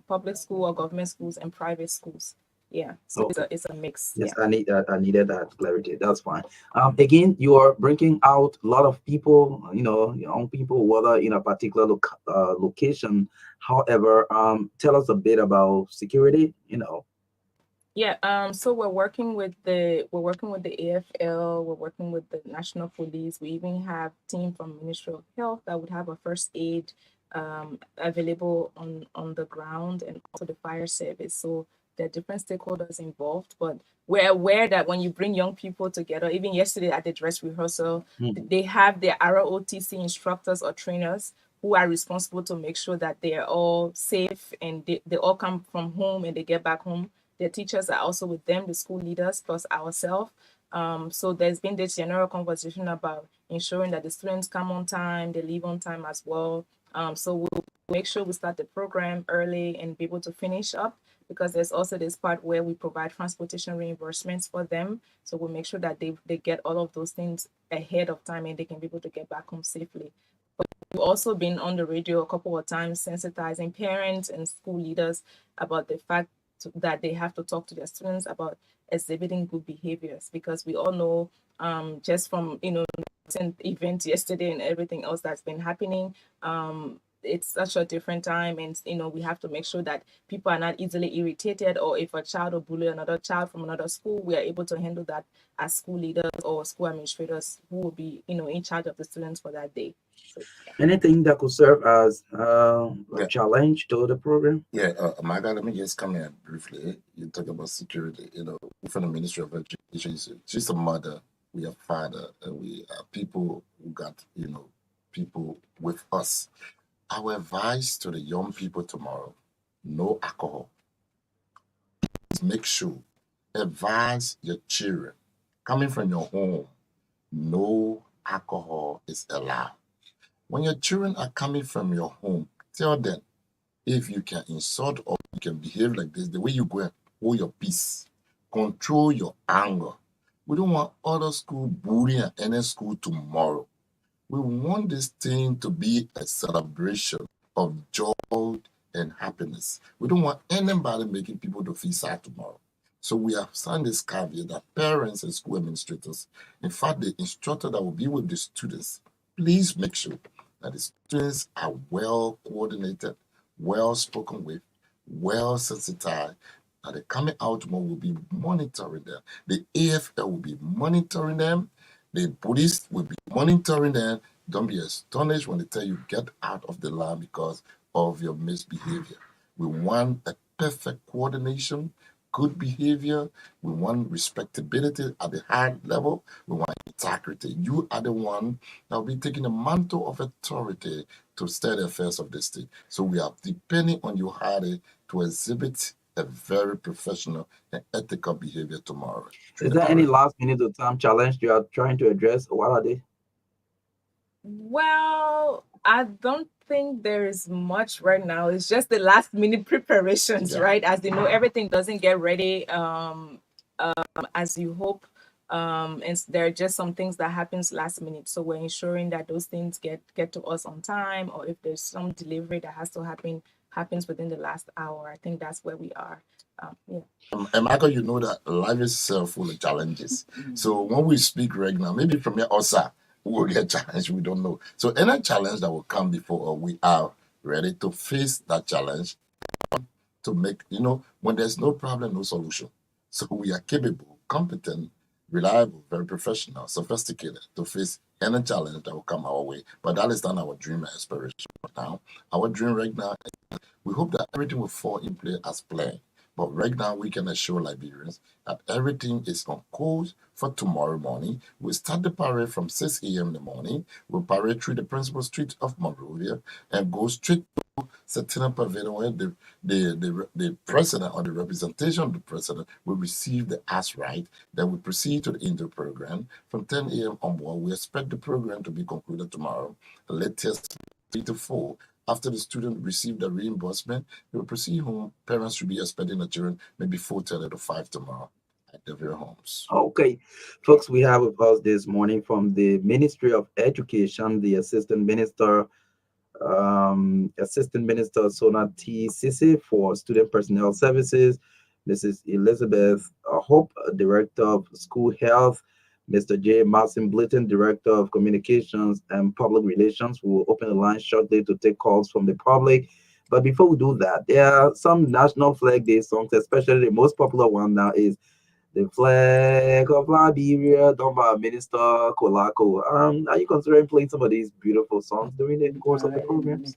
public school or government schools, and private schools. Yeah, so it's a mix. Yes, yeah. I needed that clarity. That's fine. Again, you are bringing out a lot of people, young people, whether in a particular location. However, tell us a bit about security. Yeah, so we're working with the AFL, we're working with the National Police. We even have team from Ministry of Health that would have a first aid available on the ground, and also the fire service. So there are different stakeholders involved, but we're aware that when you bring young people together, even yesterday at the dress rehearsal, they have their ROTC instructors or trainers who are responsible to make sure that they are all safe and they all come from home and they get back home. Their teachers are also with them, the school leaders, plus ourselves. So there's been this general conversation about ensuring that the students come on time, they leave on time as well. So we'll make sure we start the program early and be able to finish up, because there's also this part where we provide transportation reimbursements for them. So we'll make sure that they get all of those things ahead of time and they can be able to get back home safely. But we've also been on the radio a couple of times sensitizing parents and school leaders about the fact that they have to talk to their students about exhibiting good behaviors, because we all know just from event yesterday and everything else that's been happening, it's such a different time, and we have to make sure that people are not easily irritated, or if a child will bully another child from another school, we are able to handle that as school leaders or school administrators who will be in charge of the students for that day. So, anything that could serve as a challenge to the program? Yeah, Marka, let me just come here briefly. You talk about security. From the Ministry of Education, she's a mother, we are father, and we are people who got, people with us. Our advice to the young people tomorrow: no alcohol. Please make sure, advise your children coming from your home, no alcohol is allowed. When your children are coming from your home, tell them, if you can insult or you can behave like this, the way you go and hold your peace, control your anger. We don't want other school bullying any school tomorrow. We want this thing to be a celebration of joy and happiness. We don't want anybody making people to feel sad tomorrow. So we have signed this caveat that parents and school administrators, in fact, the instructor that will be with the students, please make sure that the students are well coordinated, well spoken with, well sensitized. That the coming out tomorrow will be monitoring them. The AFL will be monitoring them. The police will be monitoring them. Don't be astonished when they tell you get out of the line because of your misbehavior. We want a perfect coordination, good behavior. We want respectability at the high level. We want integrity. You are the one that will be taking the mantle of authority to steer the affairs of the state. So we are depending on you, Hardy, to exhibit a very professional and ethical behavior tomorrow. Is there any last minute of time challenge you are trying to address? What are they? Well, I don't think there is much right now. It's just the last minute preparations, right? As you know, everything doesn't get ready as you hope. And there are just some things that happens last minute. So we're ensuring that those things get to us on time, or if there's some delivery that has to happens within the last hour. I think that's where we are. Yeah. And Michael, you know that life is full of challenges. So when we speak right now, maybe from here also we will get challenged. We don't know. So any challenge that will come before, we are ready to face that challenge. To make, when there's no problem, no solution. So we are capable, competent, reliable, very professional, sophisticated to face any challenge that will come our way. But that is not our dream and aspiration right now. Our dream right now is we hope that everything will fall in place as planned. But right now, we can assure Liberians that everything is on course for tomorrow morning. We'll start the parade from 6 a.m. in the morning. We'll parade through the principal street of Monrovia and go straight to Setina Pavilion, where the president or the representation of the president will receive the ask right. Then we proceed to the indoor program. From 10 a.m. onward, we expect the program to be concluded tomorrow, latest 3 to 4. After the student received the reimbursement, they will proceed home. Parents should be expecting the children maybe 4:30 to 5 tomorrow at their homes. Okay, folks, we have with us this morning from the Ministry of Education, the Assistant Minister Sona T. Sisi for Student Personnel Services, Mrs. Elizabeth Hope, Director of School Health, Mr. J. Martin Blyton, Director of Communications and Public Relations. We will open the line shortly to take calls from the public. But before we do that, there are some National Flag Day songs, especially the most popular one now is The Flag of Liberia, done by Minister Kolako. Are you considering playing some of these beautiful songs during the course of the programs?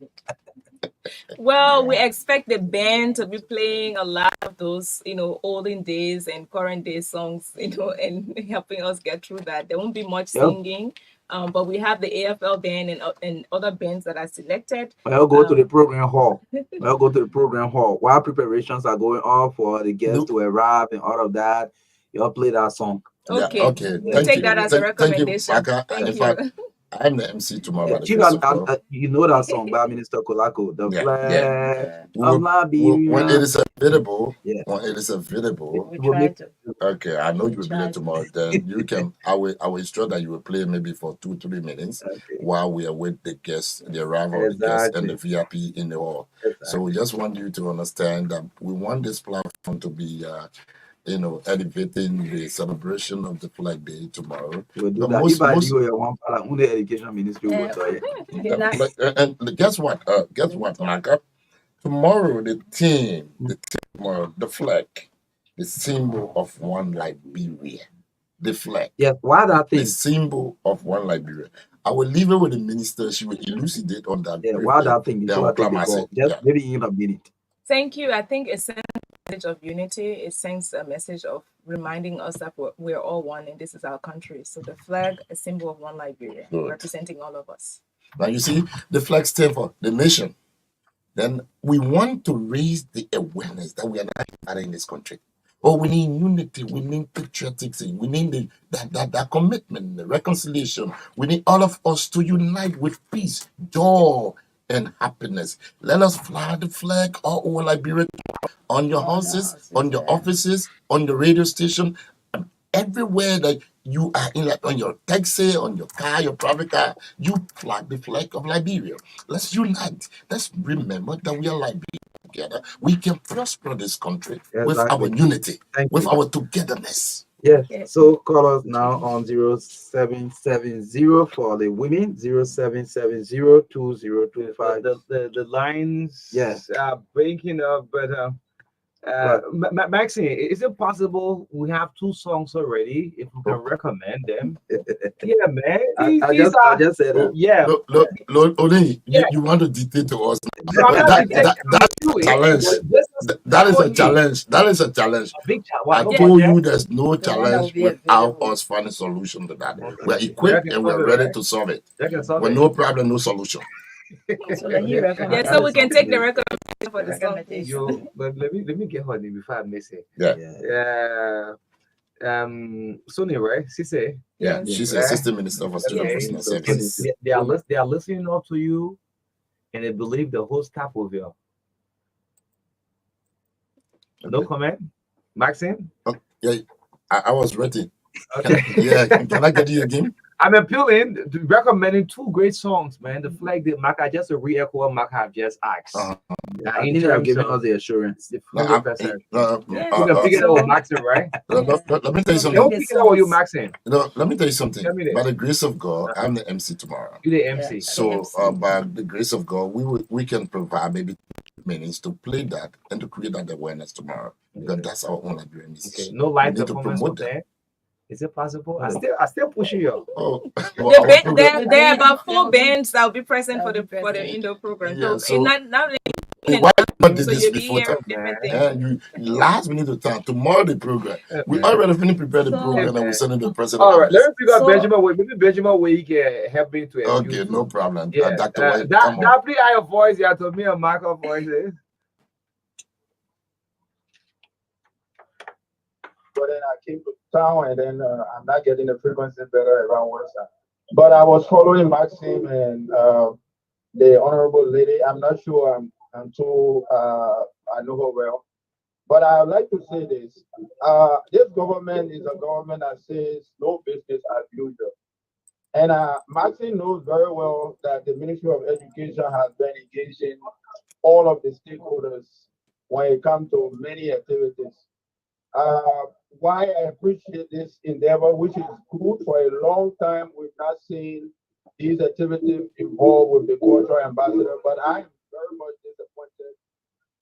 Well, we expect the band to be playing a lot of those, olden days and current day songs, and helping us get through that. There won't be much singing, but we have the AFL band and other bands that are selected. I'll go to the program hall. I'll go to the program hall while preparations are going on for the guests to arrive and all of that. Y'all play that song. Okay, Yeah, okay. we'll take that as a recommendation. Thank you, Marka. Thank In you. fact, I'm the MC tomorrow by the Chief, grace of God. you know that song by Minister Kolako, The Flag of When Liberia. it is available, Yeah. when it is available, We try to. okay, I know you will be there tomorrow. Then you can. I will instruct that you will play maybe for 2-3 minutes while we await the guests, the arrival of the guests and the VIP in the hall. So we just want you to understand that we want this platform to be elevating the celebration of the Flag Day tomorrow. We'll do But that. most, If I most, do one part, only education ministry will tell you. and guess what? Guess what, Marka? Tomorrow, the theme tomorrow, the flag, the symbol of one Liberia. The flag. Yes, why that thing? The symbol of one Liberia. I will leave it with the minister. She will elucidate on that. Yeah, why that thing? Then we'll Before I take the call. Just maybe in a minute. Thank you. I think it sends a message of unity. It sends a message of reminding us that we're all one and this is our country. So the flag, a symbol of one Liberia, representing all of us. Now you see, the flag stands for the nation. Then we want to raise the awareness that we are not united in this country. Oh, we need unity, we need patriotism, we need that commitment, the reconciliation. We need all of us to unite with peace, joy, and happiness. Let us fly the flag all over Liberia, on your houses, on your offices, on the radio station, everywhere that you are in, like on your taxi, on your car, your private car, you flag the flag of Liberia. Let's unite. Let's remember that we are Liberia together. We can prosper this country with our unity, with our togetherness. Yes. So call us now on 0770 for the women, 0770-2025. The lines are breaking up, but Maxine, is it possible we have 2 songs already? If we can recommend them, yeah, man. I just said that. Yeah. Only you want to dictate to us. That's a challenge. That is a challenge. That is a challenge. I told you there's no challenge without us finding a solution to that. We're equipped and we're ready to solve it. With no problem, no solution. So we can take the recommendation for the song. But let me get her name before I miss it. Yeah. Sonia, right? She said. Yeah, she's Assistant Minister for Student Personnel Services. They are listening up to you, and they believe the whole staff will be up. No comment, Maxine. Yeah, I was ready. Okay. Can I get you again? I'm appealing to recommending 2 great songs, man. The flag that Mark, I just re-echo what Mark have just asked. I think they're giving us the assurance. You can pick it up with Maxine, right? Let me tell you something. Don't pick it up with you, Maxine. Let me tell you something. By the grace of God, I'm the MC tomorrow. You're the MC. So by the grace of God, we can provide maybe minutes to play that and to create that awareness tomorrow. Because that's our own Liberian message. Okay. No live to promote that. Is it possible? I still push you. There are about 4 bands that will be present for the indoor program. Yeah, so now why did this before time? Last minute of time. Tomorrow the program. We already finished preparing the program and we send it to the president. All right, let me figure out Benjamin way. Maybe Benjamin way he can help me to. Okay, no problem. Yeah, Dr. that pretty higher voice. Yeah, to me and Marka voices. But then I came to town, and then I'm not getting the frequency better around West. But I was following Maxim, and the honorable lady. I'm not sure I'm too I know her well, but I would like to say this. This government is a government that says no business as usual. And Maxine knows very well that the Ministry of Education has been engaging all of the stakeholders when it comes to many activities. Uh, why I appreciate this endeavor, which is good for a long time, we've not seen these activities involved with the cultural ambassador, but I am very much disappointed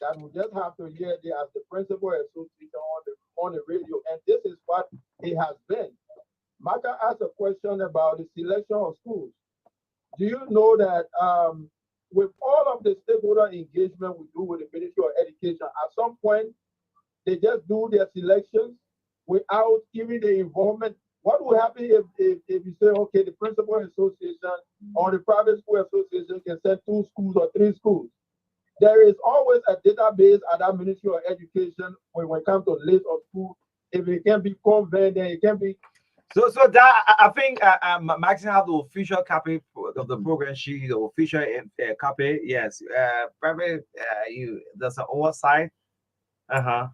that we just have to hear the as the principal association on the radio, and this is what it has been. Marka asked a question about the selection of schools. Do you know that with all of the stakeholder engagement we do with the Ministry of Education, at some point they just do their selections without even the involvement. What will happen if you say, okay, the principal association or the private school association can send 2 schools or 3 schools? There is always a database at that Ministry of Education when it comes to list of schools. If it can be convened, then it can be. So that I think Maxine have the official copy of the program sheet, the official copy. Yes, probably you there's an oversight. Uh-huh.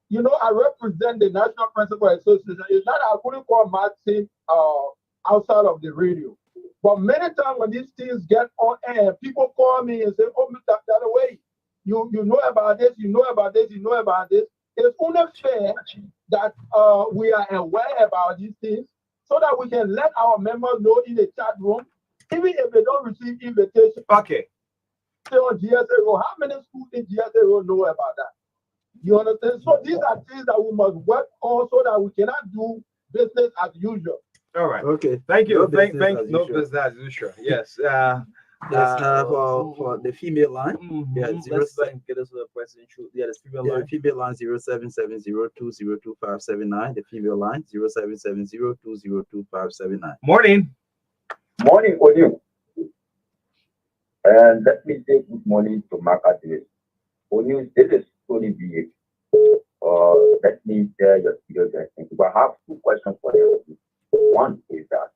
You know, I represent the National Principal Association. It's not I couldn't call Martin outside of the radio. But many times when these things get on air, people call me and say, oh, Mr. That way, you know about this, you know about this, you know about this. It's only fair that we are aware about these things so that we can let our members know in the chat room, even if they don't receive invitation. Okay. Say on GSA Road, how many schools in GSA Road know about that? You understand? So these are things that we must work on so that we cannot do business as usual. All right. Okay. Thank you. No Thank business as no usual. business as usual. Yes. Yes, for the female line, yeah, Get us the question. Yeah, the female yeah, line. the female line 0770202579. The female line 0770202579. Morning. Morning, Onion. And let me say good morning to Marka today. Onion, this is Tony B. Let me share your video guys. I have 2 questions for you. One is that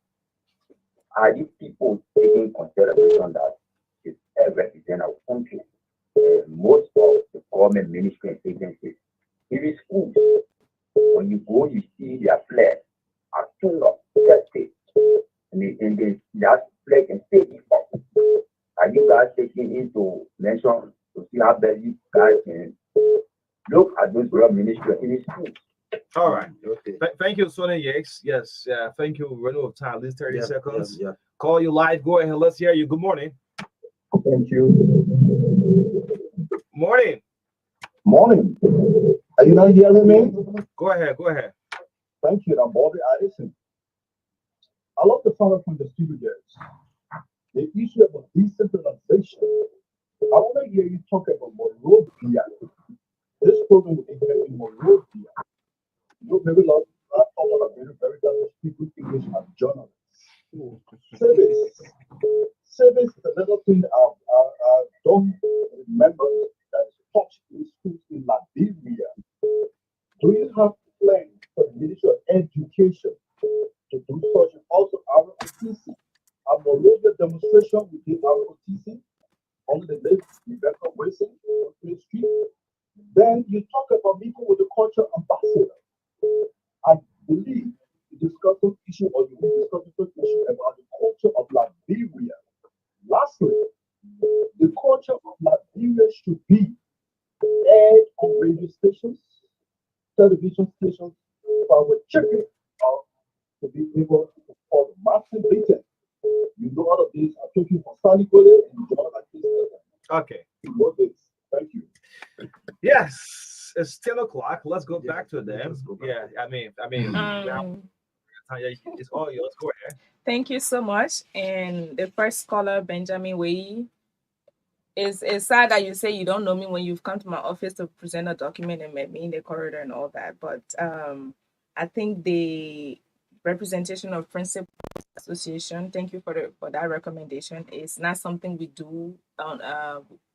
are these people taking consideration that it's a represent our country? Most of the government ministry and agencies, even schools, when you go, you see their flag are tuned up, that state. And that flag and state up. Are you guys taking into mention to see how best you guys can look at those government ministry in the schools? All right. Okay. Thank you, Sonia Yakes. Yes. Thank you. We're running out of time. At least 30 Yeah, seconds. yeah. Call you live. Go ahead. Let's hear you. Good morning. Thank you. Morning. Morning. Are you not hearing me? Go ahead. Go ahead. Thank you. I'm Bobby Addison. I love the follow from the studios. The issue of decentralization. I want to hear you talk about Monrovia. This program will be in Monrovia. You know, maybe a lot of very diverse people English as journalists. Service is another thing I don't remember that is touched in schools in Liberia. Do you have plans for the Ministry of Education to do such and also ROTC? A Moravia demonstration within ROTC on the list Rebecca Wilson on Main Street. Then you talk about people with the culture ambassador. I believe you discuss this issue or you will discuss this issue about the culture of Liberia. Lastly, the culture of Liberia should be aired on radio stations, television stations, for our children to be able to follow. Martin Layton, you know all of these. I'm talking for Sally Gole and John Akis. Okay. You know this. Thank you. Yes. It's 10 o'clock. Let's go back to them. Yeah. I mean, it's all yours. Go ahead. Thank you so much. And the first caller, Benjamin Wei, it's sad that you say you don't know me when you've come to my office to present a document and met me in the corridor and all that. But I think the representation of Principal Association, thank you for that recommendation. It's not something we do on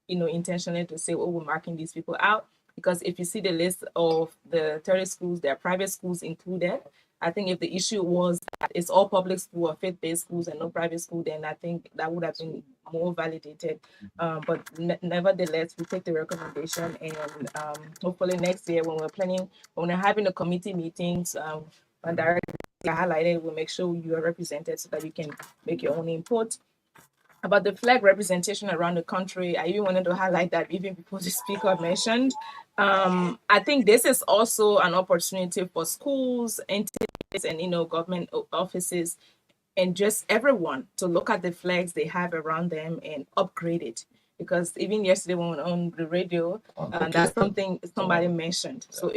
intentionally to say, oh, we're marking these people out. Because if you see the list of the 30 schools, there are private schools included. I think if the issue was that it's all public school or faith-based schools and no private school, then I think that would have been more validated. But nevertheless, we take the recommendation, and hopefully next year when we're having the committee meetings, when directly highlighted, we'll make sure you are represented so that you can make your own input. About the flag representation around the country, I even wanted to highlight that even before the speaker mentioned. I think this is also an opportunity for schools, entities, and government offices, and just everyone to look at the flags they have around them and upgrade it. Because even yesterday when we were on the radio, that's something somebody mentioned. So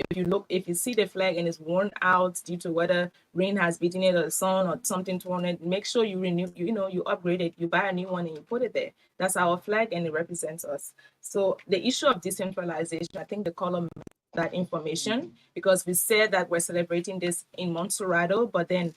if you see the flag and it's worn out due to whether rain has beaten it or the sun or something torn it, make sure you renew, you upgrade it, you buy a new one and you put it there. That's our flag and it represents us. So the issue of decentralization, I think the column that information, because we said that we're celebrating this in Montserrado, but then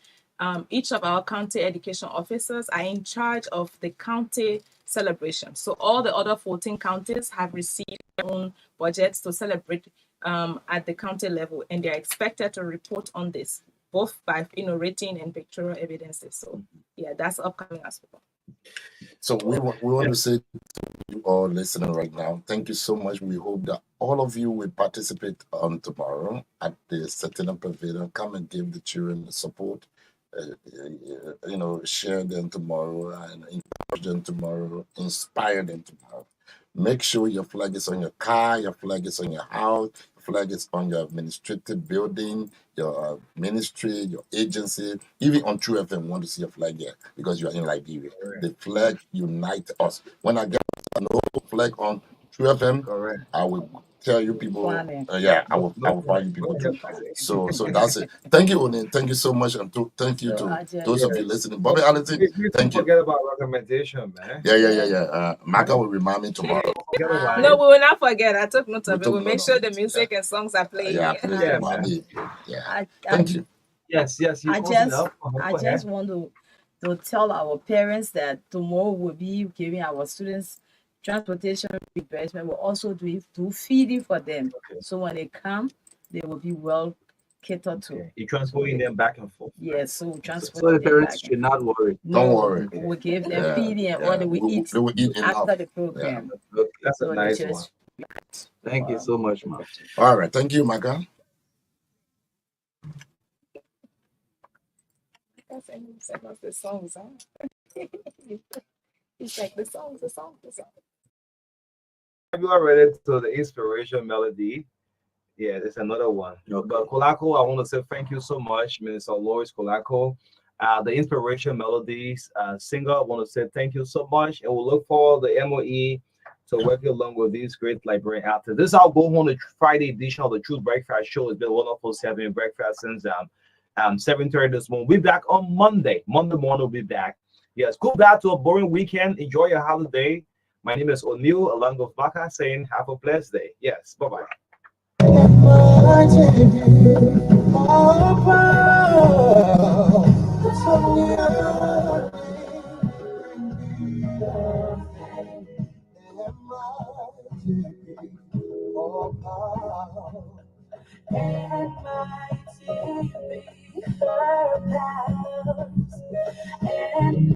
each of our county education officers are in charge of the county celebration. So all the other 14 counties have received their own budgets to celebrate at the county level, and they're expected to report on this, both by written and pictorial evidences. So yeah, that's upcoming as well. So we want to say to you all listening right now, thank you so much. We hope that all of you will participate on tomorrow at the Setting Pavilion. Come and give the children the support. Share them tomorrow and encourage them tomorrow, inspire them tomorrow. Make sure your flag is on your car, your flag is on your house, your flag is on your administrative building, your ministry, your agency, even on True FM. Want to see your flag here because you are in Liberia. The flag unites us. When I get no flag on True FM, I will tell you people. I will find you people too. So that's it. Thank you, Onin. Thank you so much, and thank you to those of you listening. Bobby Allison, thank you. Forget about recommendation, man. Yeah. Marka will remind me tomorrow. No, we will not forget. I took note of it. We'll make sure the music and songs are playing. Thank you. Yes. I just want to tell our parents that tomorrow we'll be giving our students transportation reimbursement. We'll also do feeding for them. So when they come, they will be well catered to. You're transporting them back and forth. Yes, so transport. So the parents should not worry. Don't worry. We'll give them feeding or they will eat after the program. That's a nice one. Thank you so much, Mark. All right. Thank you, Marka. Send us the songs, huh? He's like the songs. Have you already to the inspiration melody? Yeah, there's another one. Okay. But Kolako, I want to say thank you so much, Minister Lois Kolako. The inspiration melodies singer, I want to say thank you so much, and we'll look for the MOE to work along with these great librarian artists. This is our go on the Friday edition of the Truth Breakfast Show. It's been wonderful having breakfast since 7:30 this morning. We'll be back on Monday. Monday morning we'll be back. Yes, go back to a boring weekend. Enjoy your holiday. My name is O'Neill, along with Marka, saying have a blessed day. Yes, bye-bye. And my